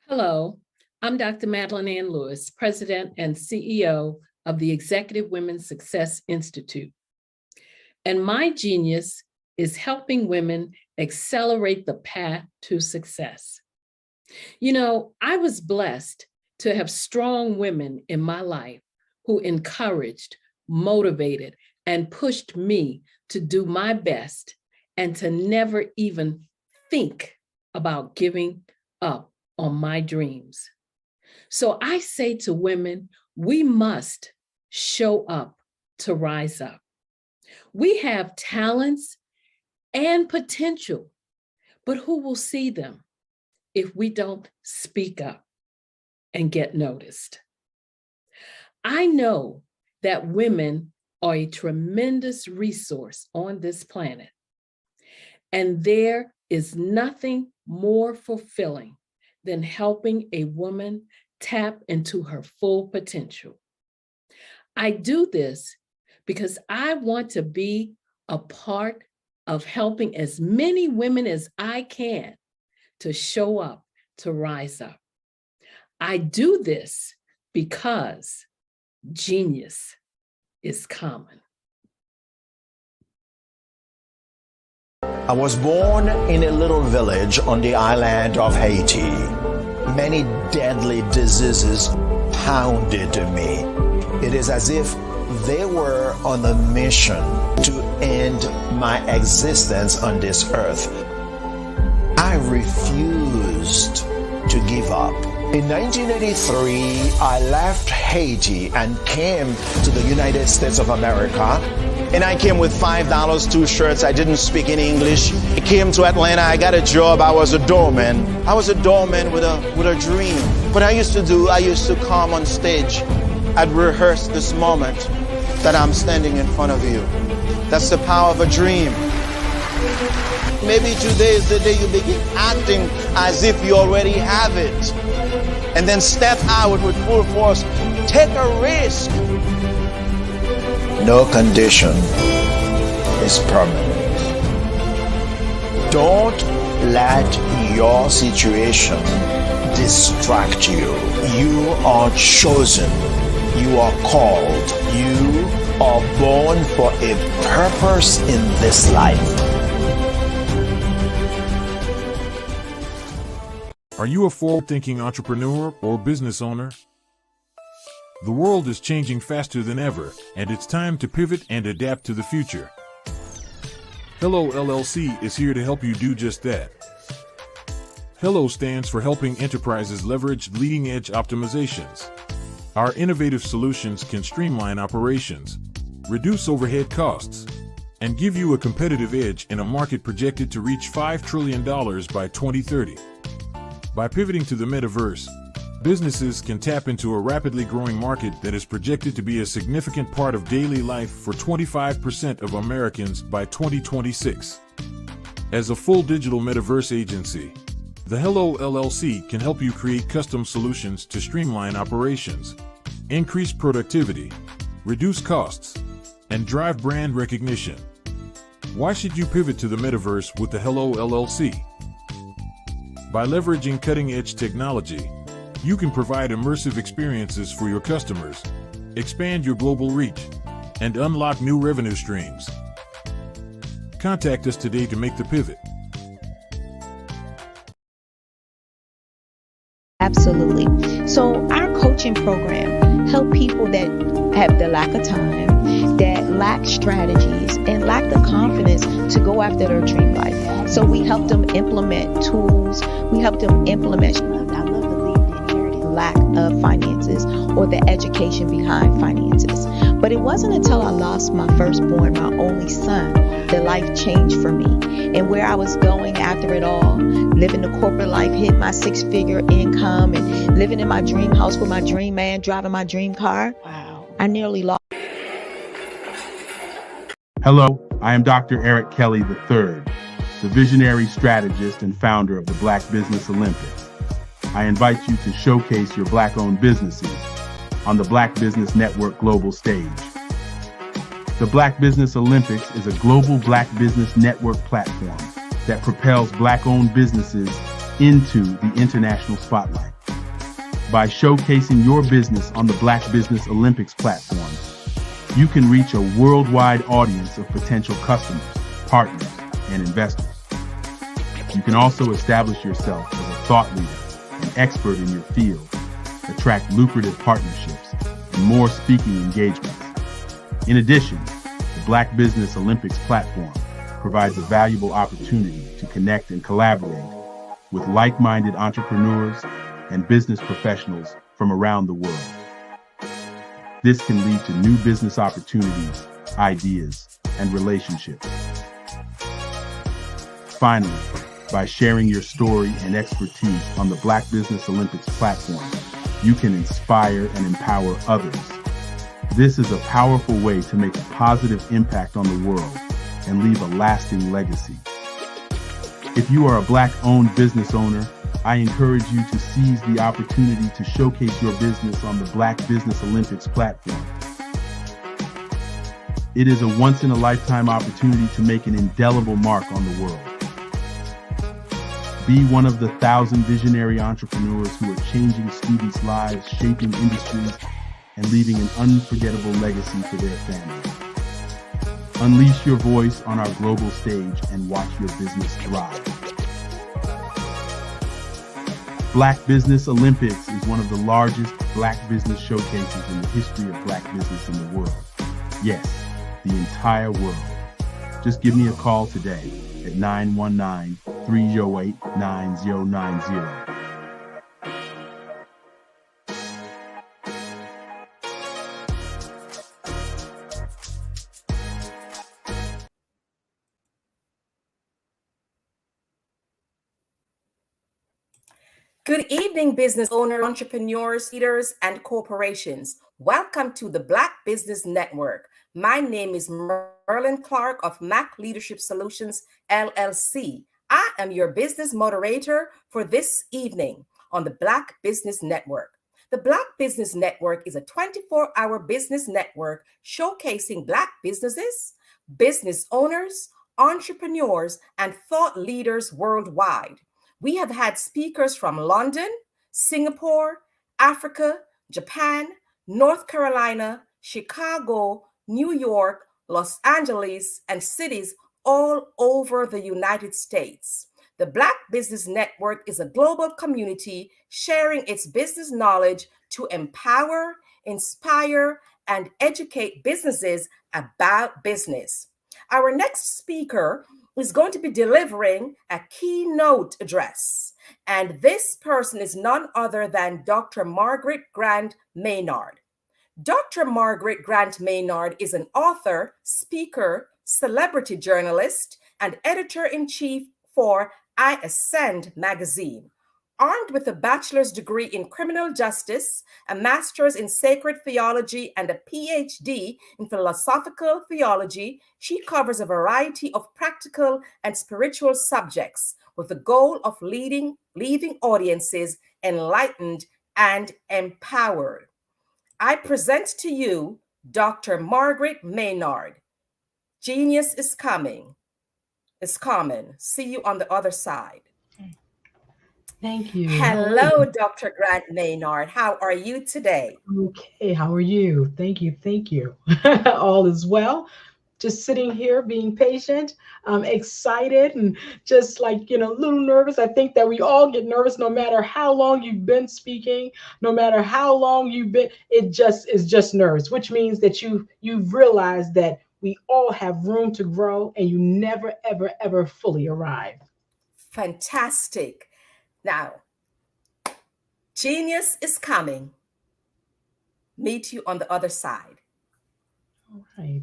Hello, I'm Dr. Madeline Ann Lewis, President and CEO of the Executive Women's Success Institute. And my genius is helping women accelerate the path to success. You know, I was blessed to have strong women in my life who encouraged, motivated, and pushed me to do my best and to never even think about giving up on my dreams. So I say to women, we must show up to rise up. We have talents and potential, but who will see them if we don't speak up and get noticed? I know that women are a tremendous resource on this planet, and there is nothing more fulfilling than helping a woman tap into her full potential. I do this because I want to be a part of helping as many women as I can to show up, to rise up. I do this because genius is common. I was born in a little village on the island of Haiti. Many deadly diseases pounded me. It is as if they were on a mission to end my existence on this earth. I refused to give up. In 1983, I left Haiti and came to the United States of America. And I came with $5, 2 shirts. I didn't speak any English. I came to Atlanta. I got a job. I was a doorman. I was a doorman with a dream. What I used to come on stage. I'd rehearse this moment that I'm standing in front of you. That's the power of a dream. Maybe today is the day you begin acting as if you already have it. And then step out with full force. Take a risk. No condition is permanent. Don't let your situation distract you. You are chosen. You are called. You are born for a purpose in this life. Are you a forward-thinking entrepreneur or business owner? The world is changing faster than ever, and it's time to pivot and adapt to the future. Hello LLC is here to help you do just that. Hello stands for helping enterprises leverage leading-edge optimizations. Our innovative solutions can streamline operations, reduce overhead costs, and give you a competitive edge in a market projected to reach $5 trillion by 2030. By pivoting to the metaverse, businesses can tap into a rapidly growing market that is projected to be a significant part of daily life for 25% of Americans by 2026. As a full digital metaverse agency, the Hello LLC can help you create custom solutions to streamline operations, increase productivity, reduce costs, and drive brand recognition. Why should you pivot to the metaverse with the Hello LLC? By leveraging cutting-edge technology, you can provide immersive experiences for your customers, expand your global reach, and unlock new revenue streams. Contact us today to make the pivot. Absolutely. So our coaching program help people that have the lack of time, that lack strategies, and lack the confidence to go after their dream life. So we help them implement tools. We help them implement, I love to leave the inherited lack of finances or the education behind finances. But it wasn't until I lost my firstborn, my only son, that life changed for me. And where I was going after it all, living the corporate life, hit my 6-figure income, and living in my dream house with my dream man, driving my dream car. Wow. I nearly lost. Hello, I am Dr. Eric Kelly III, the visionary strategist and founder of the Black Business Olympics. I invite you to showcase your Black-owned businesses on the Black Business Network global stage. The Black Business Olympics is a global Black Business Network platform that propels Black-owned businesses into the international spotlight. By showcasing your business on the Black Business Olympics platform, you can reach a worldwide audience of potential customers, partners, and investors. You can also establish yourself as a thought leader, an expert in your field, attract lucrative partnerships, and more speaking engagements. In addition, the Black Business Olympics platform provides a valuable opportunity to connect and collaborate with like-minded entrepreneurs and business professionals from around the world. This can lead to new business opportunities, ideas, and relationships. Finally, by sharing your story and expertise on the Black Business Olympics platform, you can inspire and empower others. This is a powerful way to make a positive impact on the world and leave a lasting legacy. If you are a Black-owned business owner, I encourage you to seize the opportunity to showcase your business on the Black Business Olympics platform. It is a once-in-a-lifetime opportunity to make an indelible mark on the world. Be one of the 1,000 visionary entrepreneurs who are changing students' lives, shaping industries, and leaving an unforgettable legacy for their families. Unleash your voice on our global stage and watch your business thrive. Black Business Olympics is one of the largest Black business showcases in the history of Black business in the world. Yes, the entire world. Just give me a call today at 919-308-9090. Good evening, business owners, entrepreneurs, leaders, and corporations. Welcome to the Black Business Network. My name is Merlin Clark of Mac Leadership Solutions, LLC. I am your business moderator for this evening on the Black Business Network. The Black Business Network is a 24-hour business network showcasing Black businesses, business owners, entrepreneurs, and thought leaders worldwide. We have had speakers from London, Singapore, Africa, Japan, North Carolina, Chicago, New York, Los Angeles, and cities all over the United States. The Black Business Network is a global community sharing its business knowledge to empower, inspire, and educate businesses about business. Our next speaker is going to be delivering a keynote address. And this person is none other than Dr. Margaret Grant Maynard. Dr. Margaret Grant Maynard is an author, speaker, celebrity journalist, and editor-in-chief for I Ascend magazine. Armed with a bachelor's degree in criminal justice, a master's in sacred theology, and a PhD in philosophical theology, she covers a variety of practical and spiritual subjects with the goal of leaving audiences enlightened and empowered. I present to you Dr. Margaret Maynard. Genius is coming. Is common. See you on the other side. Thank you. Hello, Dr. Grant Maynard. How are you today? Okay, how are you? Thank you. Thank you. All is well. Just sitting here being patient, excited, and just like, a little nervous. I think that we all get nervous no matter how long you've been speaking, no matter how long you've been, it just is just nerves, which means that you've realized that we all have room to grow and you never, ever, ever fully arrive. Fantastic. Now, genius is coming. Meet you on the other side. All right.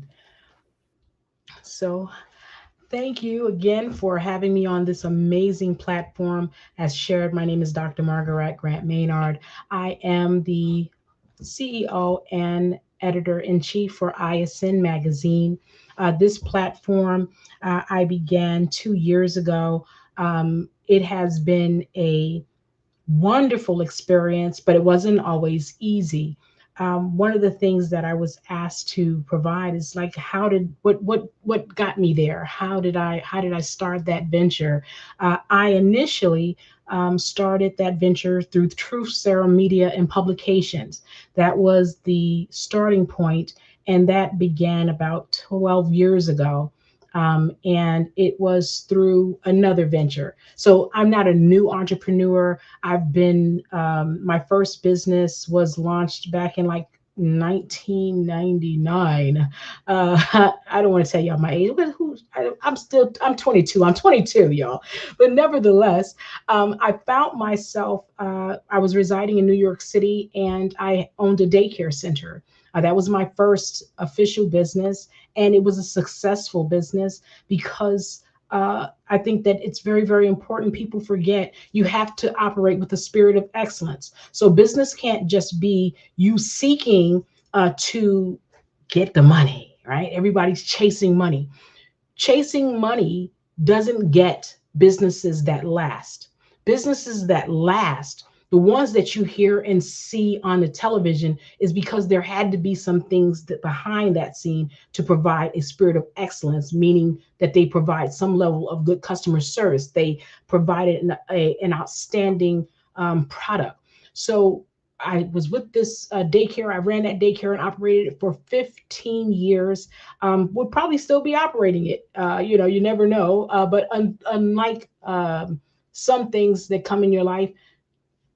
So thank you again for having me on this amazing platform. As shared, my name is Dr. Margaret Grant Maynard. I am the CEO and editor-in-chief for ISN Magazine. This platform I began 2 years ago. It has been a wonderful experience, but it wasn't always easy. One of the things that I was asked to provide is like, what got me there? How did I start that venture? I initially started that venture through Truth Serum Media and Publications. That was the starting point, and that began about 12 years ago. And it was through another venture. So I'm not a new entrepreneur. I've been, my first business was launched back in like 1999. I don't want to tell y'all my age, but I'm 22. I'm 22, y'all. But nevertheless, I found myself, I was residing in New York City and I owned a daycare center. That was my first official business, and it was a successful business because I think that it's very, very important. People forget you have to operate with a spirit of excellence. So business can't just be you seeking to get the money, right? Everybody's chasing money. Chasing money doesn't get businesses that last. Businesses that last, the ones that you hear and see on the television, is because there had to be some things that behind that scene to provide a spirit of excellence, meaning that they provide some level of good customer service. They provided an outstanding product. So I was with this daycare. I ran that daycare and operated it for 15 years. Would probably still be operating it. You never know. But unlike some things that come in your life,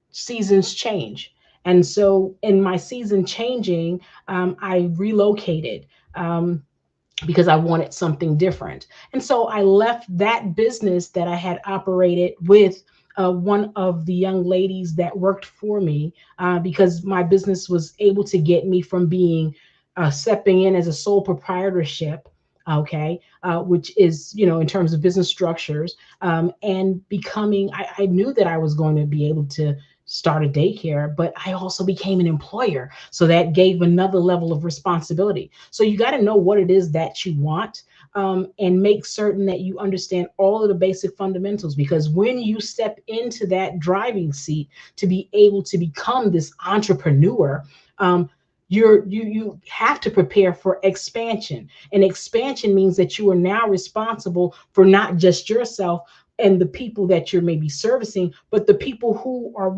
seasons change. And so in my season changing, I relocated because I wanted something different. And so I left that business that I had operated with one of the young ladies that worked for me because my business was able to get me from being stepping in as a sole proprietorship, okay, which is, in terms of business structures, and becoming, I knew that I was going to be able to start a daycare, but I also became an employer. So that gave another level of responsibility. So you got to know what it is that you want, and make certain that you understand all of the basic fundamentals, because when you step into that driving seat to be able to become this entrepreneur, you have to prepare for expansion. And expansion means that you are now responsible for not just yourself and the people that you're maybe servicing, but the people who are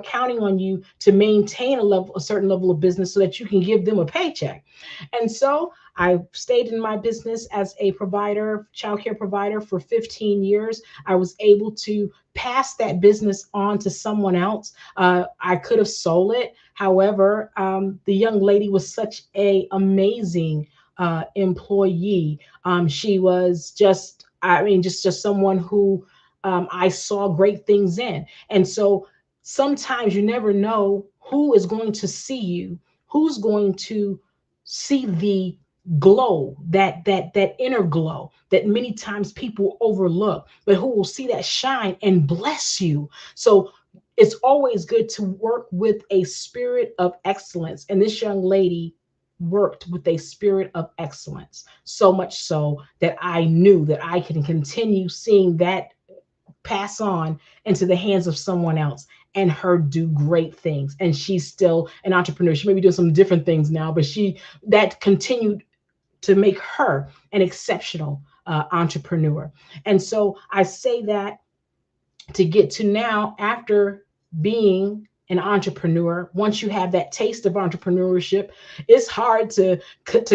counting on you to maintain a certain level of business so that you can give them a paycheck. And so I stayed in my business as a provider, childcare provider, for 15 years. I was able to pass that business on to someone else. I could have sold it. However, the young lady was such an amazing employee. She was just someone who I saw great things in. And so sometimes you never know who is going to see you, who's going to see the glow, that inner glow that many times people overlook, but who will see that shine and bless you. So it's always good to work with a spirit of excellence. And this young lady worked with a spirit of excellence, so much so that I knew that I can continue seeing that pass on into the hands of someone else and her do great things. And she's still an entrepreneur. She may be doing some different things now, but that continued to make her an exceptional entrepreneur. And so I say that to get to now, after being an entrepreneur, once you have that taste of entrepreneurship, it's hard to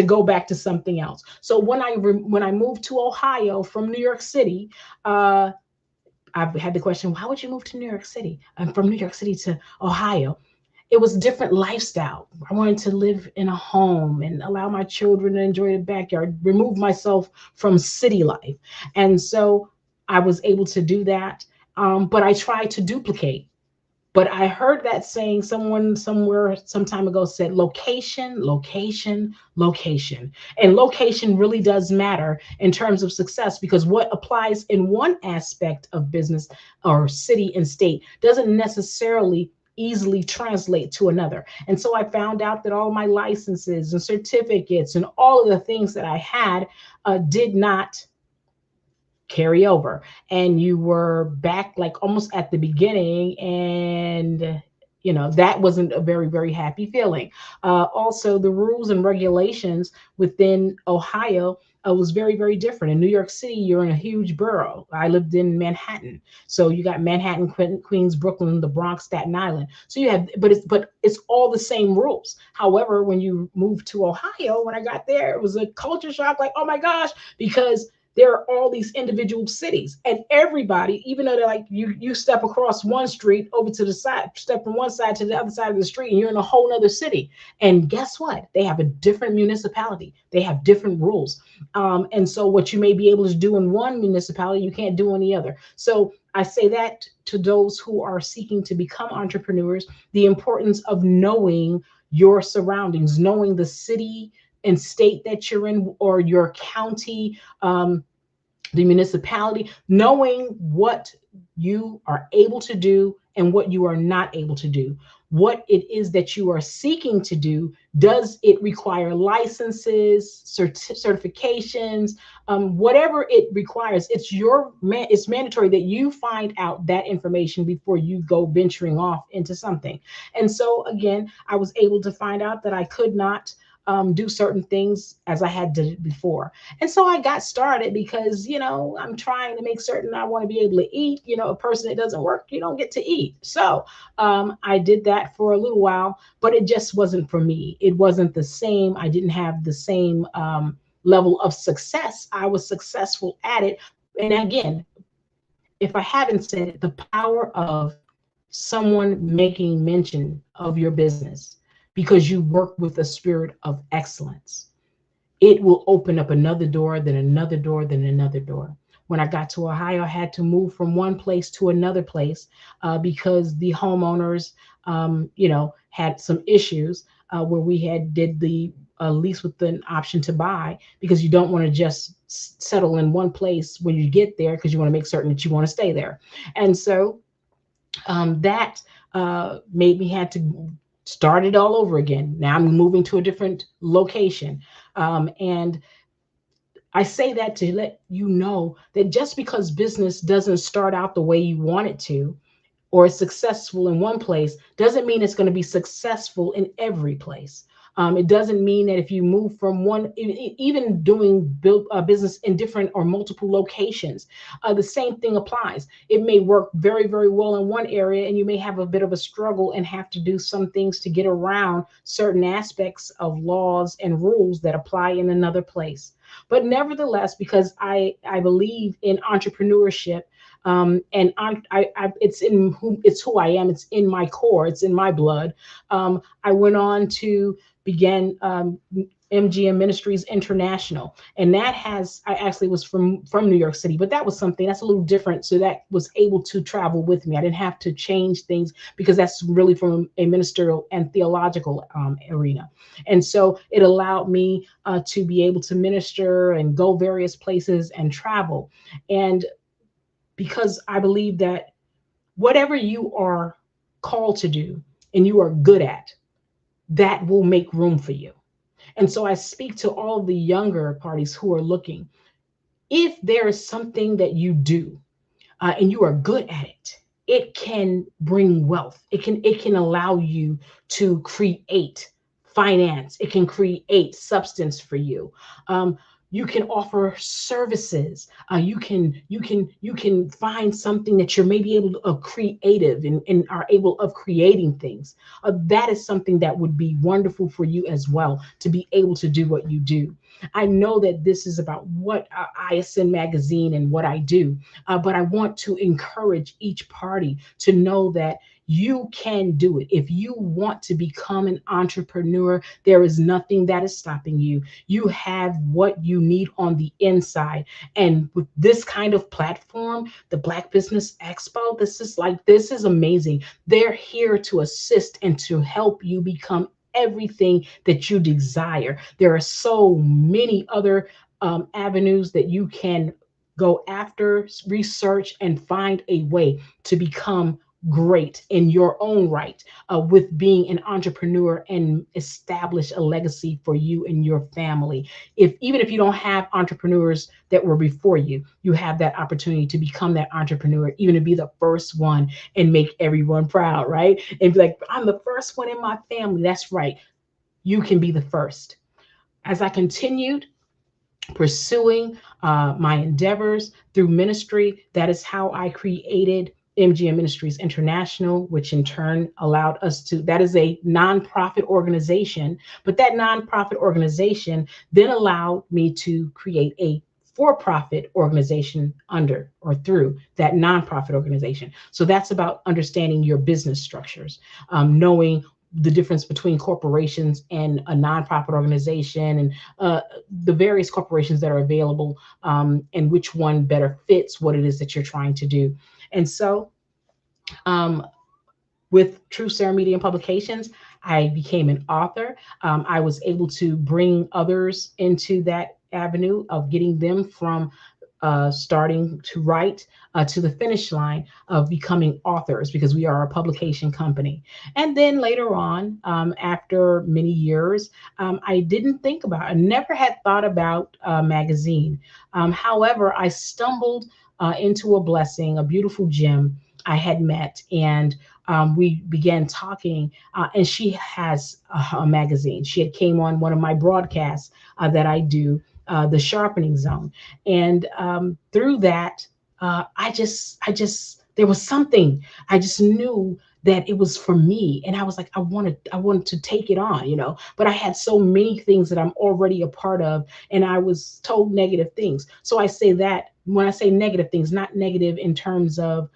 go back to something else. So when I moved to Ohio from New York City, I've had the question, why would you move to New York City? I'm from New York City to Ohio. It was a different lifestyle. I wanted to live in a home and allow my children to enjoy the backyard, remove myself from city life. And so I was able to do that. But I tried to duplicate. But I heard that saying, someone somewhere some time ago said, location, location, location. And location really does matter in terms of success, because what applies in one aspect of business or city and state doesn't necessarily easily translate to another. And so I found out that all my licenses and certificates and all of the things that I had did not carry over, and you were back like almost at the beginning, and that wasn't a very, very happy feeling. Also, the rules and regulations within Ohio was very, very different. In New York City, you're in a huge borough. I lived in Manhattan, so you got Manhattan, Queens, Brooklyn, the Bronx, Staten Island. So you have, but it's all the same rules. However, when you move to Ohio, when I got there, it was a culture shock. Like, oh my gosh, because there are all these individual cities, and everybody, even though they're like, you step across one street over to the side, step from one side to the other side of the street, and you're in a whole nother city. And guess what? They have a different municipality. They have different rules. And so what you may be able to do in one municipality, you can't do in the other. So I say that to those who are seeking to become entrepreneurs, the importance of knowing your surroundings, knowing the city and state that you're in, or your county, the municipality, knowing what you are able to do and what you are not able to do. What it is that you are seeking to do, does it require licenses, certifications, whatever it requires? It's mandatory that you find out that information before you go venturing off into something. And so again, I was able to find out that I could not do certain things as I had done before. And so I got started because, I'm trying to make certain I want to be able to eat. A person that doesn't work, you don't get to eat. So I did that for a little while, but it just wasn't for me. It wasn't the same. I didn't have the same level of success. I was successful at it. And again, if I haven't said it, the power of someone making mention of your business because you work with a spirit of excellence, it will open up another door, then another door, then another door. When I got to Ohio, I had to move from one place to another place because the homeowners, had some issues where we did the lease with an option to buy, because you don't want to just settle in one place when you get there, because you want to make certain that you want to stay there. And so that made me had to start it all over again. Now I'm moving to a different location. And I say that to let you know that just because business doesn't start out the way you want it to, or is successful in one place, doesn't mean it's going to be successful in every place. It doesn't mean that if you move from one, even doing business in different or multiple locations, the same thing applies. It may work very, very well in one area, and you may have a bit of a struggle and have to do some things to get around certain aspects of laws and rules that apply in another place. But nevertheless, because I believe in entrepreneurship, and it's who I am. It's in my core. It's in my blood. I went on to begin MGM Ministries International, and that I actually was from New York City, but that was something that's a little different. So that was able to travel with me. I didn't have to change things because that's really from a ministerial and theological arena. And so it allowed me to be able to minister and go various places and travel. And because I believe that whatever you are called to do and you are good at, that will make room for you. And so I speak to all the younger parties who are looking. If there is something that you do and you are good at it, it can bring wealth. It can allow you to create finance. It can create substance for you. You can offer services. You can find something that you're maybe able to creative and are able of creating things. That is something that would be wonderful for you as well, to be able to do what you do. I know that this is about what ISN Magazine and what I do, but I want to encourage each party to know that you can do it. If you want to become an entrepreneur, there is nothing that is stopping you. You have what you need on the inside. And with this kind of platform, the Black Business Expo, this is amazing. They're here to assist and to help you become everything that you desire. There are so many other avenues that you can go after, research, and find a way to become great in your own right with being an entrepreneur and establish a legacy for you and your family. Even if you don't have entrepreneurs that were before you, you have that opportunity to become that entrepreneur, even to be the first one and make everyone proud, right? And be like, I'm the first one in my family. That's right. You can be the first. As I continued pursuing my endeavors through ministry, that is how I created MGM Ministries International, which in turn allowed us to, that is a nonprofit organization, but that nonprofit organization then allowed me to create a for-profit organization under or through that nonprofit organization. So that's about understanding your business structures, knowing the difference between corporations and a nonprofit organization, and the various corporations that are available, and which one better fits what it is that you're trying to do. And so with True Sarah Media and Publications, I became an author. I was able to bring others into that avenue of getting them from starting to write to the finish line of becoming authors, because we are a publication company. And then later on, after many years, I never had thought about a magazine. However, I stumbled into a blessing, a beautiful gem I had met, and we began talking, and she has a magazine. She had came on one of my broadcasts that I do, the Sharpening Zone. And through that, there was something, I just knew that it was for me. And I was like, I wanted to take it on, but I had so many things that I'm already a part of, and I was told negative things. So I say that when I say negative things, not negative in terms of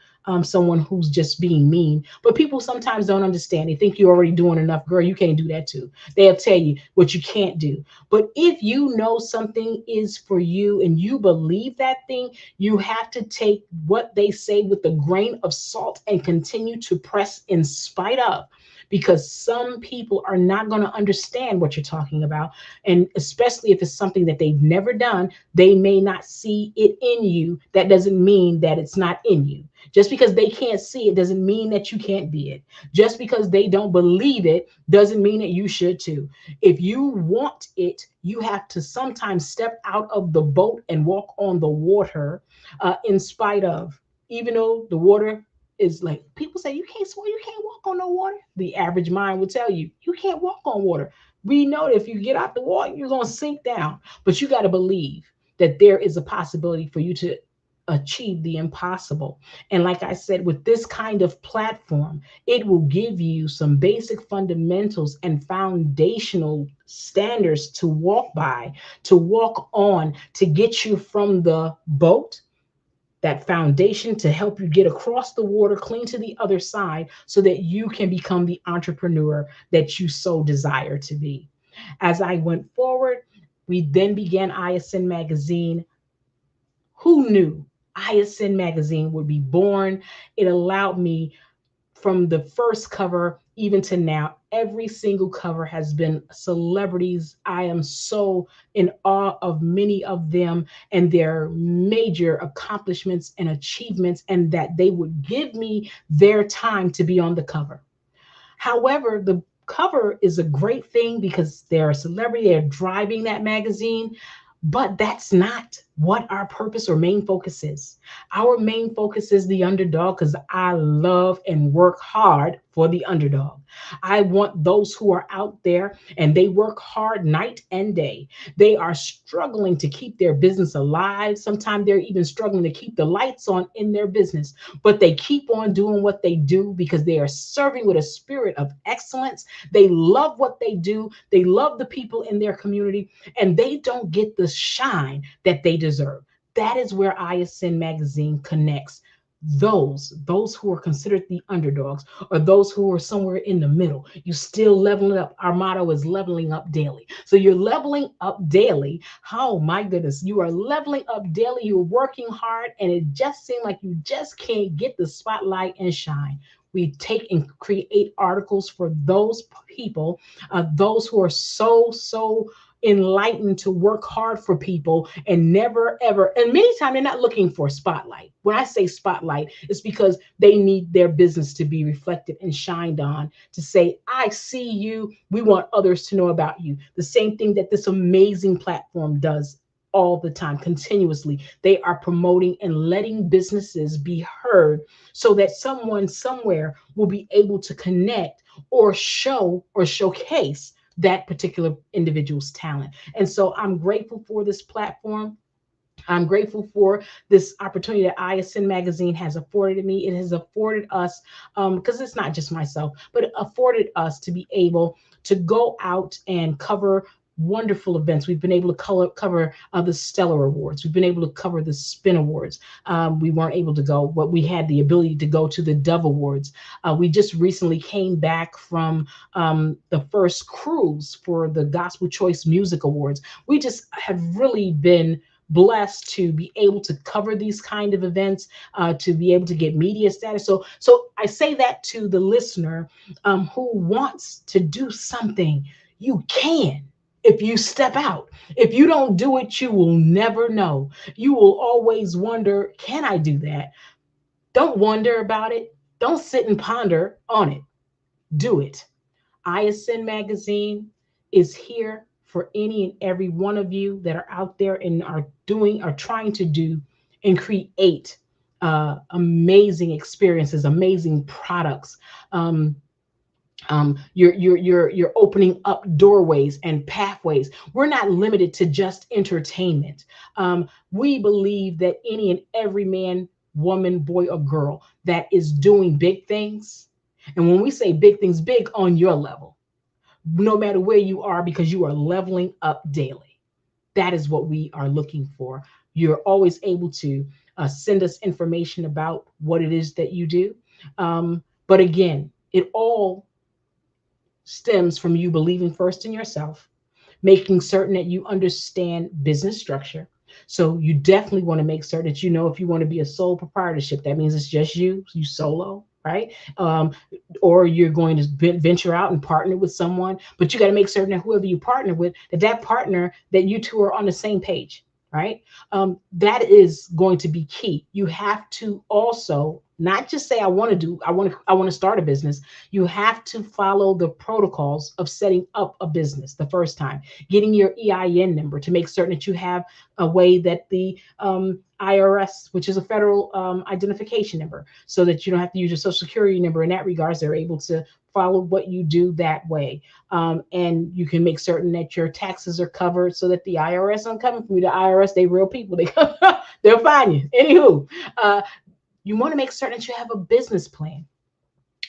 someone who's just being mean, but people sometimes don't understand. They think you're already doing enough. Girl, you can't do that too. They'll tell you what you can't do. But if you know something is for you and you believe that thing, you have to take what they say with a grain of salt and continue to press in spite of, because some people are not going to understand what you're talking about. And especially if it's something that they've never done, they may not see it in you. That doesn't mean that it's not in you. Just because they can't see it doesn't mean that you can't be it. Just because they don't believe it doesn't mean that you should too. If you want it, you have to sometimes step out of the boat and walk on the water in spite of, even though the water is like, people say you can't swim, you can't walk on no water. The average mind will tell you, you can't walk on water. We know that if you get out the water, you're going to sink down. But you got to believe that there is a possibility for you to achieve the impossible. And like I said, with this kind of platform, it will give you some basic fundamentals and foundational standards to walk by, to walk on, to get you from the boat, that foundation to help you get across the water clean to the other side, so that you can become the entrepreneur that you so desire to be. As I went forward, we then began ISN Magazine. Who knew ISN Magazine would be born? It allowed me from the first cover even to now, every single cover has been celebrities. I am so in awe of many of them and their major accomplishments and achievements, and that they would give me their time to be on the cover. However, the cover is a great thing because they're a celebrity, they're driving that magazine, but that's not what our purpose or main focus is. Our main focus is the underdog, because I love and work hard for the underdog. I want those who are out there and they work hard night and day. They are struggling to keep their business alive. Sometimes they're even struggling to keep the lights on in their business, but they keep on doing what they do because they are serving with a spirit of excellence. They love what they do. They love the people in their community, and they don't get the shine that they deserve. That is where ISN Magazine connects those who are considered the underdogs, or those who are somewhere in the middle. You still leveling up. Our motto is leveling up daily. So you're leveling up daily. Oh my goodness, you are leveling up daily. You're working hard, and it just seems like you just can't get the spotlight and shine. We take and create articles for those people, those who are so enlightened to work hard for people and never ever, and many times they're not looking for spotlight. When I say spotlight, it's because they need their business to be reflected and shined on, to say, I see you, we want others to know about you. The same thing that this amazing platform does all the time, continuously. They are promoting and letting businesses be heard so that someone somewhere will be able to connect or show or showcase that particular individual's talent. And so I'm grateful for this platform. I'm grateful for this opportunity that ISN Magazine has afforded me. It has afforded us, because it's not just myself, but it afforded us to be able to go out and cover wonderful events. We've been able to cover the Stellar Awards. We've been able to cover the Spin Awards. We weren't able to go, but we had the ability to go to the Dove Awards. We just recently came back from the first cruise for the Gospel Choice Music Awards. We just have really been blessed to be able to cover these kind of events, to be able to get media status. So I say that to the listener who wants to do something. You can. If you step out. If you don't do it, you will never know. You will always wonder, can I do that? Don't wonder about it. Don't sit and ponder on it. Do it. ISN Magazine is here for any and every one of you that are out there and are trying to do and create amazing experiences, amazing products. You're opening up doorways and pathways. We're not limited to just entertainment. We believe that any and every man, woman, boy, or girl that is doing big things, and when we say big things, big on your level, no matter where you are, because you are leveling up daily. That is what we are looking for. You're always able to send us information about what it is that you do. But again, it all stems from you believing first in yourself, making certain that you understand business structure. So you definitely want to make certain that you know if you want to be a sole proprietorship, that means it's just you solo, right? Or you're going to venture out and partner with someone, but you got to make certain that whoever you partner with, that partner, that you two are on the same page, right? That is going to be key. You have to also not just say, I want to start a business. You have to follow the protocols of setting up a business the first time, getting your EIN number to make certain that you have a way that the IRS, which is a federal identification number, so that you don't have to use your social security number. In that regards, they're able to follow what you do that way. And you can make certain that your taxes are covered so that the IRS aren't coming from you. The IRS, they real people. They'll find you. Anywho, you want to make certain that you have a business plan.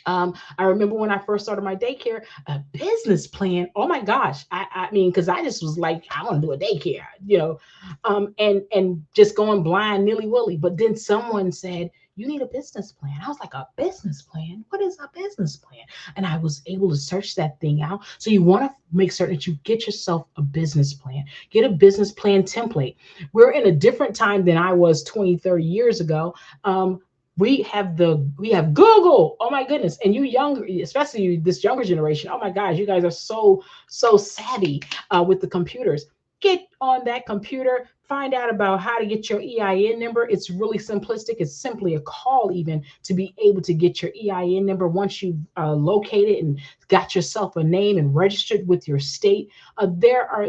I remember when I first started my daycare, a business plan. Oh my gosh. I mean, because I just was like, I want to do a daycare, and just going blind, nilly-willy. But then someone said, you need a business plan. I was like, a business plan? What is a business plan? And I was able to search that thing out. So you want to make certain that you get yourself a business plan. Get a business plan template. We're in a different time than I was 20, 30 years ago. We have Google. Oh my goodness. And you younger, especially this younger generation. Oh my gosh, you guys are so savvy with the computers. Get on that computer, find out about how to get your EIN number. It's really simplistic. It's simply a call even to be able to get your EIN number once you've located and got yourself a name and registered with your state.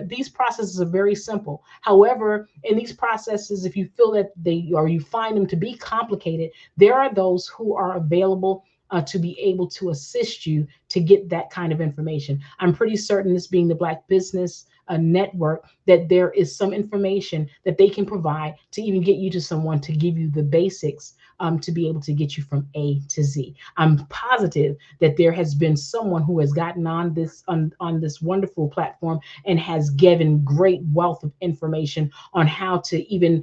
These processes are very simple. However, in these processes, if you feel that you find them to be complicated, there are those who are available to be able to assist you to get that kind of information. I'm pretty certain, this being the Black Business Network, that there is some information that they can provide to even get you to someone to give you the basics to be able to get you from A to Z. I'm positive that there has been someone who has gotten on this wonderful platform and has given great wealth of information on how to even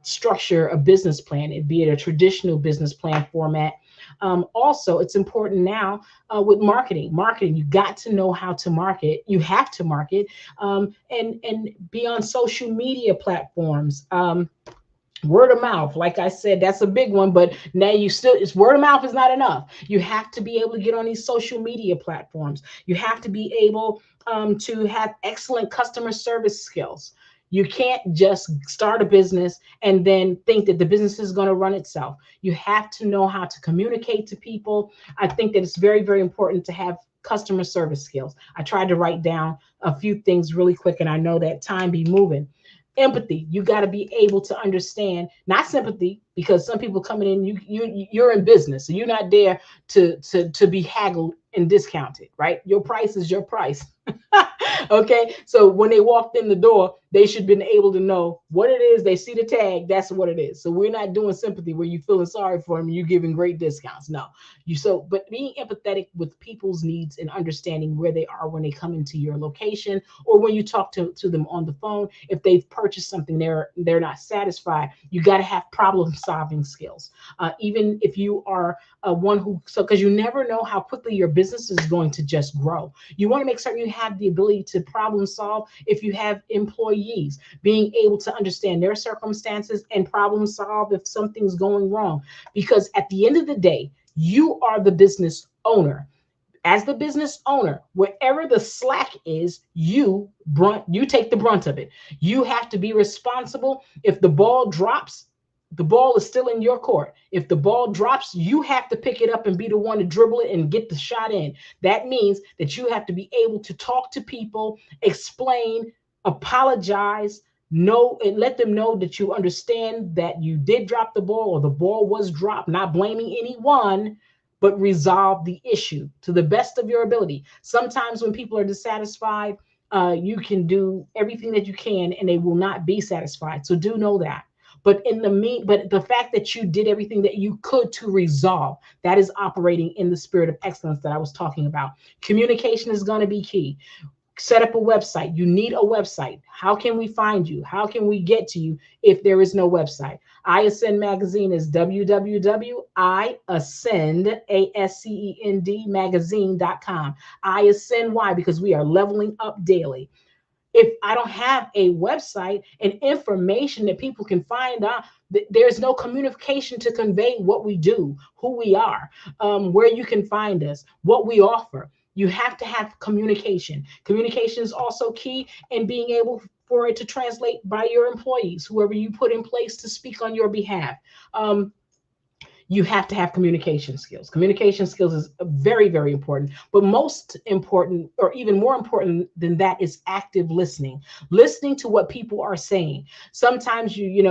structure a business plan, be it a traditional business plan format. Also, it's important now with marketing. You got to know how to market. You have to market and be on social media platforms. Word of mouth, like I said, that's a big one, but now it's word of mouth is not enough. You have to be able to get on these social media platforms. You have to be able to have excellent customer service skills. You can't just start a business and then think that the business is going to run itself. You have to know how to communicate to people. I think that it's very, very important to have customer service skills. I tried to write down a few things really quick, and I know that time be moving. Empathy, you got to be able to understand, not sympathy, because some people coming in, you're in business, so you're not there to be haggled and discounted, right? Your price is your price. Okay, so when they walked in the door, they should have been able to know what it is. They see the tag, that's what it is. So we're not doing sympathy where you feeling sorry for them and you giving great discounts. No, but being empathetic with people's needs and understanding where they are when they come into your location, or when you talk to them on the phone. If they've purchased something they're not satisfied, you got to have problem solving skills. Even if you are because you never know how quickly your business is going to just grow. You want to make certain you have the ability to problem solve. If you have employees, being able to understand their circumstances and problem solve if something's going wrong. Because at the end of the day, you are the business owner. As the business owner, wherever the slack is, you take the brunt of it. You have to be responsible. If the ball drops, the ball is still in your court. If the ball drops, you have to pick it up and be the one to dribble it and get the shot in. That means that you have to be able to talk to people, explain, apologize, and let them know that you understand that you did drop the ball or the ball was dropped, not blaming anyone, but resolve the issue to the best of your ability. Sometimes when people are dissatisfied, you can do everything that you can and they will not be satisfied. So do know that. But the fact that you did everything that you could to resolve, that is operating in the spirit of excellence that I was talking about. Communication is going to be key. Set up a website. You need a website. How can we find you? How can we get to you if there is no website? iAscend magazine is www.iascend magazine.com. iAscend, why? Because we are leveling up daily. If I don't have a website and information that people can find out, there's no communication to convey what we do, who we are, where you can find us, what we offer. You have to have communication. Communication is also key in being able for it to translate by your employees, whoever you put in place to speak on your behalf. You have to have communication skills. Communication skills is very, very important. But most important, or even more important than that, is active listening. Listening to what people are saying. Sometimes you're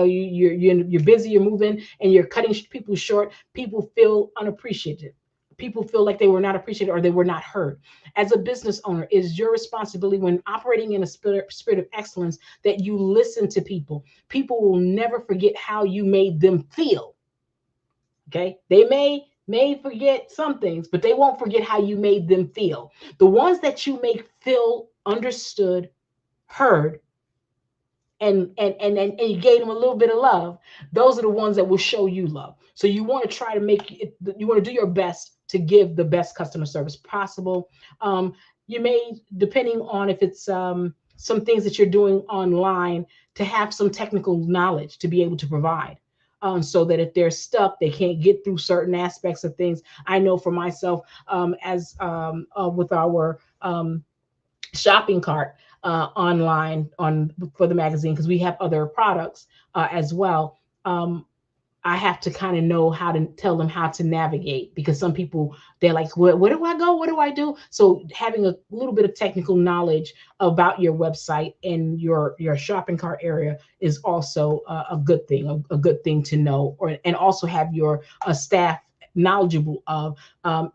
busy, you're moving, and you're cutting people short. People feel unappreciated. People feel like they were not appreciated or they were not heard. As a business owner, it is your responsibility when operating in a spirit of excellence that you listen to people. People will never forget how you made them feel. Okay, they may forget some things, but they won't forget how you made them feel. The ones that you make feel understood, heard, and you gave them a little bit of love, those are the ones that will show you love. So you want to try to you want to do your best to give the best customer service possible. You may, depending on if it's some things that you're doing online, to have some technical knowledge to be able to provide. so that if they're stuck, they can't get through certain aspects of things. I know for myself, as with our shopping cart online for the magazine, because we have other products as well. I have to kind of know how to tell them how to navigate, because some people, they're like, where do I go? What do I do? So having a little bit of technical knowledge about your website and your shopping cart area is also a good thing, a good thing to know, and also have your staff knowledgeable of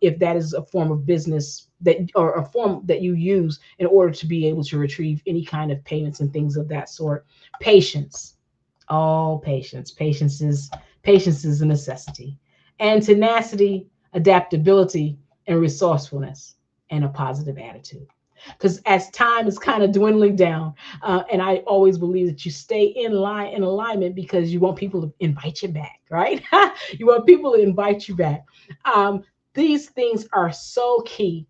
if that is a form of business or a form that you use in order to be able to retrieve any kind of payments and things of that sort. Patience. Oh, patience. Patience is a necessity. And tenacity, adaptability, and resourcefulness, and a positive attitude. Because as time is kind of dwindling down, and I always believe that you stay in alignment, because you want people to invite you back, right? You want people to invite you back. These things are so key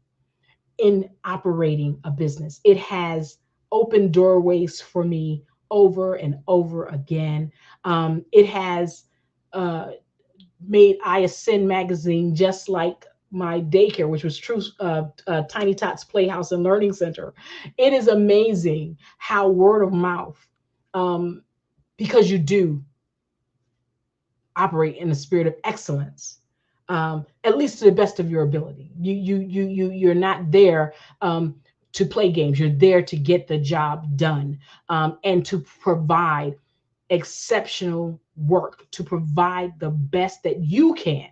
in operating a business. It has opened doorways for me over and over again. It has made I Ascend magazine, just like my daycare, which was true, Tiny Tots Playhouse and Learning Center. It is amazing how word of mouth, because you do operate in the spirit of excellence, at least to the best of your ability. You're not there to play games. You're there to get the job done, and to provide exceptional work, to provide the best that you can,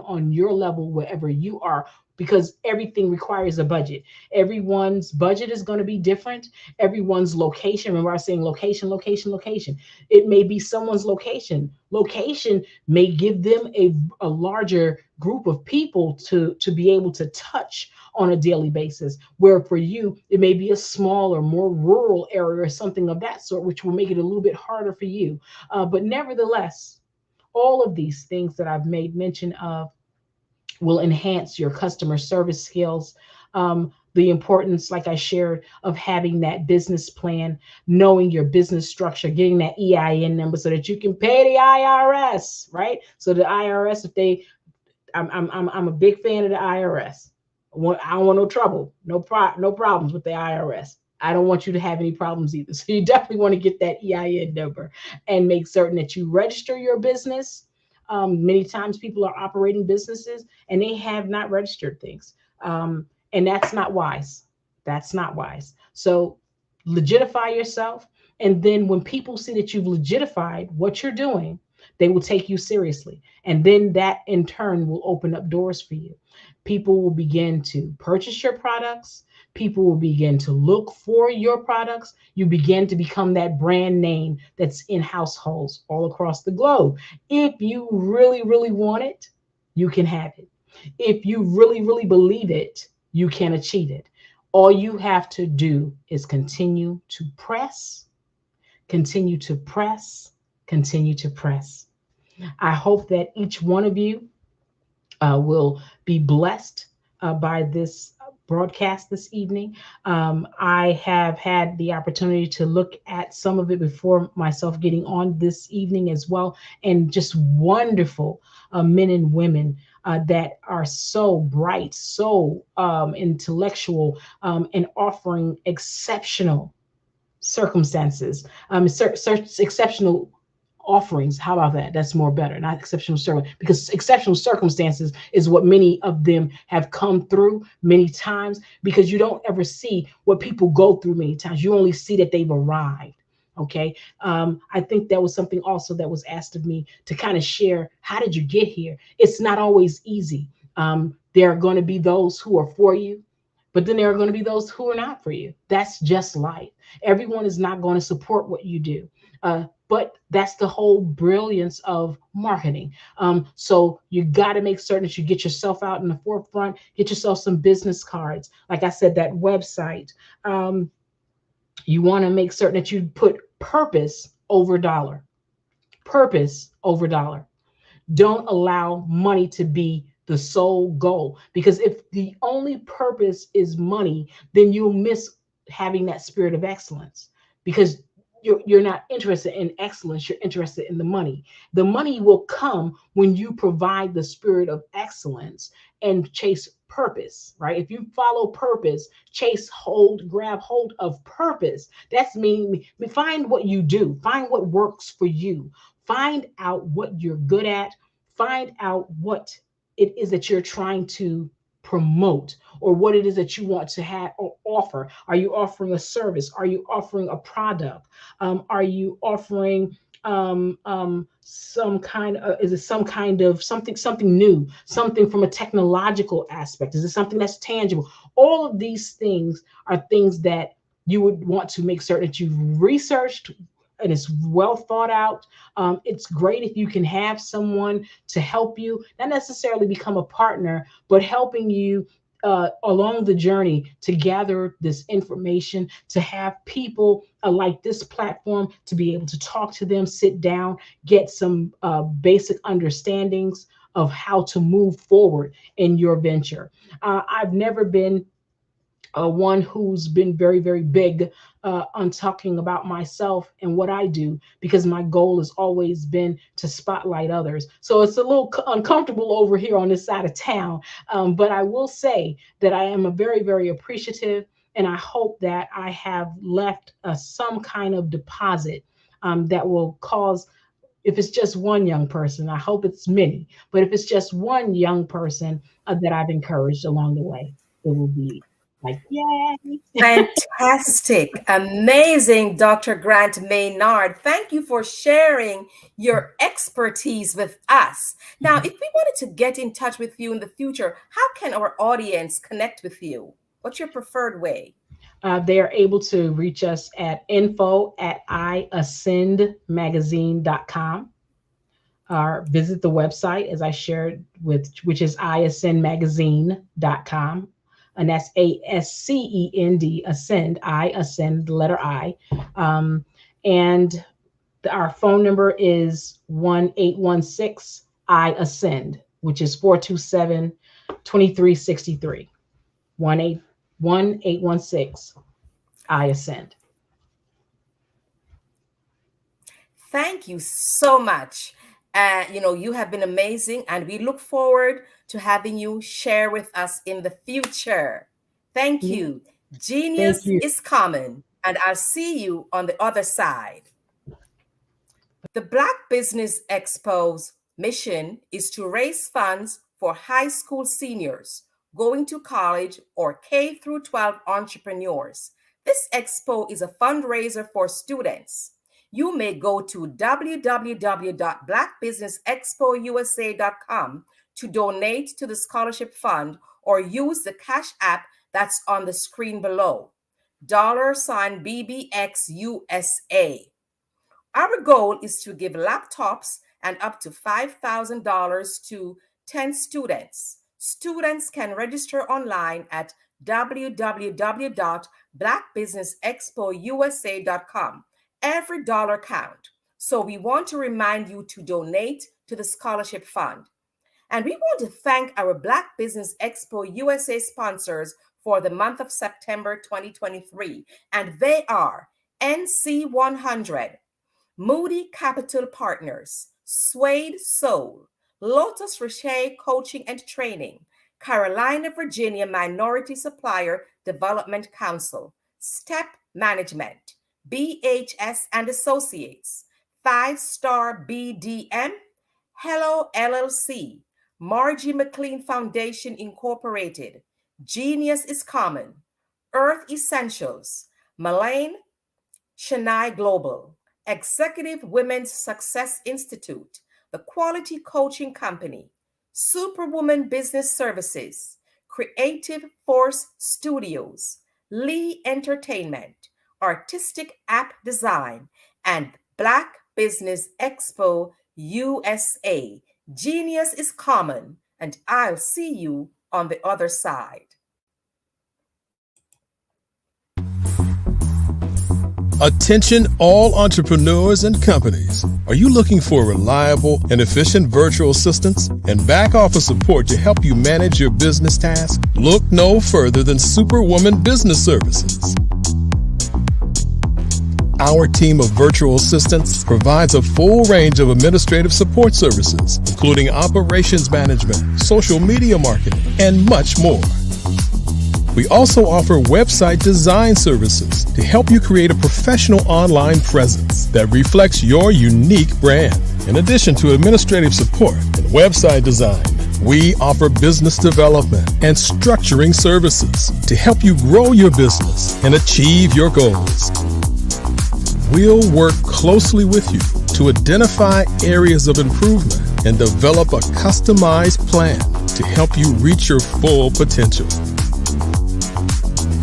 on your level, wherever you are, because everything requires a budget. Everyone's budget is going to be different. Everyone's location, remember I was saying location. It may be someone's location. Location may give them a larger group of people to be able to touch on a daily basis, where for you, it may be a smaller, more rural area or something of that sort, which will make it a little bit harder for you. But nevertheless, all of these things that I've made mention of will enhance your customer service skills. The importance, like I shared, of having that business plan, knowing your business structure, getting that EIN number so that you can pay the IRS, right? So the IRS, I'm a big fan of the IRS. I don't want no trouble, no problems with the IRS. I don't want you to have any problems either. So you definitely want to get that EIN number and make certain that you register your business. Many times people are operating businesses and they have not registered things. And that's not wise. That's not wise. So legitify yourself. And then when people see that you've legitified what you're doing, they will take you seriously. And then that in turn will open up doors for you. People will begin to purchase your products. People will begin to look for your products. You begin to become that brand name that's in households all across the globe. If you really, really want it, you can have it. If you really, really believe it, you can achieve it. All you have to do is continue to press, continue to press, continue to press. I hope that each one of you will be blessed by this broadcast this evening. I have had the opportunity to look at some of it before myself getting on this evening as well, and just wonderful men and women that are so bright, so intellectual, and offering exceptional circumstances, exceptional offerings. How about that? That's more better, not exceptional service, because exceptional circumstances is what many of them have come through many times, because you don't ever see what people go through many times. You only see that they've arrived. Okay. I think that was something also that was asked of me to kind of share. How did you get here? It's not always easy. There are going to be those who are for you, but then there are going to be those who are not for you. That's just life. Everyone is not going to support what you do. But that's the whole brilliance of marketing. So you got to make certain that you get yourself out in the forefront, get yourself some business cards. Like I said, that website. You want to make certain that you put purpose over dollar. Purpose over dollar. Don't allow money to be the sole goal, because if the only purpose is money, then you'll miss having that spirit of excellence, because you're not interested in excellence, you're interested in the money. The money will come when you provide the spirit of excellence and chase purpose, right? If you follow purpose, grab hold of purpose. That's find what you do, find what works for you, find out what you're good at, find out what it is that you're trying to promote, or what it is that you want to have or offer. Are you offering a service? Are you offering a product? Are you offering some kind of, is it some kind of something new, something from a technological aspect? Is it something that's tangible? All of these things are things that you would want to make certain that you've researched and it's well thought out. It's great if you can have someone to help you, not necessarily become a partner, but helping you along the journey to gather this information, to have people like this platform to be able to talk to them, sit down, get some basic understandings of how to move forward in your venture. I've never been one who's been very, very big on talking about myself and what I do, because my goal has always been to spotlight others. So it's a little uncomfortable over here on this side of town. But I will say that I am very, very appreciative, and I hope that I have left some kind of deposit that will cause, if it's just one young person, I hope it's many, but if it's just one young person that I've encouraged along the way, it will be like, yay. Fantastic. Amazing, Dr. Grant Maynard. Thank you for sharing your expertise with us. Now, if we wanted to get in touch with you in the future, how can our audience connect with you? What's your preferred way? They are able to reach us at info@iascendmagazine.com, or visit the website, as I shared, which is iascendmagazine.com. And that's ASCEND, ascend, I ascend, the letter I. And our phone number is 1-816-I-ASCEND, which is 427-2363. 1-816-I-ASCEND. Thank you so much. You have been amazing, and we look forward to having you share with us in the future. Thank you. Genius is common, and I'll see you on the other side. The Black Business Expo's mission is to raise funds for high school seniors going to college or K-12 entrepreneurs. This expo is a fundraiser for students. You may go to www.blackbusinessexpousa.com to donate to the scholarship fund, or use the Cash App that's on the screen below, $BBXUSA. Our goal is to give laptops and up to $5,000 to 10 students. Students can register online at www.blackbusinessexpousa.com. Every dollar counts. So we want to remind you to donate to the scholarship fund. And we want to thank our Black Business Expo USA sponsors for the month of September 2023. And they are NC100, Moody Capital Partners, Suede Soul, Lotus Richer Coaching and Training, Carolina, Virginia Minority Supplier Development Council, Step Management, BHS and Associates, 5-Star BDM, Hello LLC, Margie McLean Foundation Incorporated, Genius is Common, Earth Essentials, Malane Chennai Global, Executive Women's Success Institute, The Quality Coaching Company, Superwoman Business Services, Creative Force Studios, Lee Entertainment, Artistic App Design, and Black Business Expo USA. Genius is common, and I'll see you on the other side. Attention all entrepreneurs and companies. Are you looking for reliable and efficient virtual assistants and back office support to help you manage your business tasks? Look no further than Superwoman Business Services. Our team of virtual assistants provides a full range of administrative support services, including operations management, social media marketing, and much more. We also offer website design services to help you create a professional online presence that reflects your unique brand. In addition to administrative support and website design, we offer business development and structuring services to help you grow your business and achieve your goals. We'll work closely with you to identify areas of improvement and develop a customized plan to help you reach your full potential.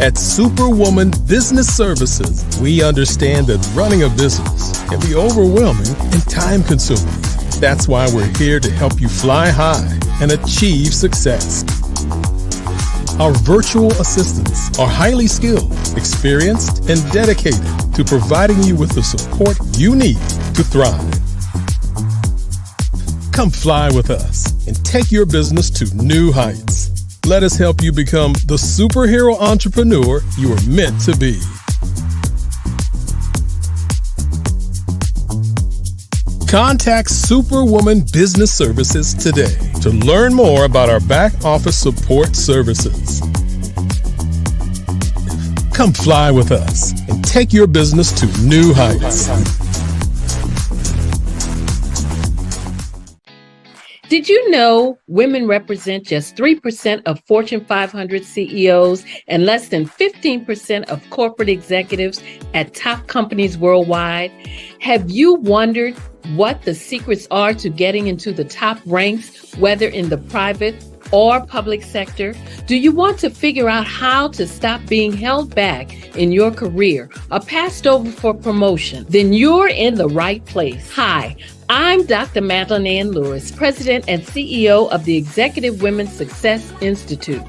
At Superwoman Business Services, we understand that running a business can be overwhelming and time-consuming. That's why we're here to help you fly high and achieve success. Our virtual assistants are highly skilled, experienced, and dedicated to providing you with the support you need to thrive. Come fly with us and take your business to new heights. Let us help you become the superhero entrepreneur you are meant to be. Contact Superwoman Business Services today to learn more about our back office support services. Come fly with us and take your business to new heights. Did you know women represent just 3% of Fortune 500 CEOs and less than 15% of corporate executives at top companies worldwide? Have you wondered what the secrets are to getting into the top ranks, whether in the private or public sector? Do you want to figure out how to stop being held back in your career or passed over for promotion? Then you're in the right place. Hi, I'm Dr. Madeline Ann Lewis, President and CEO of the Executive Women's Success Institute.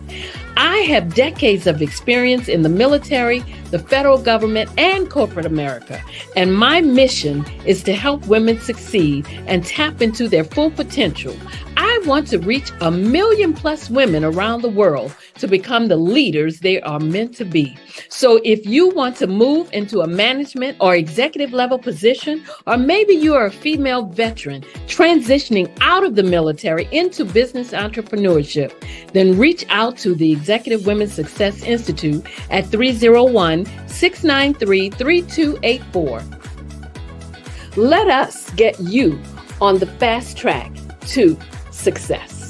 I have decades of experience in the military, the federal government, and corporate America, and my mission is to help women succeed and tap into their full potential. I want to reach 1 million plus women around the world to become the leaders they are meant to be. So if you want to move into a management or executive level position, or maybe you are a female veteran transitioning out of the military into business entrepreneurship, then reach out to the Executive Women's Success Institute at 301-693-3284. Let us get you on the fast track to success.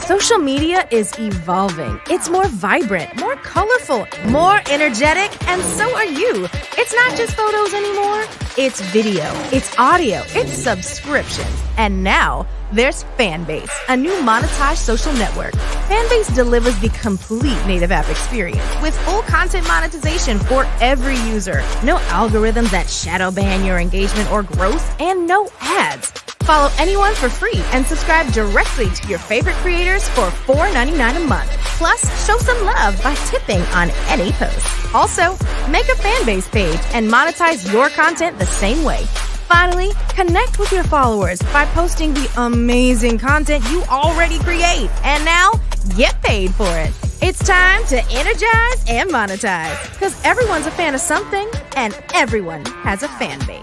Social media is evolving. It's more vibrant, more colorful, more energetic, and so are you. It's not just photos anymore. It's video, it's audio, it's subscriptions. And now there's Fanbase, a new monetized social network. Fanbase delivers the complete native app experience with full content monetization for every user. No algorithms that shadow ban your engagement or growth, and no ads. Follow anyone for free and subscribe directly to your favorite creators for $4.99 a month. Plus, show some love by tipping on any post. Also, make a Fanbase page and monetize your content the same way. Finally, connect with your followers by posting the amazing content you already create. And now, get paid for it. It's time to energize and monetize, because everyone's a fan of something and everyone has a fan base.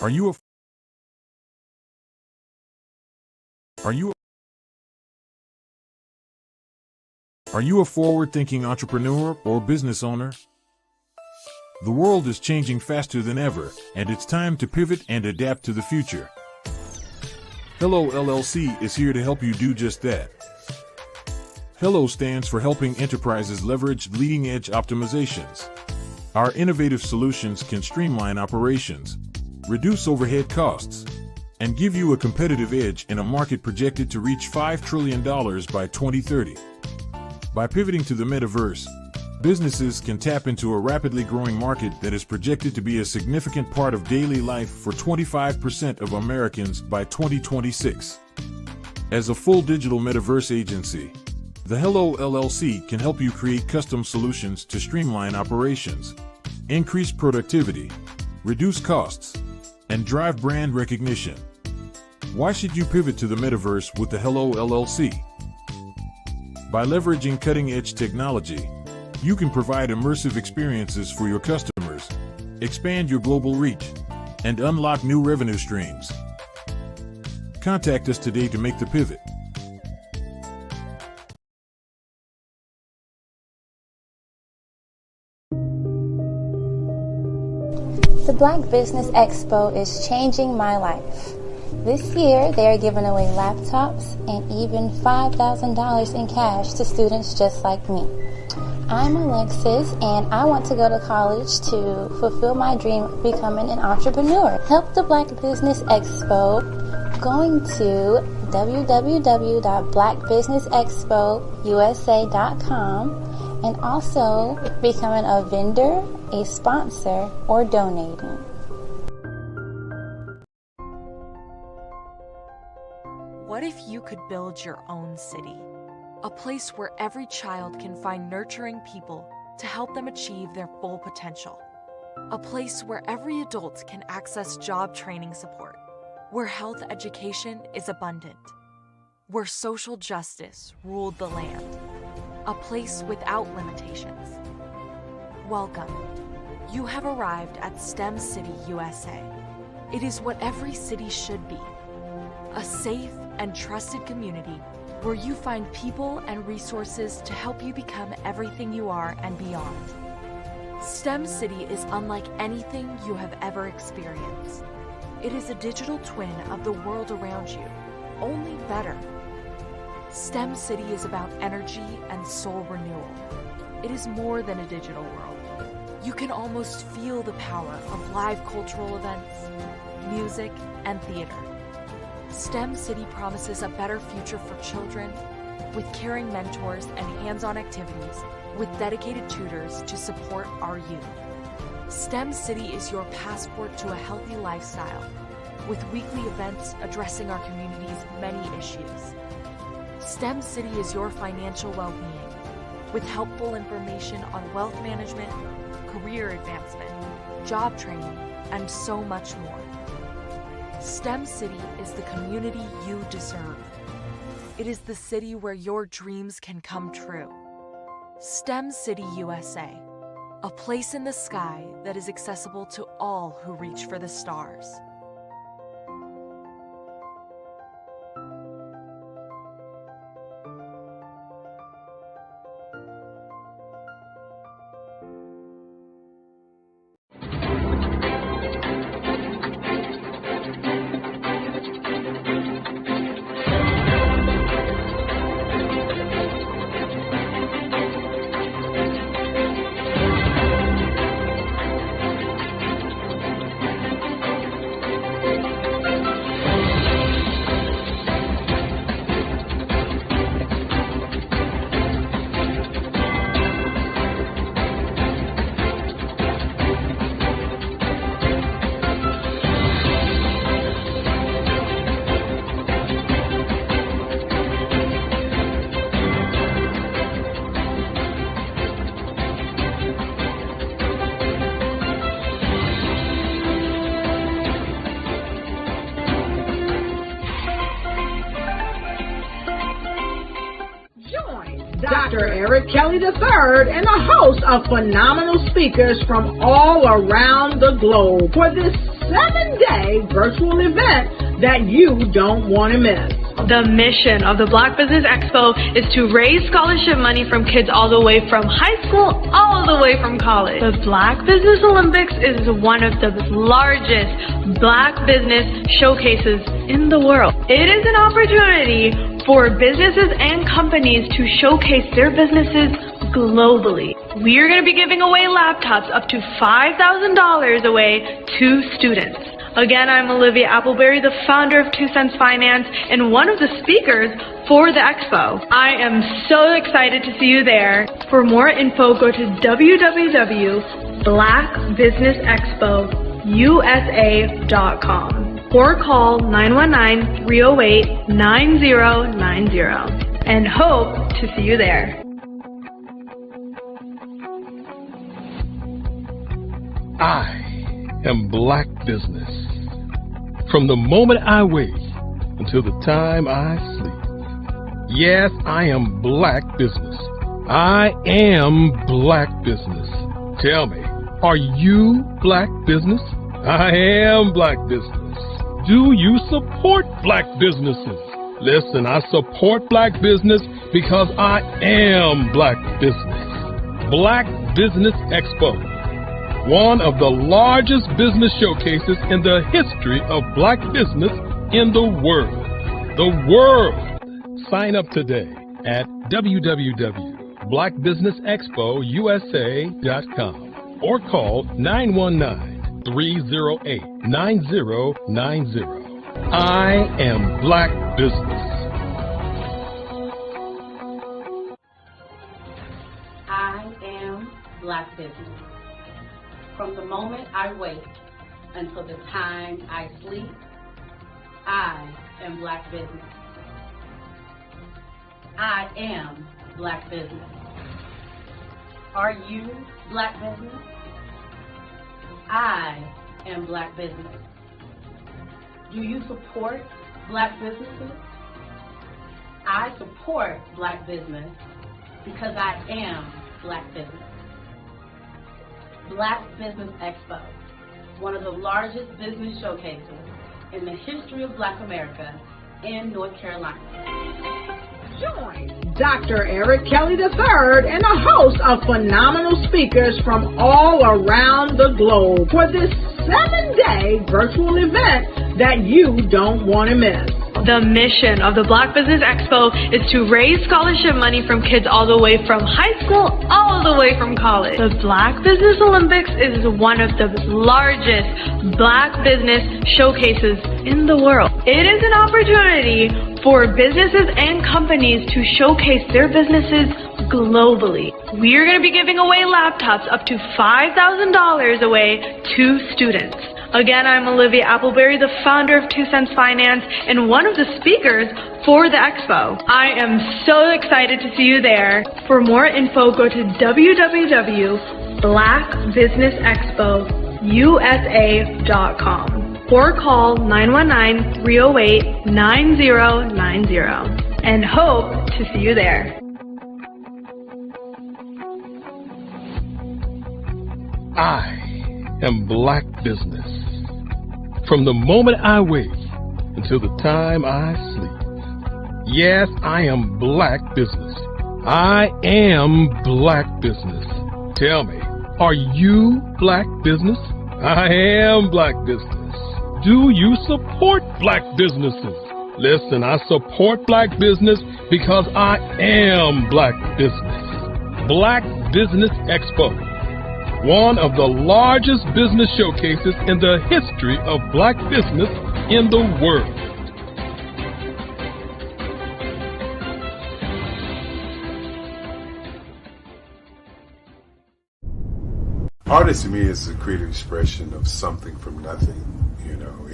Are you a forward-thinking entrepreneur or business owner? The world is changing faster than ever, and it's time to pivot and adapt to the future. Hello LLC is here to help you do just that. Hello stands for helping enterprises leverage leading-edge optimizations. Our innovative solutions can streamline operations, reduce overhead costs, and give you a competitive edge in a market projected to reach $5 trillion by 2030. By pivoting to the metaverse, businesses can tap into a rapidly growing market that is projected to be a significant part of daily life for 25% of Americans by 2026. As a full digital metaverse agency, the Hello LLC can help you create custom solutions to streamline operations, increase productivity, reduce costs, and drive brand recognition. Why should you pivot to the metaverse with the Hello LLC? By leveraging cutting-edge technology, you can provide immersive experiences for your customers, expand your global reach, and unlock new revenue streams. Contact us today to make the pivot. The Black Business Expo is changing my life. This year, they are giving away laptops and even $5,000 in cash to students just like me. I'm Alexis, and I want to go to college to fulfill my dream of becoming an entrepreneur. Help the Black Business Expo going to www.blackbusinessexpousa.com and also becoming a vendor, a sponsor, or donating. What if you could build your own city? A place where every child can find nurturing people to help them achieve their full potential. A place where every adult can access job training support. Where health education is abundant. Where social justice ruled the land. A place without limitations. Welcome. You have arrived at STEM City, USA. It is what every city should be. A safe and trusted community where you find people and resources to help you become everything you are and beyond. STEM City is unlike anything you have ever experienced. It is a digital twin of the world around you, only better. STEM City is about energy and soul renewal. It is more than a digital world. You can almost feel the power of live cultural events, music, and theater. STEM City promises a better future for children with caring mentors and hands-on activities with dedicated tutors to support our youth. STEM City is your passport to a healthy lifestyle with weekly events addressing our community's many issues. STEM City is your financial well-being with helpful information on wealth management, career advancement, job training, and so much more. STEM City is the community you deserve. It is the city where your dreams can come true. STEM City USA, a place in the sky that is accessible to all who reach for the stars. Dr. Eric Kelly III and a host of phenomenal speakers from all around the globe for this 7-day virtual event that you don't want to miss. The mission of the Black Business Expo is to raise scholarship money from kids all the way from high school all the way from college. The Black Business Olympics is one of the largest Black business showcases in the world. It is an opportunity for businesses and companies to showcase their businesses globally. We are going to be giving away laptops up to $5,000 away to students. Again, I'm Olivia Appleberry, the founder of 2 Cents Finance and one of the speakers for the expo. I am so excited to see you there. For more info, go to www.blackbusinessexpousa.com or call 919-308-9090 and hope to see you there. I am black business. From the moment I wake until the time I sleep. Yes, I am black business. I am black business. Tell me, are you black business? I am black business. Do you support black businesses? Listen, I support black business because I am black business. Black Business Expo, one of the largest business showcases in the history of black business in the world. The world! Sign up today at www.blackbusinessexpousa.com or call 919-308-9090. I am black business. I am black business. From the moment I wake until the time I sleep, I am black business. I am black business. Are you black business? I am black business. Do you support black businesses? I support black business because I am black business. Black Business Expo, one of the largest business showcases in the history of Black America in North Carolina. Join Dr. Eric Kelly III and a host of phenomenal speakers from all around the globe for this 7-day virtual event that you don't want to miss. The mission of the Black Business Expo is to raise scholarship money from kids all the way from high school, all the way from college. The Black Business Olympics is one of the largest black business showcases in the world. It is an opportunity for businesses and companies to showcase their businesses globally. We are going to be giving away laptops up to $5,000 away to students. Again, I'm Olivia Appleberry, the founder of 2 Cents Finance and one of the speakers for the expo. I am so excited to see you there. For more info, go to www.blackbusinessexpousa.com or call 919-308-9090 and hope to see you there. I am black business. From the moment I wake until the time I sleep. Yes, I am black business. I am black business. Tell me, are you black business? I am black business. Do you support black businesses? Listen, I support black business because I am black business. Black Business Expo, one of the largest business showcases in the history of black business in the world. Artist to me is a creative expression of something from nothing. You know,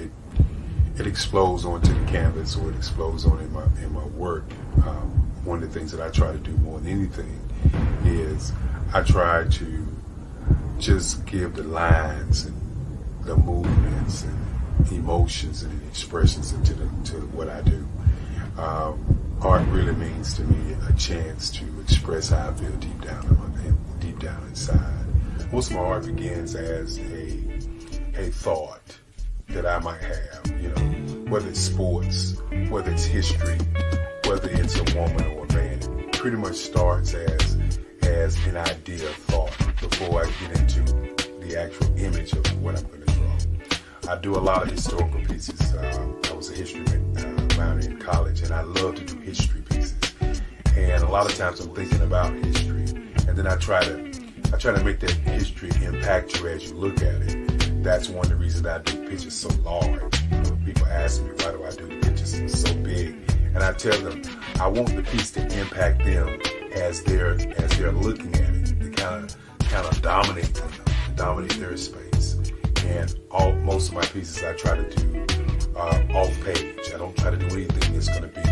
it explodes onto the canvas, or it explodes on in my work. One of the things that I try to do more than anything is I try to just give the lines and the movements and emotions and expressions into what I do. Art really means to me a chance to express how I feel deep down inside. Most of my art begins as a thought that I might have, you know, whether it's sports, whether it's history, whether it's a woman or a man. It pretty much starts as an idea of thought before I get into the actual image of what I'm going to draw. I do a lot of historical pieces. I was a history minor in college, and I love to do history pieces. And a lot of times I'm thinking about history, and then I try to make that history impact you as you look at it. That's one of the reasons I do pictures so large. People ask me, why do I do pictures so big? And I tell them, I want the piece to impact them as they're looking at it, to kind of dominate them, dominate their space. And most of my pieces I try to do off page. I don't try to do anything that's going to be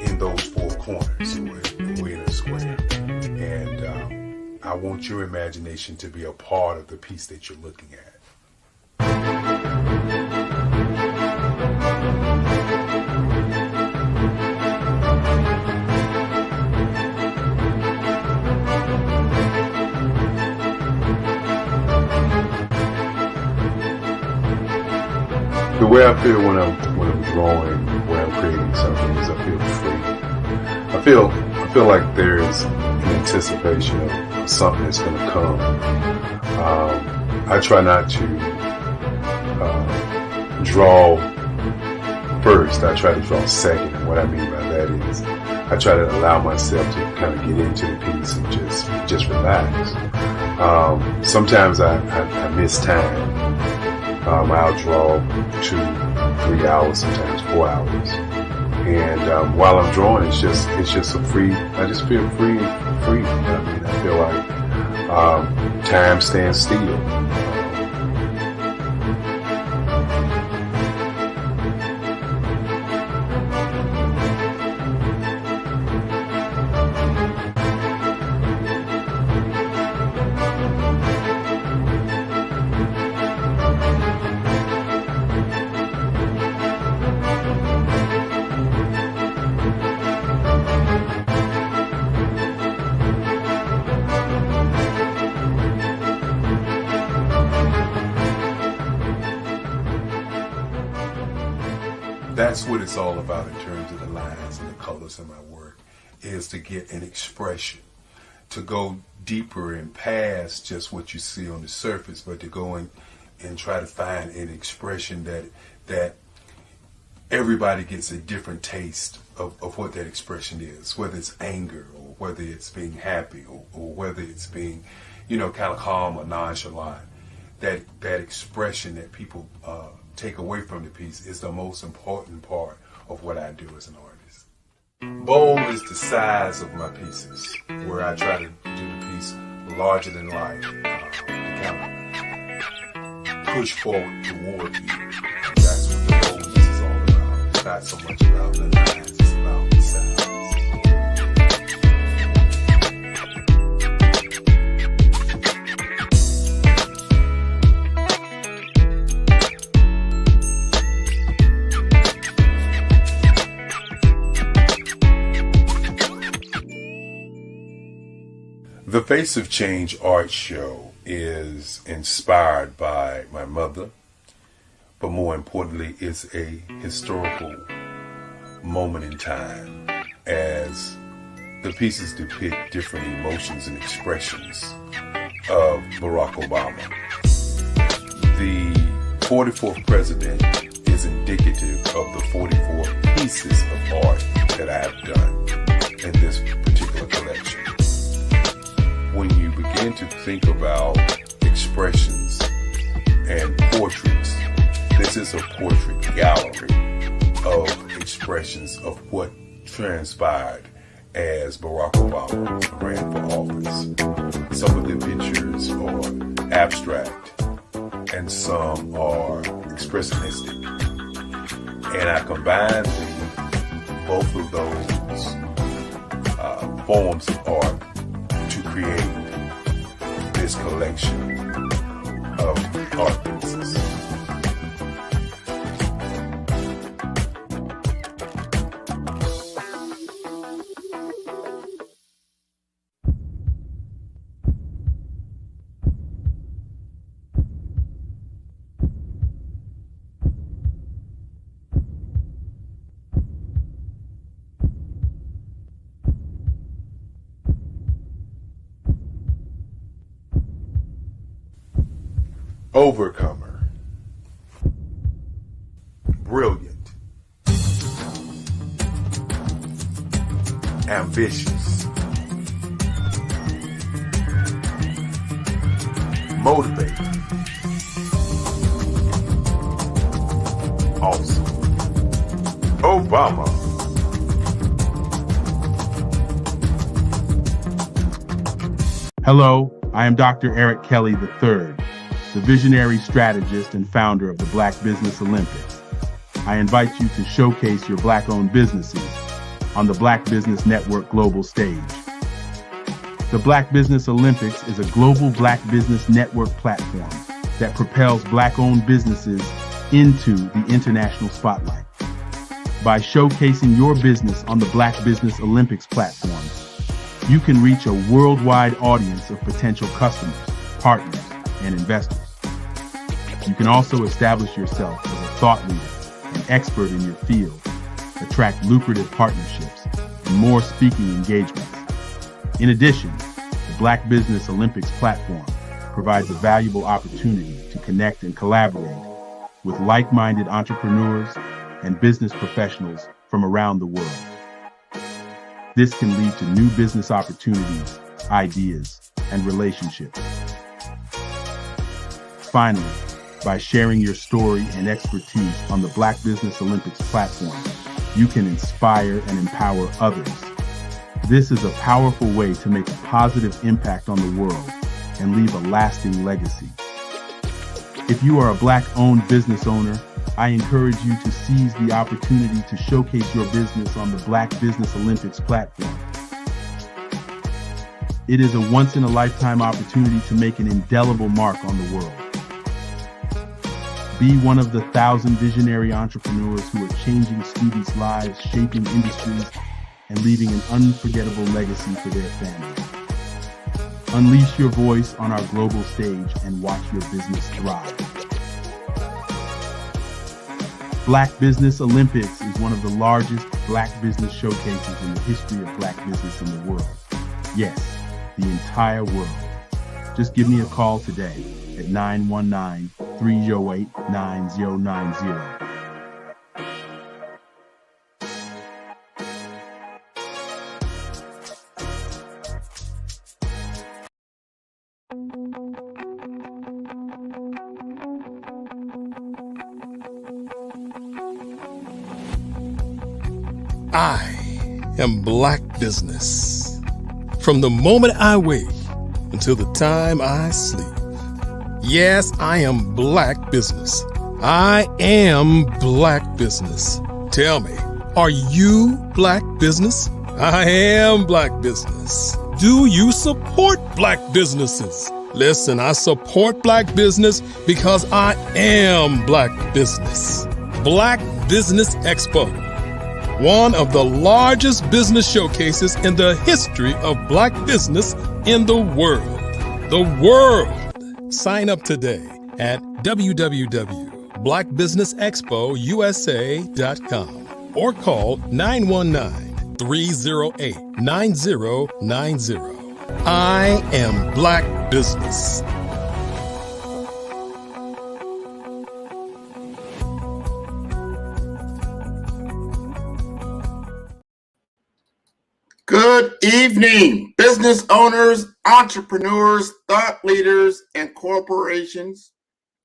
in those four corners or in a square. And I I want your imagination to be a part of the piece that you're looking at. The way I feel when I'm drawing, when I'm creating something, is I feel free. I feel like there is an anticipation of something that's going to come. I try not to draw first. I try to draw second. And what I mean by that is I try to allow myself to kind of get into the piece and just relax. Sometimes I miss time. I'll draw 2, 3 hours, sometimes 4 hours. And while I'm drawing, it's just a free. I just feel free. I mean, I feel like time stands still. That's what it's all about in terms of the lines and the colors in my work, is to get an expression, to go deeper and past just what you see on the surface, but to go and try to find an expression that everybody gets a different taste of what that expression is, whether it's anger or whether it's being happy or whether it's being, kind of calm or nonchalant. That expression that people take away from the piece is the most important part of what I do as an artist. Bold is the size of my pieces, where I try to do the piece larger than life, to kind of push forward toward you. That's what the boldness is all about. It's not so much about the lines, it's about the size. The Face of Change art show is inspired by my mother, but more importantly, it's a historical moment in time as the pieces depict different emotions and expressions of Barack Obama. The 44th president is indicative of the 44 pieces of art that I have done in this particular collection. When you begin to think about expressions and portraits, this is a portrait gallery of expressions of what transpired as Barack Obama ran for office. Some of the pictures are abstract and some are expressionistic. And I combined both of those forms of art to create this collection of art pieces. Overcomer, brilliant, ambitious, motivated, awesome, Obama. Hello, I am Dr. Eric Kelly III, the visionary strategist and founder of the Black Business Olympics. I invite you to showcase your Black-owned businesses on the Black Business Network global stage. The Black Business Olympics is a global Black business network platform that propels Black-owned businesses into the international spotlight. By showcasing your business on the Black Business Olympics platform, you can reach a worldwide audience of potential customers, partners, and investors. You can also establish yourself as a thought leader and expert in your field, attract lucrative partnerships, and more speaking engagements. In addition, the Black Business Olympics platform provides a valuable opportunity to connect and collaborate with like-minded entrepreneurs and business professionals from around the world. This can lead to new business opportunities, ideas, and relationships. Finally, by sharing your story and expertise on the Black Business Olympics platform, you can inspire and empower others. This is a powerful way to make a positive impact on the world and leave a lasting legacy. If you are a Black-owned business owner, I encourage you to seize the opportunity to showcase your business on the Black Business Olympics platform. It is a once-in-a-lifetime opportunity to make an indelible mark on the world. Be one of the 1,000 visionary entrepreneurs who are changing students' lives, shaping industries, and leaving an unforgettable legacy for their families. Unleash your voice on our global stage and watch your business thrive. Black Business Olympics is one of the largest Black business showcases in the history of Black business in the world. Yes, the entire world. Just give me a call today at 919-308-9090. I am Black business. From the moment I wake until the time I sleep. Yes, I am Black business. I am Black business. Tell me, are you Black business? I am Black business. Do you support Black businesses? Listen, I support Black business because I am Black business. Black Business Expo, one of the largest business showcases in the history of Black business in the world. The world! Sign up today at www.blackbusinessexpousa.com or call 919-308-9090. I am Black business. Good evening, business owners, entrepreneurs, thought leaders, and corporations.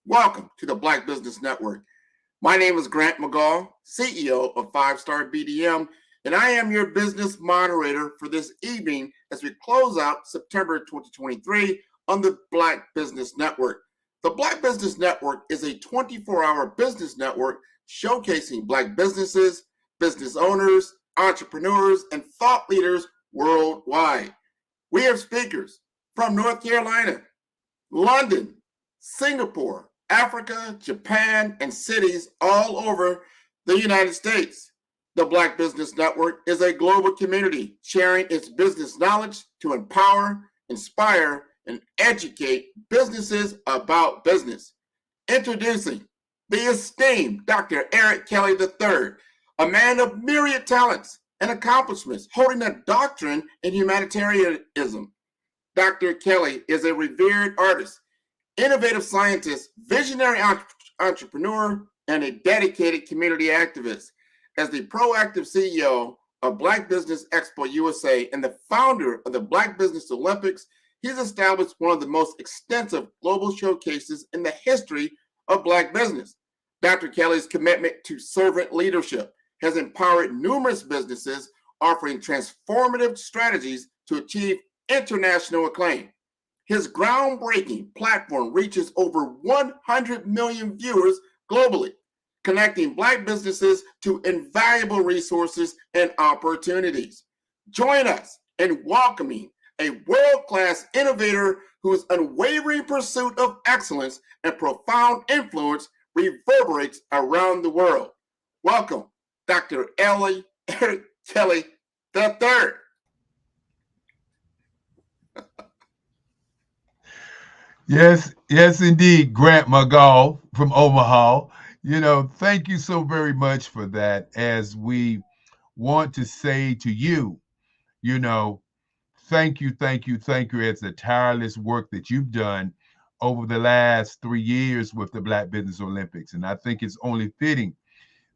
Welcome to the Black Business Network. My name is Grant McGaugh, CEO of 5-Star BDM, and I am your business moderator for this evening as we close out September 2023 on the Black Business Network. The Black Business Network is a 24-hour business network showcasing Black businesses, business owners, entrepreneurs, and thought leaders worldwide. We have speakers from North Carolina, London, Singapore, Africa, Japan, and cities all over the United States. The Black Business Network is a global community sharing its business knowledge to empower, inspire, and educate businesses about business. Introducing the esteemed Dr. Eric Kelly III, a man of myriad talents and accomplishments, holding a doctorate in humanitarianism. Dr. Kelly is a revered artist, innovative scientist, visionary entrepreneur, and a dedicated community activist. As the proactive CEO of Black Business Expo USA and the founder of the Black Business Olympics, he's established one of the most extensive global showcases in the history of Black business. Dr. Kelly's commitment to servant leadership has empowered numerous businesses offering transformative strategies to achieve international acclaim. His groundbreaking platform reaches over 100 million viewers globally, connecting Black businesses to invaluable resources and opportunities. Join us in welcoming a world-class innovator whose unwavering pursuit of excellence and profound influence reverberates around the world. Welcome, Dr. Eric Kelly III. Yes, yes, indeed, Grant McGall from Omaha. Thank you so very much for that. As we want to say to you, thank you, thank you, thank you as the tireless work that you've done over the last 3 years with the Black Business Olympics. And I think it's only fitting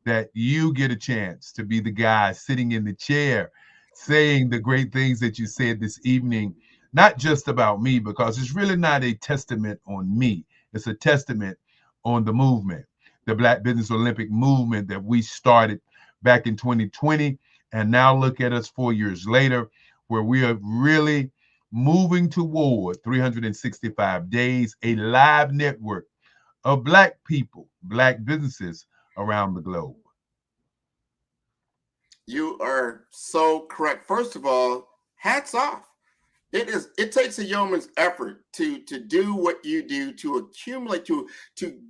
that you get a chance to be the guy sitting in the chair saying the great things that you said this evening, not just about me, because it's really not a testament on me. It's a testament on the movement, the Black Business Olympic movement that we started back in 2020. And now look at us 4 years later, where we are really moving toward 365 days, a live network of Black people, Black businesses around the globe. You are so correct. First of all, hats off. It takes a yeoman's effort to do what you do, to accumulate, to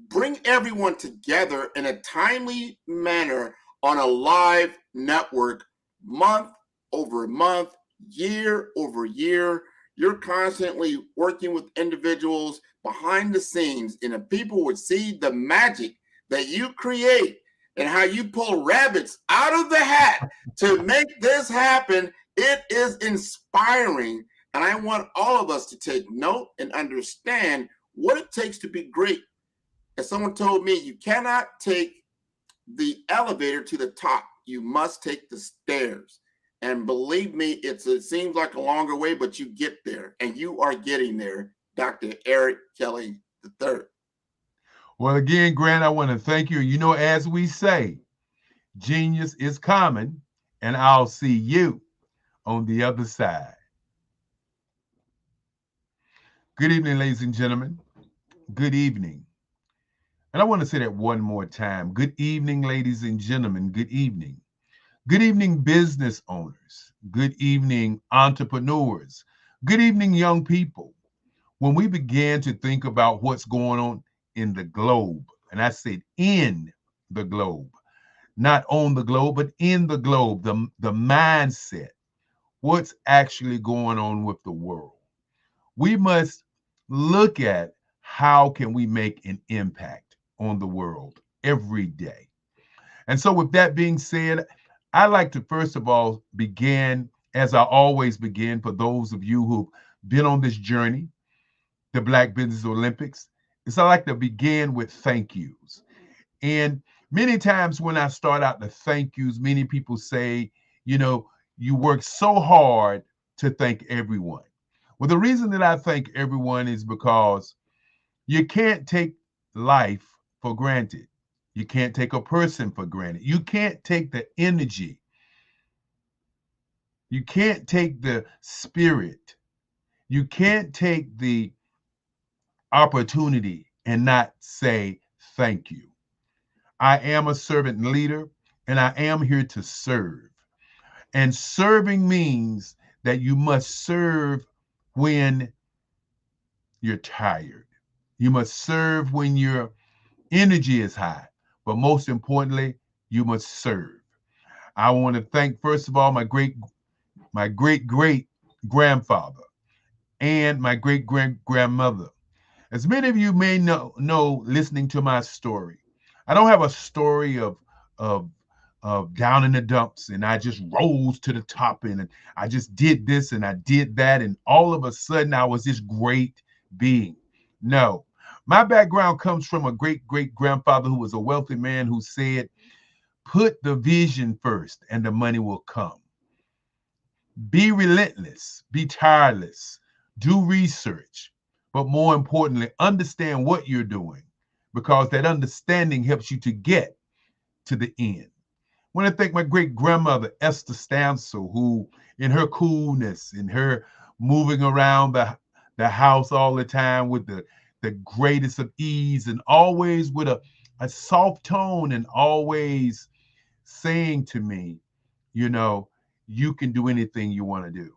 bring everyone together in a timely manner on a live network, month over month, year over year. You're constantly working with individuals behind the scenes, and if people would see the magic that you create and how you pull rabbits out of the hat to make this happen, it is inspiring. And I want all of us to take note and understand what it takes to be great. As someone told me, you cannot take the elevator to the top. You must take the stairs. And believe me, it seems like a longer way, but you get there, and you are getting there, Dr. Eric Kelly III. Well, again, Grant, I want to thank you. As we say, genius is coming, and I'll see you on the other side. Good evening, ladies and gentlemen. Good evening. And I want to say that one more time. Good evening, ladies and gentlemen. Good evening. Good evening, business owners. Good evening, entrepreneurs. Good evening, young people. When we began to think about what's going on in the globe, and I said in the globe, not on the globe, but in the globe, the mindset, what's actually going on with the world. We must look at how can we make an impact on the world every day. And so with that being said, I'd like to first of all begin, as I always begin, for those of you who've been on this journey, the Black Business Olympics, is I like to begin with thank yous. And many times when I start out the thank yous, many people say, you work so hard to thank everyone. Well, the reason that I thank everyone is because you can't take life for granted. You can't take a person for granted. You can't take the energy. You can't take the spirit. You can't take the opportunity and not say thank you. I am a servant leader, and I am here to serve. And serving means that you must serve when you're tired. You must serve when your energy is high. But most importantly, you must serve. I want to thank, first of all, my great great grandfather and my great grandmother. As many of you may know, listening to my story, I don't have a story of down in the dumps and I just rose to the top and I just did this and I did that and all of a sudden I was this great being. No, my background comes from a great grandfather who was a wealthy man who said, put the vision first and the money will come. Be relentless, be tireless, do research, but more importantly, understand what you're doing, because that understanding helps you to get to the end. I want to thank my great grandmother, Esther Stansel, who in her coolness, in her moving around the house all the time with the greatest of ease and always with a soft tone and always saying to me, you can do anything you want to do.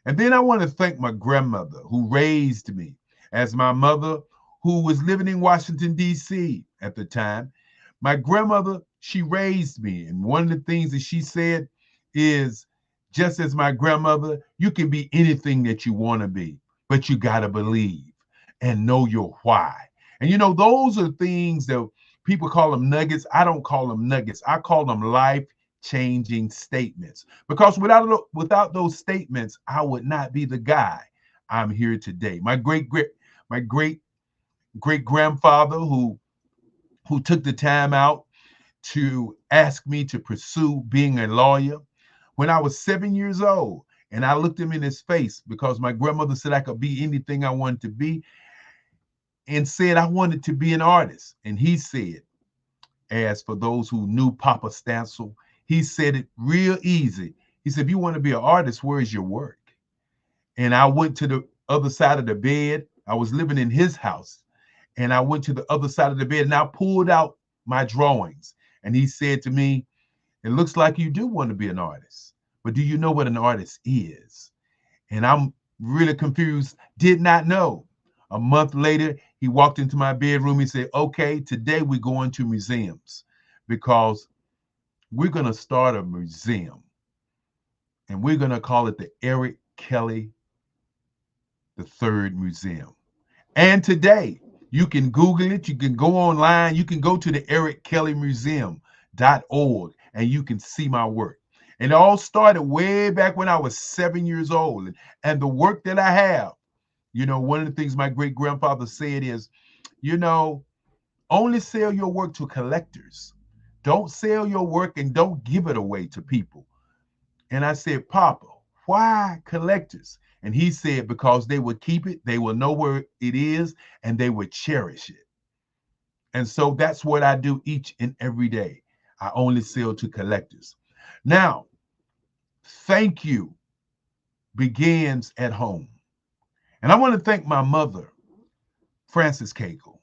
And then I want to thank my grandmother who raised me, as my mother, who was living in Washington, D.C. at the time. My grandmother, she raised me. And one of the things that she said is, just as my grandmother, you can be anything that you want to be, but you got to believe and know your why. And you know, those are things that people call them nuggets. I don't call them nuggets. I call them life-changing statements. Because without those statements, I would not be the guy I'm here today. My great grandfather who took the time out to ask me to pursue being a lawyer when I was 7 years old. And I looked him in his face because my grandmother said I could be anything I wanted to be, and said I wanted to be an artist. And he said, as for those who knew Papa Stancil, he said it real easy. He said, if you want to be an artist, where is your work? And I went to the other side of the bed. I was living in his house. And I went to the other side of the bed and I pulled out my drawings. And he said to me, it looks like you do want to be an artist, but do you know what an artist is? And I'm really confused, did not know. A month later, he walked into my bedroom. He said, okay, today we're going to museums because we're going to start a museum and we're going to call it the Eric Kelly III Museum. And today, you can Google it, you can go online, you can go to the erickellymuseum.org and you can see my work. And it all started way back when I was 7 years old. And the work that I have, you know, one of the things my great grandfather said is, you know, only sell your work to collectors. Don't sell your work and don't give it away to people. And I said, Papa, why collectors? And he said, because they would keep it, they will know where it is, and they would cherish it. And so that's what I do each and every day. I only sell to collectors. Now, thank you begins at home. And I want to thank my mother, Frances Cagle. I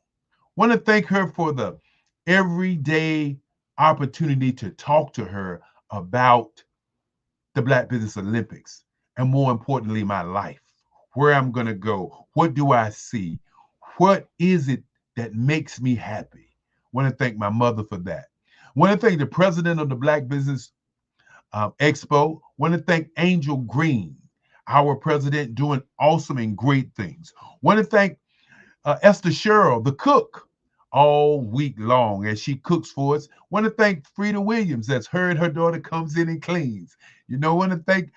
want to thank her for the everyday opportunity to talk to her about the Black Business Olympics. And more importantly, my life, where I'm going to go. What do I see? What is it that makes me happy? I want to thank my mother for that. I want to thank the president of the Black Business Expo. I want to thank Angel Green, our president, doing awesome and great things. I want to thank Esther Sherrill, the cook, all week long as she cooks for us. I want to thank Frida Williams, that's her daughter comes in and cleans. You know, I want to thank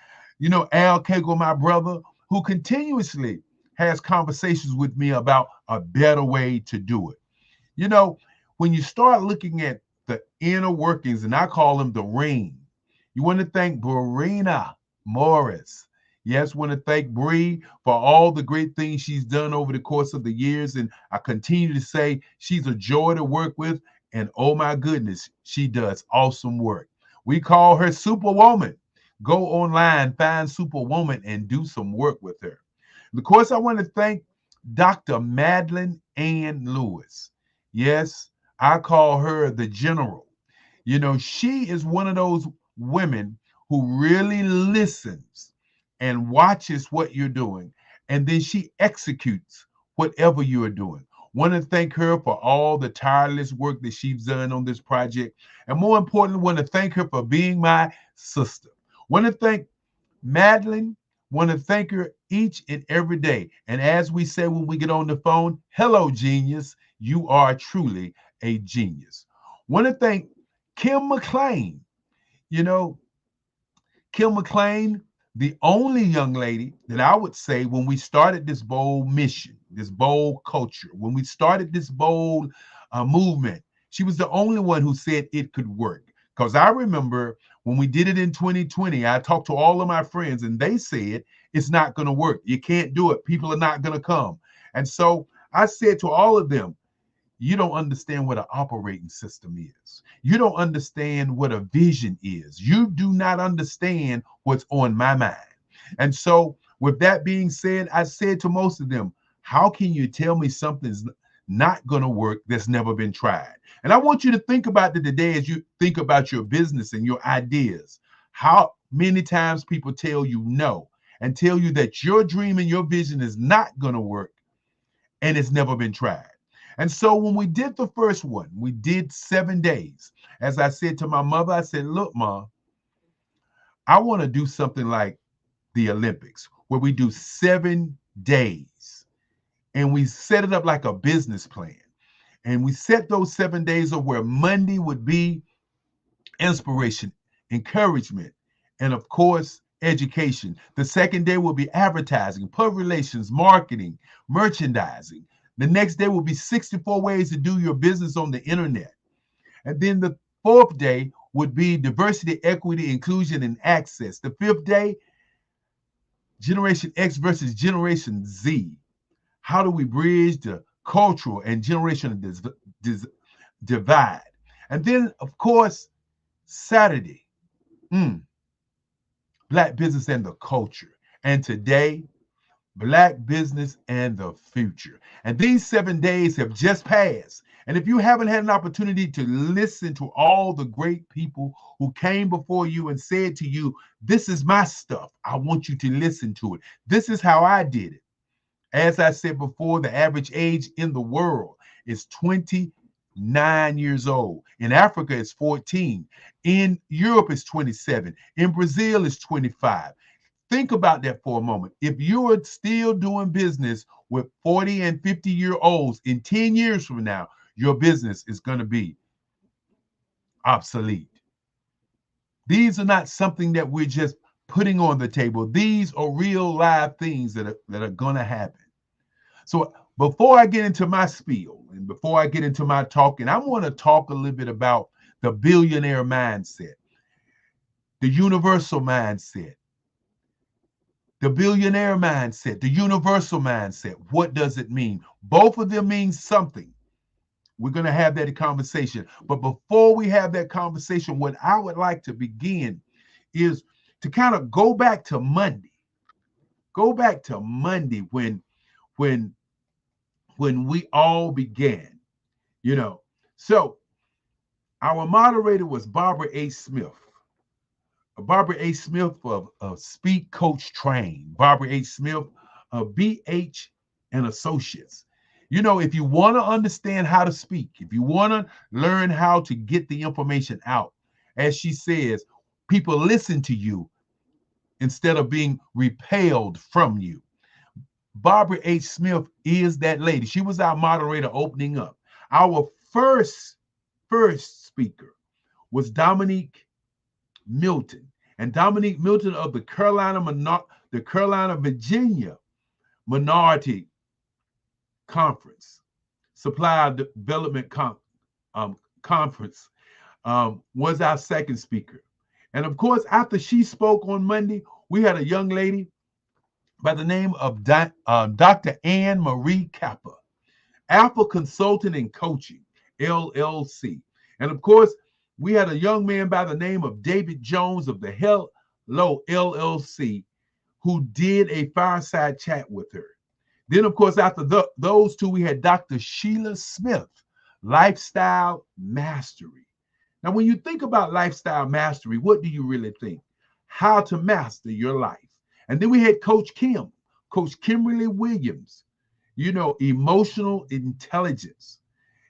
Al Cagle, my brother, who continuously has conversations with me about a better way to do it. You know, when you start looking at the inner workings, and I call them the ring, you want to thank Brina Morris. Yes, want to thank Bree for all the great things she's done over the course of the years. And I continue to say she's a joy to work with. And oh my goodness, she does awesome work. We call her Superwoman. Go online, find Superwoman, and do some work with her. Of course, I want to thank Dr. Madeline Ann Lewis. Yes, I call her the General. You know, she is one of those women who really listens and watches what you're doing, and then she executes whatever you are doing. Want to thank her for all the tireless work that she's done on this project. And more importantly, want to thank her for being my sister. Want to thank Madeline. Want to thank her each and every day. And as we say when we get on the phone, hello, genius. You are truly a genius. Want to thank Kim McLean. You know, Kim McLean, the only young lady that I would say when we started this bold mission, this bold culture, when we started this bold movement, she was the only one who said it could work. Because I remember when we did it in 2020, I talked to all of my friends and they said, it's not going to work. You can't do it. People are not going to come. And so I said to all of them, you don't understand what an operating system is. You don't understand what a vision is. You do not understand what's on my mind. And so with that being said, I said to most of them, how can you tell me something's not going to work that's never been tried? And I want you to think about it today as you think about your business and your ideas. How many times people tell you no, and tell you that your dream and your vision is not going to work and it's never been tried. And so when we did the first one, we did 7 days. As I said to my mother, I said, look, Ma, I want to do something like the Olympics where we do 7 days and we set it up like a business plan. And we set those 7 days of where Monday would be inspiration, encouragement, and of course, education. The second day will be advertising, public relations, marketing, merchandising. The next day will be 64 ways to do your business on the internet. And then the fourth day would be diversity, equity, inclusion, and access. The fifth day, Generation X versus Generation Z. How do we bridge the cultural and generational divide? And then, of course, Saturday, Black business and the culture. And today, Black business and the future. And these 7 days have just passed. And if you haven't had an opportunity to listen to all the great people who came before you and said to you, this is my stuff, I want you to listen to it. This is how I did it. As I said before, the average age in the world is 29 years old. In Africa, it's 14. In Europe, it's 27. In Brazil, it's 25. Think about that for a moment. If you're still doing business with 40 and 50-year-olds, in 10 years from now, your business is going to be obsolete. These are not something that we're just putting on the table. These are real live things that are going to happen. So before I get into my spiel and before I get into my talking, I want to talk a little bit about the billionaire mindset, the universal mindset, the billionaire mindset, the universal mindset. What does it mean? Both of them mean something. We're going to have that conversation. But before we have that conversation, what I would like to begin is to kind of go back to Monday. Go back to Monday when we all began, you know. So our moderator was Barbara A. Smith. Barbara A. Smith of Speak Coach Train. Barbara A. Smith of BH and Associates. You know, if you want to understand how to speak, if you want to learn how to get the information out, as she says, people listen to you instead of being repelled from you. Barbara H. Smith is that lady. She was our moderator opening up. Our first speaker was Dominique Milton. And Dominique Milton of the Carolina, Virginia Minority Conference, Supply Development Conference, was our second speaker. And of course, after she spoke on Monday, we had a young lady by the name of Dr. Anne Marie Kappa, Alpha Consulting and Coaching, LLC. And of course, we had a young man by the name of David Jones of the Hello LLC, who did a fireside chat with her. Then, of course, after those two, we had Dr. Sheila Smith, Lifestyle Mastery. Now, when you think about lifestyle mastery, what do you really think? How to master your life. And then we had Coach Kim, Coach Kimberly Williams, you know, emotional intelligence.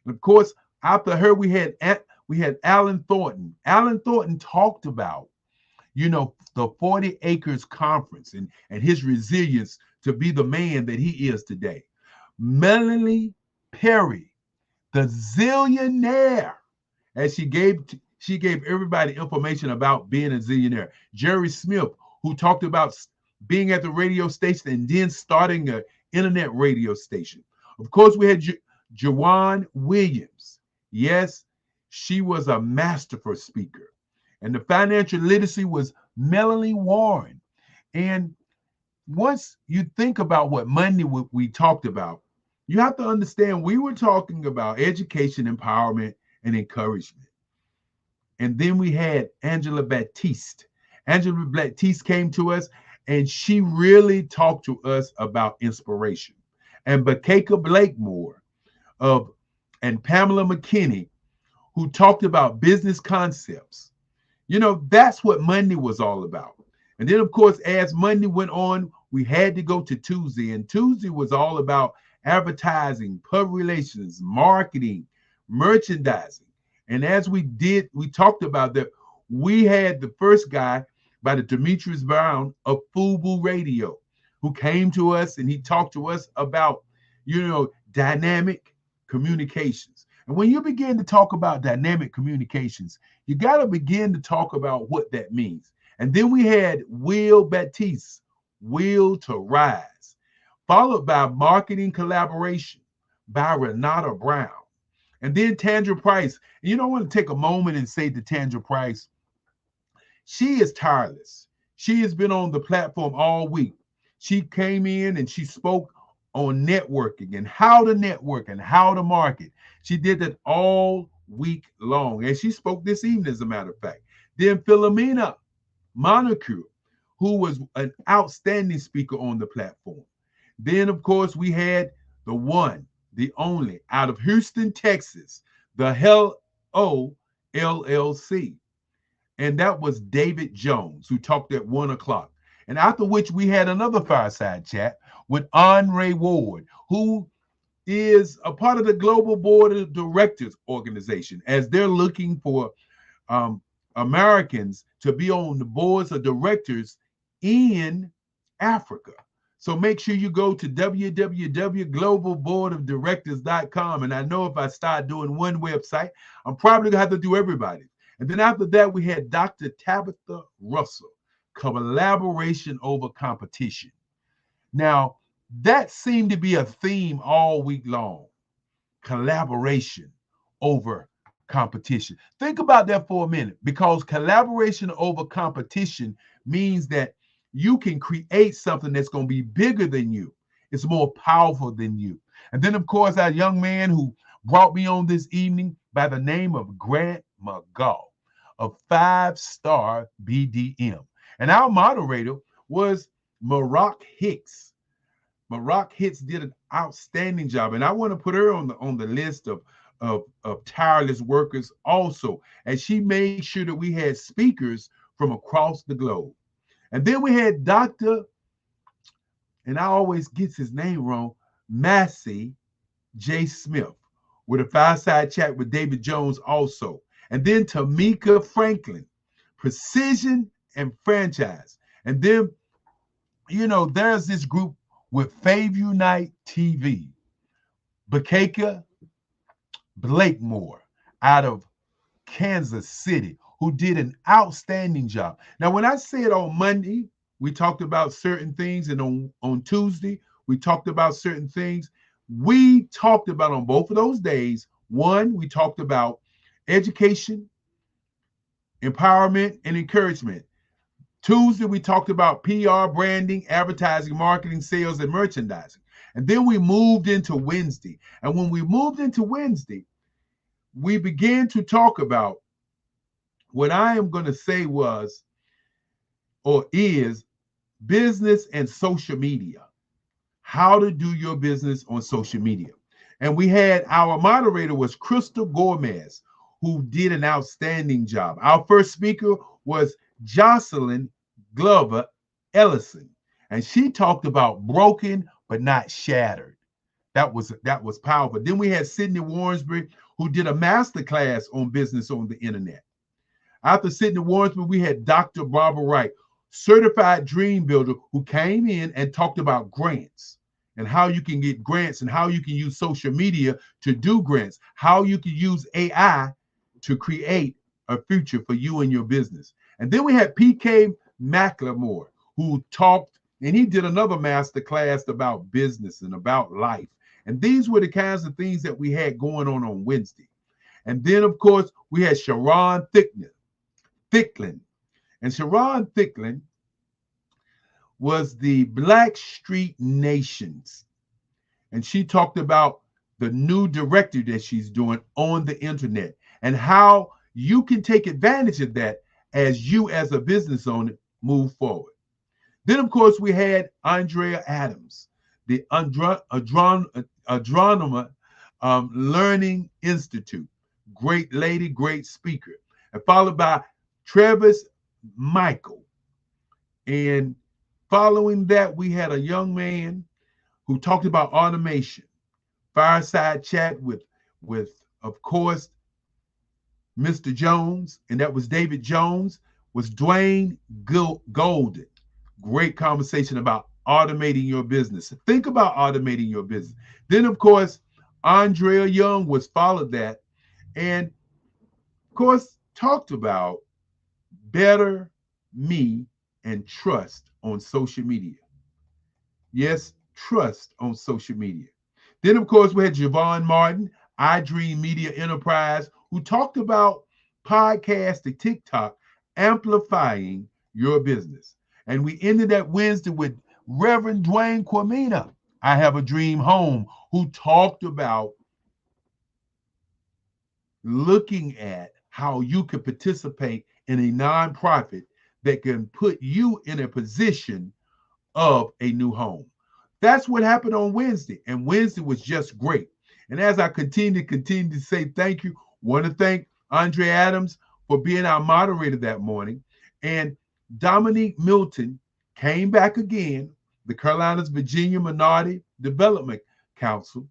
And of course, after her, we had Alan Thornton. Alan Thornton talked about, you know, the 40 Acres Conference and his resilience to be the man that he is today. Melanie Perry, the zillionaire, as she gave everybody information about being a zillionaire. Jerry Smith, who talked about being at the radio station and then starting an internet radio station. Of course, we had Jawan Williams. Yes, she was a masterful speaker. And the financial literacy was Melanie Warren. And once you think about what Monday we talked about, you have to understand we were talking about education, empowerment, and encouragement. And then we had Angela Baptiste. Angela Baptiste came to us and she really talked to us about inspiration. And Bakeka Blakemore and Pamela McKinney, who talked about business concepts. You know, that's what Monday was all about. And then, of course, as Monday went on, we had to go to Tuesday. And Tuesday was all about advertising, public relations, marketing, merchandising. And as we talked about that, we had the first guy by the Demetrius Brown of FUBU Radio, who came to us and he talked to us about, dynamic communications. And when you begin to talk about dynamic communications, you got to begin to talk about what that means. And then we had Will Baptiste, Will to Rise, followed by Marketing Collaboration by Renata Brown. And then Tandra Price. And I want to take a moment and say to Tandra Price, she is tireless. She has been on the platform all week. She came in and she spoke on networking and how to network and how to market. She did that all week long. And she spoke this evening, as a matter of fact. Then Philomena Monaco, who was an outstanding speaker on the platform. Then, of course, we had the one, the only, out of Houston, Texas, the Hello LLC. And that was David Jones, who talked at 1 o'clock. And after which we had another fireside chat with Andre Ward, who is a part of the Global Board of Directors organization, as they're looking for Americans to be on the boards of directors in Africa. So make sure you go to www.globalboardofdirectors.com. And I know if I start doing one website, I'm probably gonna have to do everybody. And then after that, we had Dr. Tabitha Russell, collaboration over competition. Now, that seemed to be a theme all week long, collaboration over competition. Think about that for a minute, because collaboration over competition means that you can create something that's going to be bigger than you. It's more powerful than you. And then, of course, our young man who brought me on this evening by the name of Grant McGaw of 5-Star BDM. And our moderator was Maroc Hicks. Maroc Hicks did an outstanding job. And I want to put her on the list of tireless workers also, as she made sure that we had speakers from across the globe. And then we had Dr., and I always get his name wrong, Massey J. Smith, with a fireside chat with David Jones also. And then Tamika Franklin, precision and franchise. And then, there's this group with Fave Unite TV, Bakeka Blakemore out of Kansas City, who did an outstanding job. Now, when I said on Monday, we talked about certain things, and on Tuesday, we talked about certain things. We talked about on both of those days, one, we talked about education, empowerment, and encouragement. Tuesday, we talked about PR, branding, advertising, marketing, sales, and merchandising. And then we moved into Wednesday. And when we moved into Wednesday, we began to talk about what I am going to say is business and social media. How to do your business on social media. And we had our moderator was Crystal Gomez, who did an outstanding job. Our first speaker was Jocelyn Glover Ellison, and she talked about broken but not shattered. That was powerful. Then we had Sydney Warrensbury, who did a master class on business on the internet. After Sydney Warrensbury, we had Dr. Barbara Wright, certified dream builder, who came in and talked about grants and how you can get grants and how you can use social media to do grants, how you can use AI to create a future for you and your business. And then we had PK McLemore, who talked, and he did another master class about business and about life. And these were the kinds of things that we had going on Wednesday. And then, of course, we had Sharon Thicklin. And Sharon Thicklin was the Black Street Nations. And she talked about the new directory that she's doing on the internet and how you can take advantage of that as you, as a business owner, move forward. Then, of course, we had Andrea Adams, the Adronoma Learning Institute. Great lady, great speaker. And followed by Travis Michael, And following that, we had a young man who talked about automation. Fireside chat with of course, Mr. Jones, and that was David Jones, was Dwayne Golden. Great conversation about automating your business. Think about automating your business. Then, of course, Andrea Young was followed that, and of course, talked about better me and trust on social media. Yes, trust on social media. Then, of course, we had Javon Martin, I Dream Media Enterprise, who talked about podcasting, TikTok, amplifying your business. And we ended that Wednesday with Reverend Dwayne Quamina, I Have a Dream Home, who talked about looking at how you can participate in a nonprofit that can put you in a position of a new home. That's what happened on Wednesday, and Wednesday was just great. And as I continue to say thank you, want to thank Andre Adams for being our moderator that morning, and Dominique Milton came back again, the Carolinas Virginia Minority Development Council.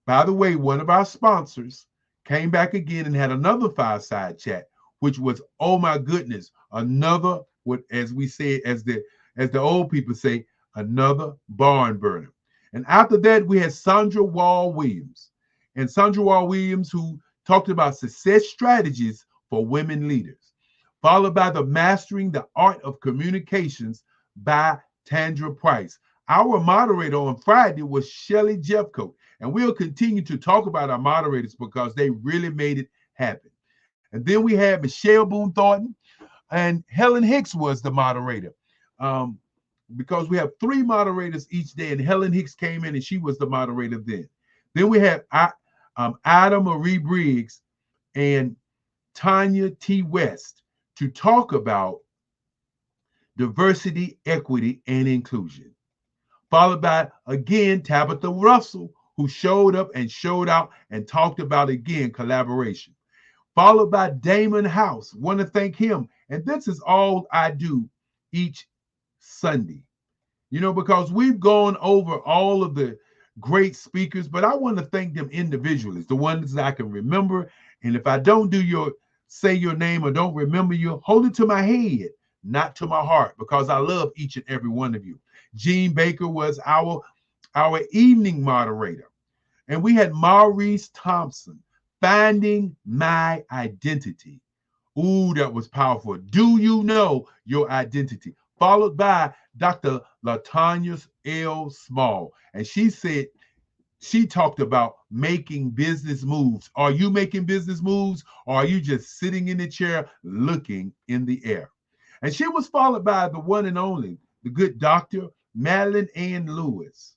By the way, one of our sponsors came back again and had another fireside chat, which was, oh my goodness, another, what as we say, as the old people say, another barn burner. And after that, we had Sandra Wall Williams. And Sandra Wall Williams, who talked about success strategies for women leaders, followed by the Mastering the Art of Communications by Tandra Price. Our moderator on Friday was Shelley Jeffcoat. And we'll continue to talk about our moderators because they really made it happen. And then we had Michelle Boone Thornton, and Helen Hicks was the moderator. Because we have 3 moderators each day, and Helen Hicks came in and she was the moderator then. Then we had Ada Marie Briggs and Tanya T. West to talk about diversity, equity, and inclusion. Followed by, again, Tabitha Russell, who showed up and showed out and talked about, again, collaboration. Followed by Damon House. Want to thank him. And this is all I do each Sunday. You know, because we've gone over all of the great speakers, but I want to thank them individually, the ones that I can remember. And if I don't say your name or don't remember you, hold it to my head, not to my heart, because I love each and every one of you. Gene Baker was our evening moderator. And we had Maurice Thompson, Finding My Identity. Ooh, that was powerful. Do you know your identity? Followed by Dr. LaTanya L. Small. And she talked about making business moves. Are you making business moves, or are you just sitting in the chair looking in the air? And she was followed by the one and only, the good Dr. Madeline Ann Lewis,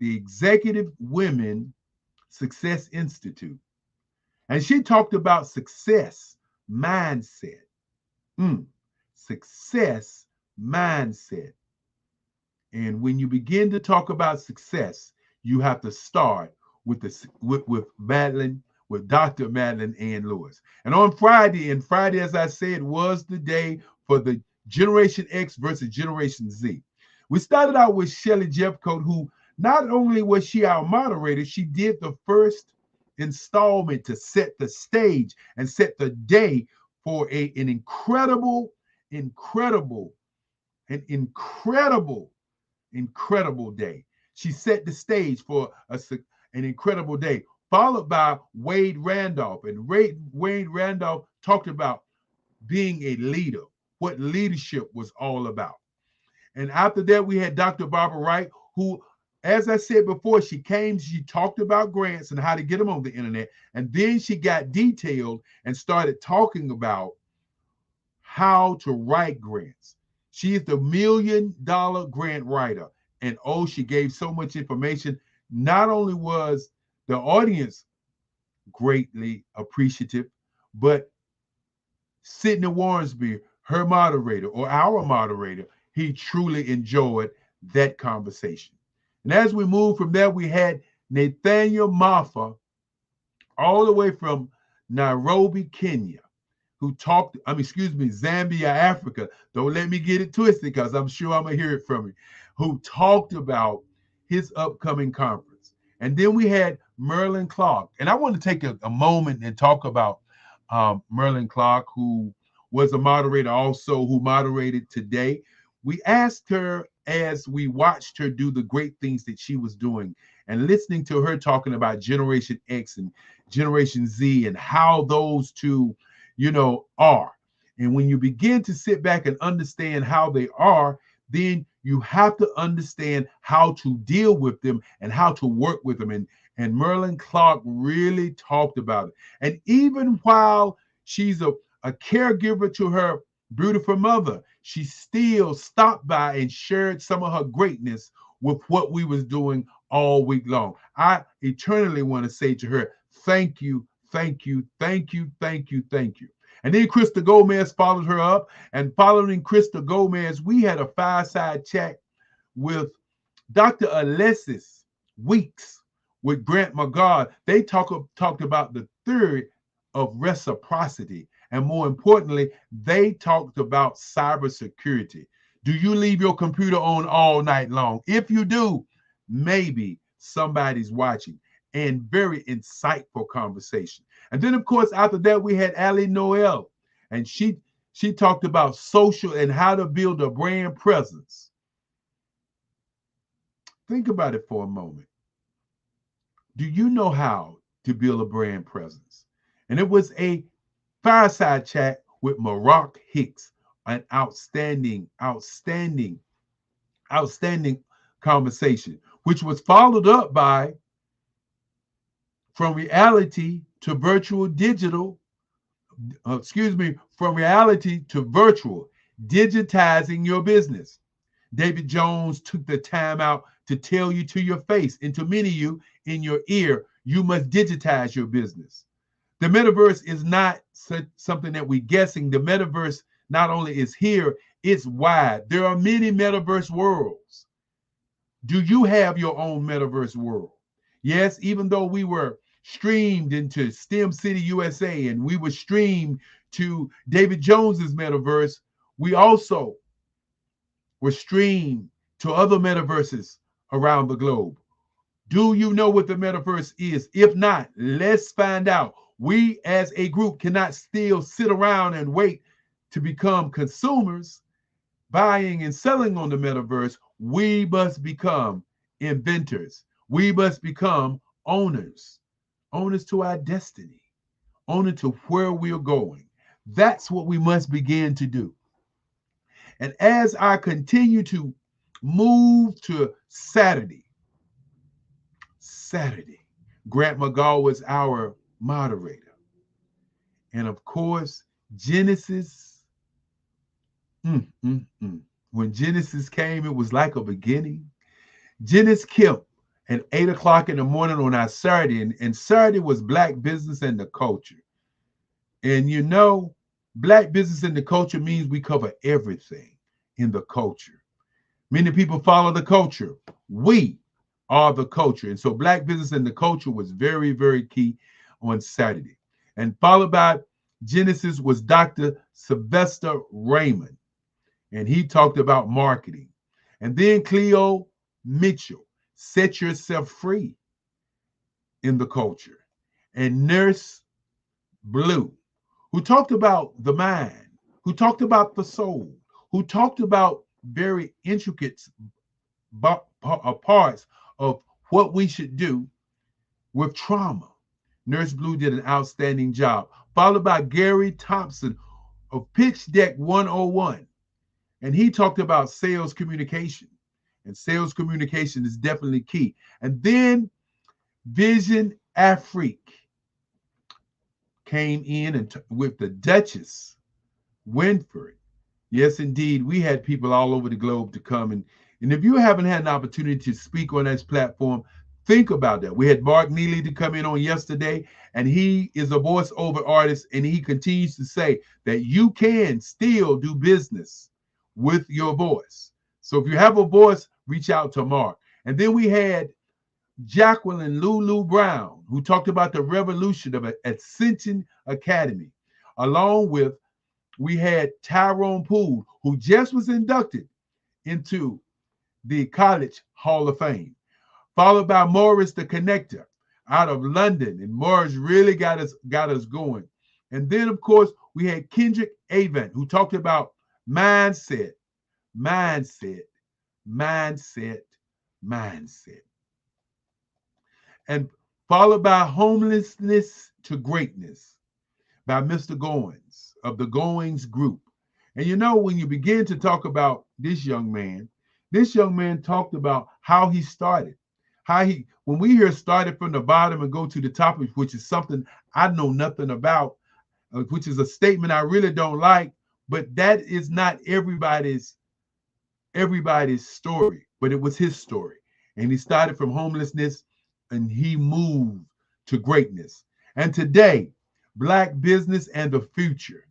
the Executive Women Success Institute. And she talked about success mindset. Success mindset. And when you begin to talk about success, you have to start with Dr. Madeline Ann Lewis. And on Friday, as I said, was the day for the Generation X versus Generation Z. We started out with Shelley Jeffcoat, who not only was she our moderator, she did the first installment to set the stage and set the day for an incredible day. She set the stage for an incredible day, followed by Wade Randolph. And Wade Randolph talked about being a leader, what leadership was all about. And after that, we had Dr. Barbara Wright, who, as I said before, she talked about grants and how to get them on the internet. And then she got detailed and started talking about how to write grants. She is the $1 million grant writer. And she gave so much information. Not only was the audience greatly appreciative, but Sidney Warrensby, her moderator or our moderator, he truly enjoyed that conversation. And as we moved from there, we had Nathaniel Maffa all the way from Nairobi, Kenya, who talked, Zambia, Africa. Don't let me get it twisted because I'm sure I'm going to hear it from you, who talked about his upcoming conference. And then we had Merlin Clark. And I want to take a moment and talk about Merlin Clark, who was a moderator also, who moderated today. We asked her as we watched her do the great things that she was doing and listening to her talking about Generation X and Generation Z and how those two, are. And when you begin to sit back and understand how they are, then you have to understand how to deal with them and how to work with them. And Merlin Clark really talked about it. And even while she's a caregiver to her beautiful mother, she still stopped by and shared some of her greatness with what we was doing all week long. I eternally want to say to her, thank you, thank you, thank you, thank you, thank you. And then Krista Gomez followed her up. And following Krista Gomez, we had a fireside chat with Dr. Alexis Weeks with Grant McGaw. They talked about the theory of reciprocity. And more importantly, they talked about cybersecurity. Do you leave your computer on all night long? If you do, maybe somebody's watching. And very insightful conversation. And then, of course, after that, we had Ali Noel. And she talked about social and how to build a brand presence. Think about it for a moment. Do you know how to build a brand presence? And it was a fireside chat with Maroc Hicks, an outstanding conversation, which was followed up by from reality to virtual, digitizing your business. David Jones took the time out to tell you to your face and to many of you in your ear, you must digitize your business. The metaverse is not something that we're guessing. The metaverse not only is here, it's wide. There are many metaverse worlds. Do you have your own metaverse world? Yes, even though we were streamed into STEM City USA and we were streamed to David Jones's metaverse, we also were streamed to other metaverses around the globe. Do you know what the metaverse is? If not, let's find out. We as a group cannot still sit around and wait to become consumers, buying and selling on the metaverse. We must become inventors. We must become owners to our destiny, owner to where we're going. That's what we must begin to do. And as I continue to move to Saturday, Grant McGaw was our moderator. And of course, Genesis, when Genesis came, it was like a beginning. Genesis Kemp at 8 o'clock in the morning on our Saturday, and Saturday was Black Business and the Culture. And Black Business and the Culture means we cover everything in the culture. Many people follow the culture. We are the culture. And so Black Business and the Culture was very, very key on Saturday. And followed by Genesis was Dr. Sylvester Raymond. And he talked about marketing. And then Cleo Mitchell, Set Yourself Free in the Culture. And Nurse Blue, who talked about the mind, who talked about the soul, who talked about very intricate parts of what we should do with trauma. Nurse Blue did an outstanding job. Followed by Gary Thompson of Pitch Deck 101. And he talked about sales communication. And sales communication is definitely key. And then Vision Afrique came in and with the Duchess Winfrey. Yes, indeed. We had people all over the globe to come. And if you haven't had an opportunity to speak on this platform, think about that. We had Mark Neely to come in on yesterday, and he is a voiceover artist, and he continues to say that you can still do business with your voice. So if you have a voice, reach out to Mark. And then we had Jacqueline Lulu Brown, who talked about the revolution of Ascension Academy. Along with, we had Tyrone Poole, who just was inducted into the College Hall of Fame, followed by Morris the Connector out of London. And Morris really got us going. And then, of course, we had Kendrick Avent, who talked about mindset. And followed by Homelessness to Greatness by Mr. Goins of the Goins Group. And you know, when you begin to talk about this young man talked about how he started. When we hear started from the bottom and go to the top, which is something I know nothing about, which is a statement I really don't like, but that is not everybody's story, but it was his story. And he started from homelessness and he moved to greatness. And today, Black business and the future.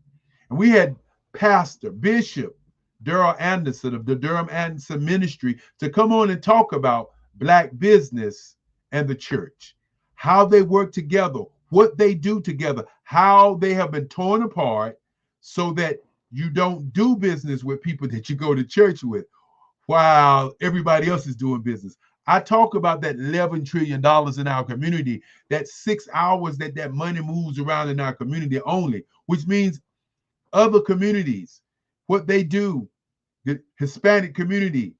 And we had Pastor Bishop Daryl Anderson of the Durham Anderson Ministry to come on and talk about Black business and the church, how they work together, what they do together, how they have been torn apart so that you don't do business with people that you go to church with while everybody else is doing business. I talk about that $11 trillion in our community, that 6 hours that money moves around in our community only, which means other communities, what they do, the Hispanic community,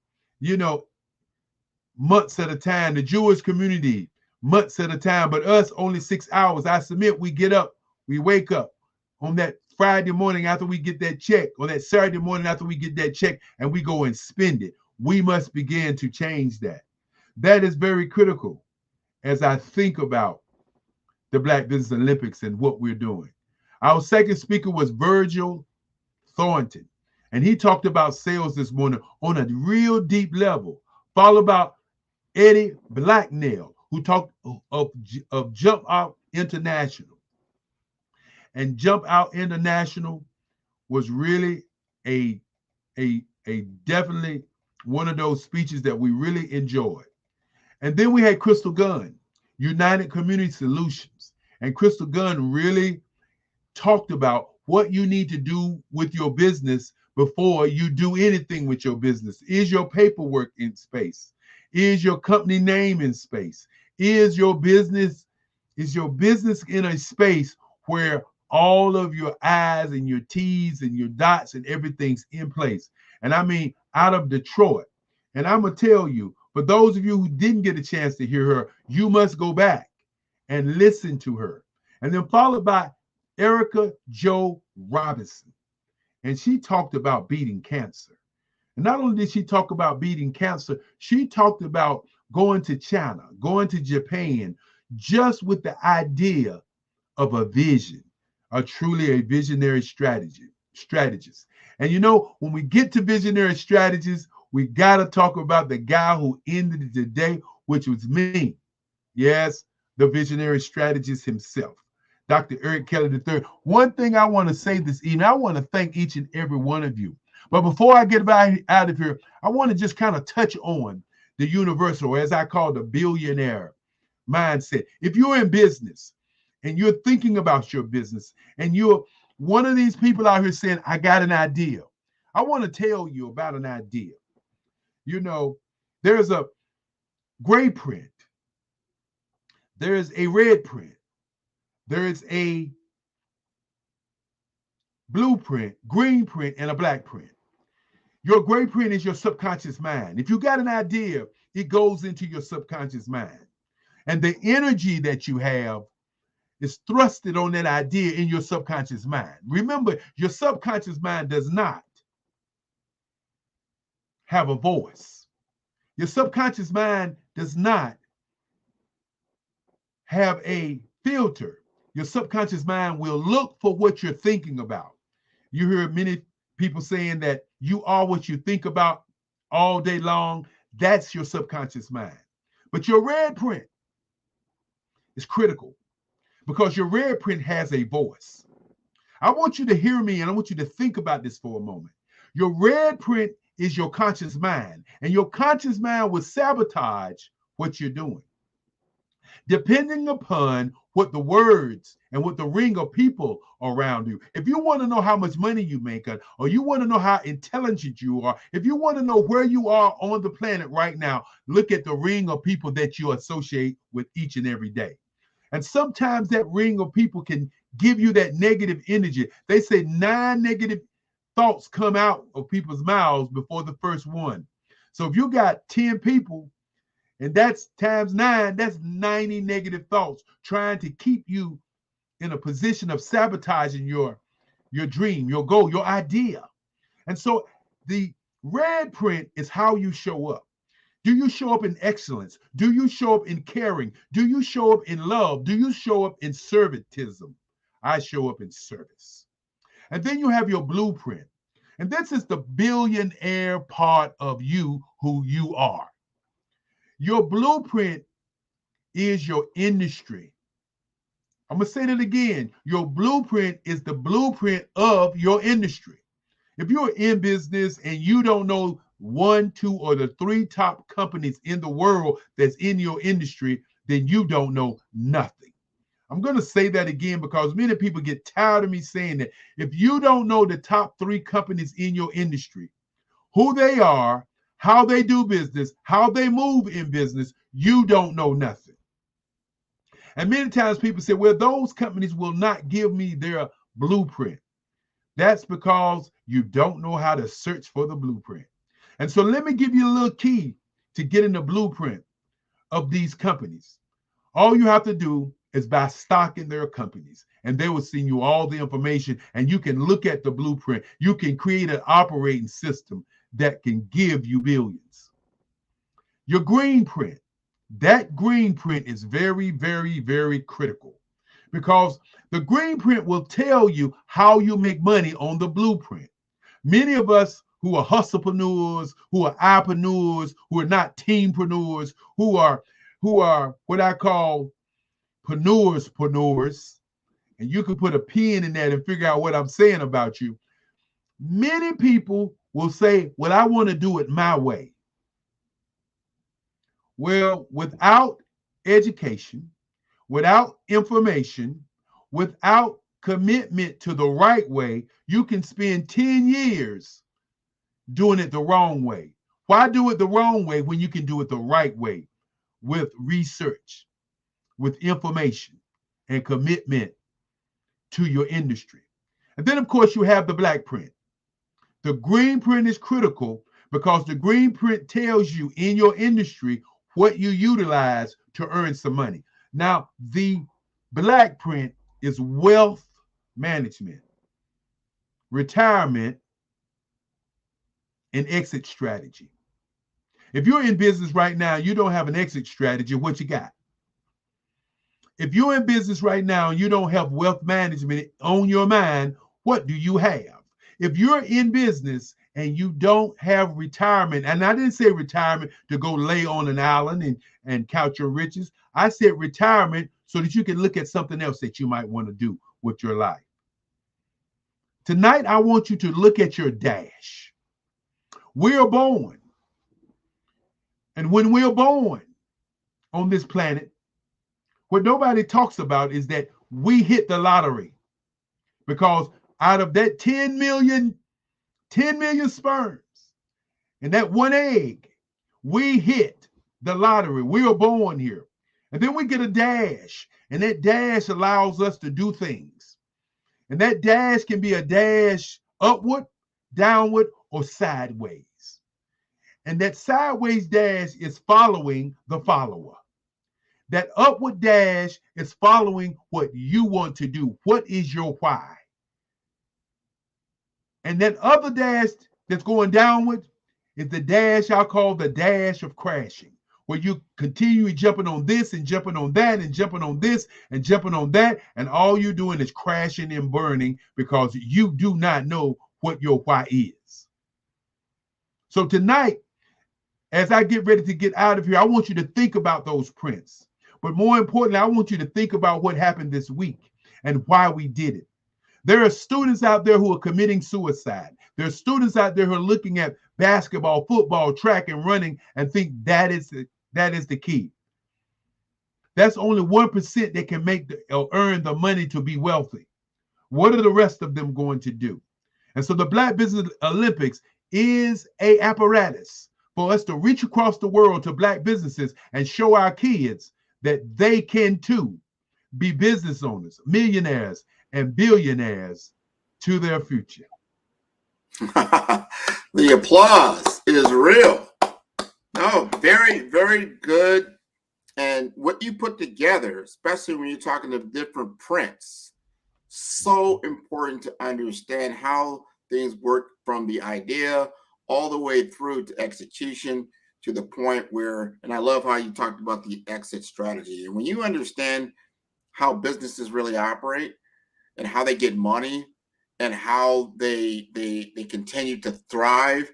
months at a time, the Jewish community, months at a time, but us only 6 hours. I submit we get up, we wake up on that Friday morning after we get that check, or that Saturday morning after we get that check, and we go and spend it. We must begin to change that. That is very critical as I think about the Black Business Olympics and what we're doing. Our second speaker was Virgil Thornton, and he talked about sales this morning on a real deep level, followed by Eddie Blacknell, who talked of Jump Out International. And Jump Out International was really a definitely one of those speeches that we really enjoyed. And then we had Crystal Gunn, United Community Solutions. And Crystal Gunn really talked about what you need to do with your business before you do anything with your business. Is your paperwork in space? Is your company name in space? Is your business in a space where all of your I's and your T's and your dots and everything's in place? And I mean, out of Detroit. And I'm going to tell you, for those of you who didn't get a chance to hear her, you must go back and listen to her. And then followed by Erica Jo Robinson. And she talked about beating cancer. And not only did she talk about beating cancer, she talked about going to China, going to Japan, just with the idea of a vision, truly a visionary strategist. And when we get to visionary strategists, we got to talk about the guy who ended the day, which was me. Yes, the visionary strategist himself, Dr. Eric Kelly III. One thing I want to say this evening, I want to thank each and every one of you. But before I get out of here, I want to just kind of touch on the universal, as I call the billionaire mindset. If you're in business and you're thinking about your business and you're one of these people out here saying, I got an idea, I want to tell you about an idea. There's a gray print, there's a red print, there's a blue print, green print, and a black print. Your gray print is your subconscious mind. If you got an idea, it goes into your subconscious mind. And the energy that you have is thrusted on that idea in your subconscious mind. Remember, your subconscious mind does not have a voice. Your subconscious mind does not have a filter. Your subconscious mind will look for what you're thinking about. You hear many people saying that you are what you think about all day long. That's your subconscious mind. But your red print is critical because your red print has a voice. I want you to hear me and I want you to think about this for a moment. Your red print is your conscious mind, and your conscious mind will sabotage what you're doing. depending upon what the words and what the ring of people around you. If you want to know how much money you make, or you want to know how intelligent you are, if you want to know where you are on the planet right now, look at the ring of people that you associate with each and every day. And sometimes that ring of people can give you that negative energy. They say 9 negative thoughts come out of people's mouths before the first one. So if you got 10 people, and that's times 9, that's 90 negative thoughts trying to keep you in a position of sabotaging your dream, your goal, your idea. And so the red print is how you show up. Do you show up in excellence? Do you show up in caring? Do you show up in love? Do you show up in servitism? I show up in service. And then you have your blueprint. And this is the billionaire part of you, who you are. Your blueprint is your industry. I'm going to say that again. Your blueprint is the blueprint of your industry. If you're in business and you don't know 1, 2, or the 3 top companies in the world that's in your industry, then you don't know nothing. I'm going to say that again because many people get tired of me saying that. If you don't know the top 3 companies in your industry, who they are, how they do business, how they move in business, you don't know nothing. And many times people say, well, those companies will not give me their blueprint. That's because you don't know how to search for the blueprint. And so let me give you a little key to getting the blueprint of these companies. All you have to do is buy stock in their companies, and they will send you all the information, and you can look at the blueprint. You can create an operating system that can give you billions. Your green print, that green print is very, very, very critical, because the green print will tell you how you make money on the blueprint. Many of us who are hustlepreneurs, who are entrepreneurs, who are not teampreneurs, who are what I call preneurs, and you can put a pin in that and figure out what I'm saying about you. Many people will say, well, I want to do it my way. Well, without education, without information, without commitment to the right way, you can spend 10 years doing it the wrong way. Why do it the wrong way when you can do it the right way? With research, with information, and commitment to your industry. And then, of course, you have the black print. The green print is critical because the green print tells you in your industry what you utilize to earn some money. Now, the black print is wealth management, retirement, and exit strategy. If you're in business right now, you don't have an exit strategy, what you got? If you're in business right now and you don't have wealth management on your mind, what do you have? If you're in business and you don't have retirement, and I didn't say retirement to go lay on an island and count your riches. I said retirement so that you can look at something else that you might want to do with your life. Tonight, I want you to look at your dash. We are born. And when we're born on this planet, what nobody talks about is that we hit the lottery, because out of that 10 million sperms and that one egg, we hit the lottery. We are born here. And then we get a dash, and that dash allows us to do things. And that dash can be a dash upward, downward, or sideways. And that sideways dash is following the follower. That upward dash is following what you want to do. What is your why? And that other dash that's going downward is the dash I call the dash of crashing, where you continue jumping on this and jumping on that and jumping on this and jumping on that, and all you're doing is crashing and burning because you do not know what your why is. So tonight, as I get ready to get out of here, I want you to think about those prints. But more importantly, I want you to think about what happened this week and why we did it. There are students out there who are committing suicide. There are students out there who are looking at basketball, football, track, and running and think that is the key. That's only 1% that can make or earn the money to be wealthy. What are the rest of them going to do? And so the Black Business Olympics is a apparatus for us to reach across the world to Black businesses and show our kids that they can too be business owners, millionaires, and billionaires to their future. The applause is real. No, very, very good. And what you put together, especially when you're talking of different prints, so important to understand how things work from the idea all the way through to execution to the point where, and I love how you talked about the exit strategy. And when you understand how businesses really operate and how they get money and how they continue to thrive,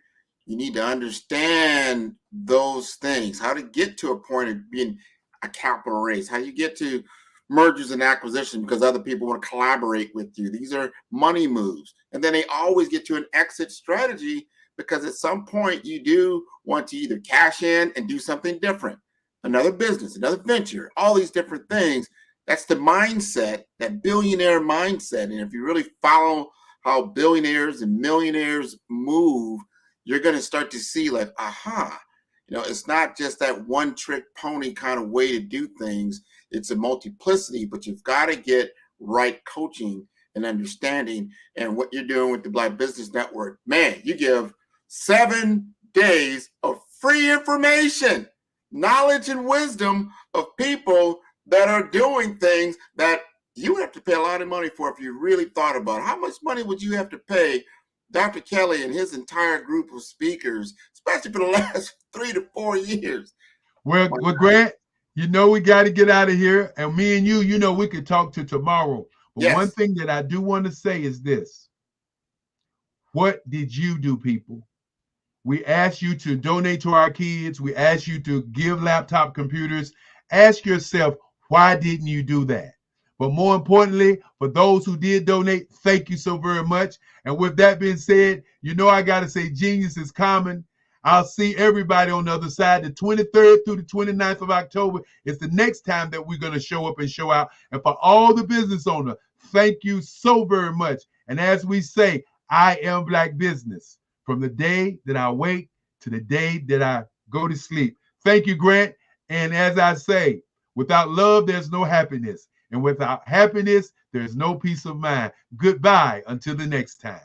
you need to understand those things, how to get to a point of being a capital raise, how you get to mergers and acquisitions because other people want to collaborate with you. These are money moves. And then they always get to an exit strategy because at some point you do want to either cash in and do something different, another business, another venture, all these different things. That's the mindset, that billionaire mindset. And if you really follow how billionaires and millionaires move, you're going to start to see like, aha, you know, it's not just that one trick pony kind of way to do things. It's a multiplicity, but you've got to get right coaching and understanding. And what you're doing with the Black Business Network, man, you give 7 days of free information, knowledge and wisdom of people that are doing things that you have to pay a lot of money for if you really thought about it. How much money would you have to pay Dr. Kelly and his entire group of speakers, especially for the last 3 to 4 years? Well, Grant, you know we got to get out of here. And me and you know we could talk to tomorrow. But yes, one thing that I do want to say is this. What did you do, people? We asked you to donate to our kids. We asked you to give laptop computers. Ask yourself, why didn't you do that? But more importantly, for those who did donate, thank you so very much. And with that being said, you know I got to say genius is common. I'll see everybody on the other side. The 23rd through the 29th of October is the next time that we're going to show up and show out. And for all the business owners, thank you so very much. And as we say, I am Black business from the day that I wake to the day that I go to sleep. Thank you, Grant. And as I say, without love, there's no happiness. And without happiness, there's no peace of mind. Goodbye until the next time.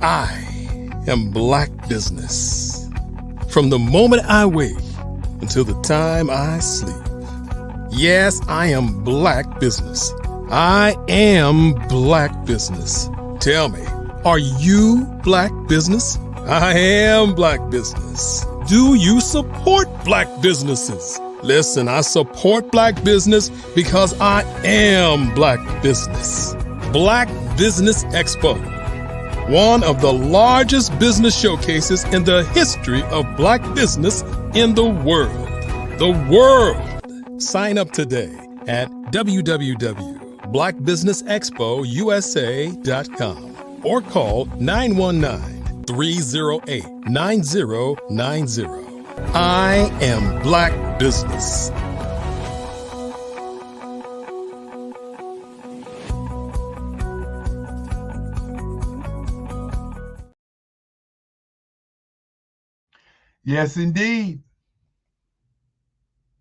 I am Black business. From the moment I wake until the time I sleep. Yes, I am Black business. I am Black business. Tell me, are you Black business? I am Black business. Do you support Black businesses? Listen, I support Black business because I am Black business. Black Business Expo, one of the largest business showcases in the history of Black business in the world. The world. Sign up today at www.blackbusinessexpousa.com or call 919-308-9090. I am Black business. Yes, indeed.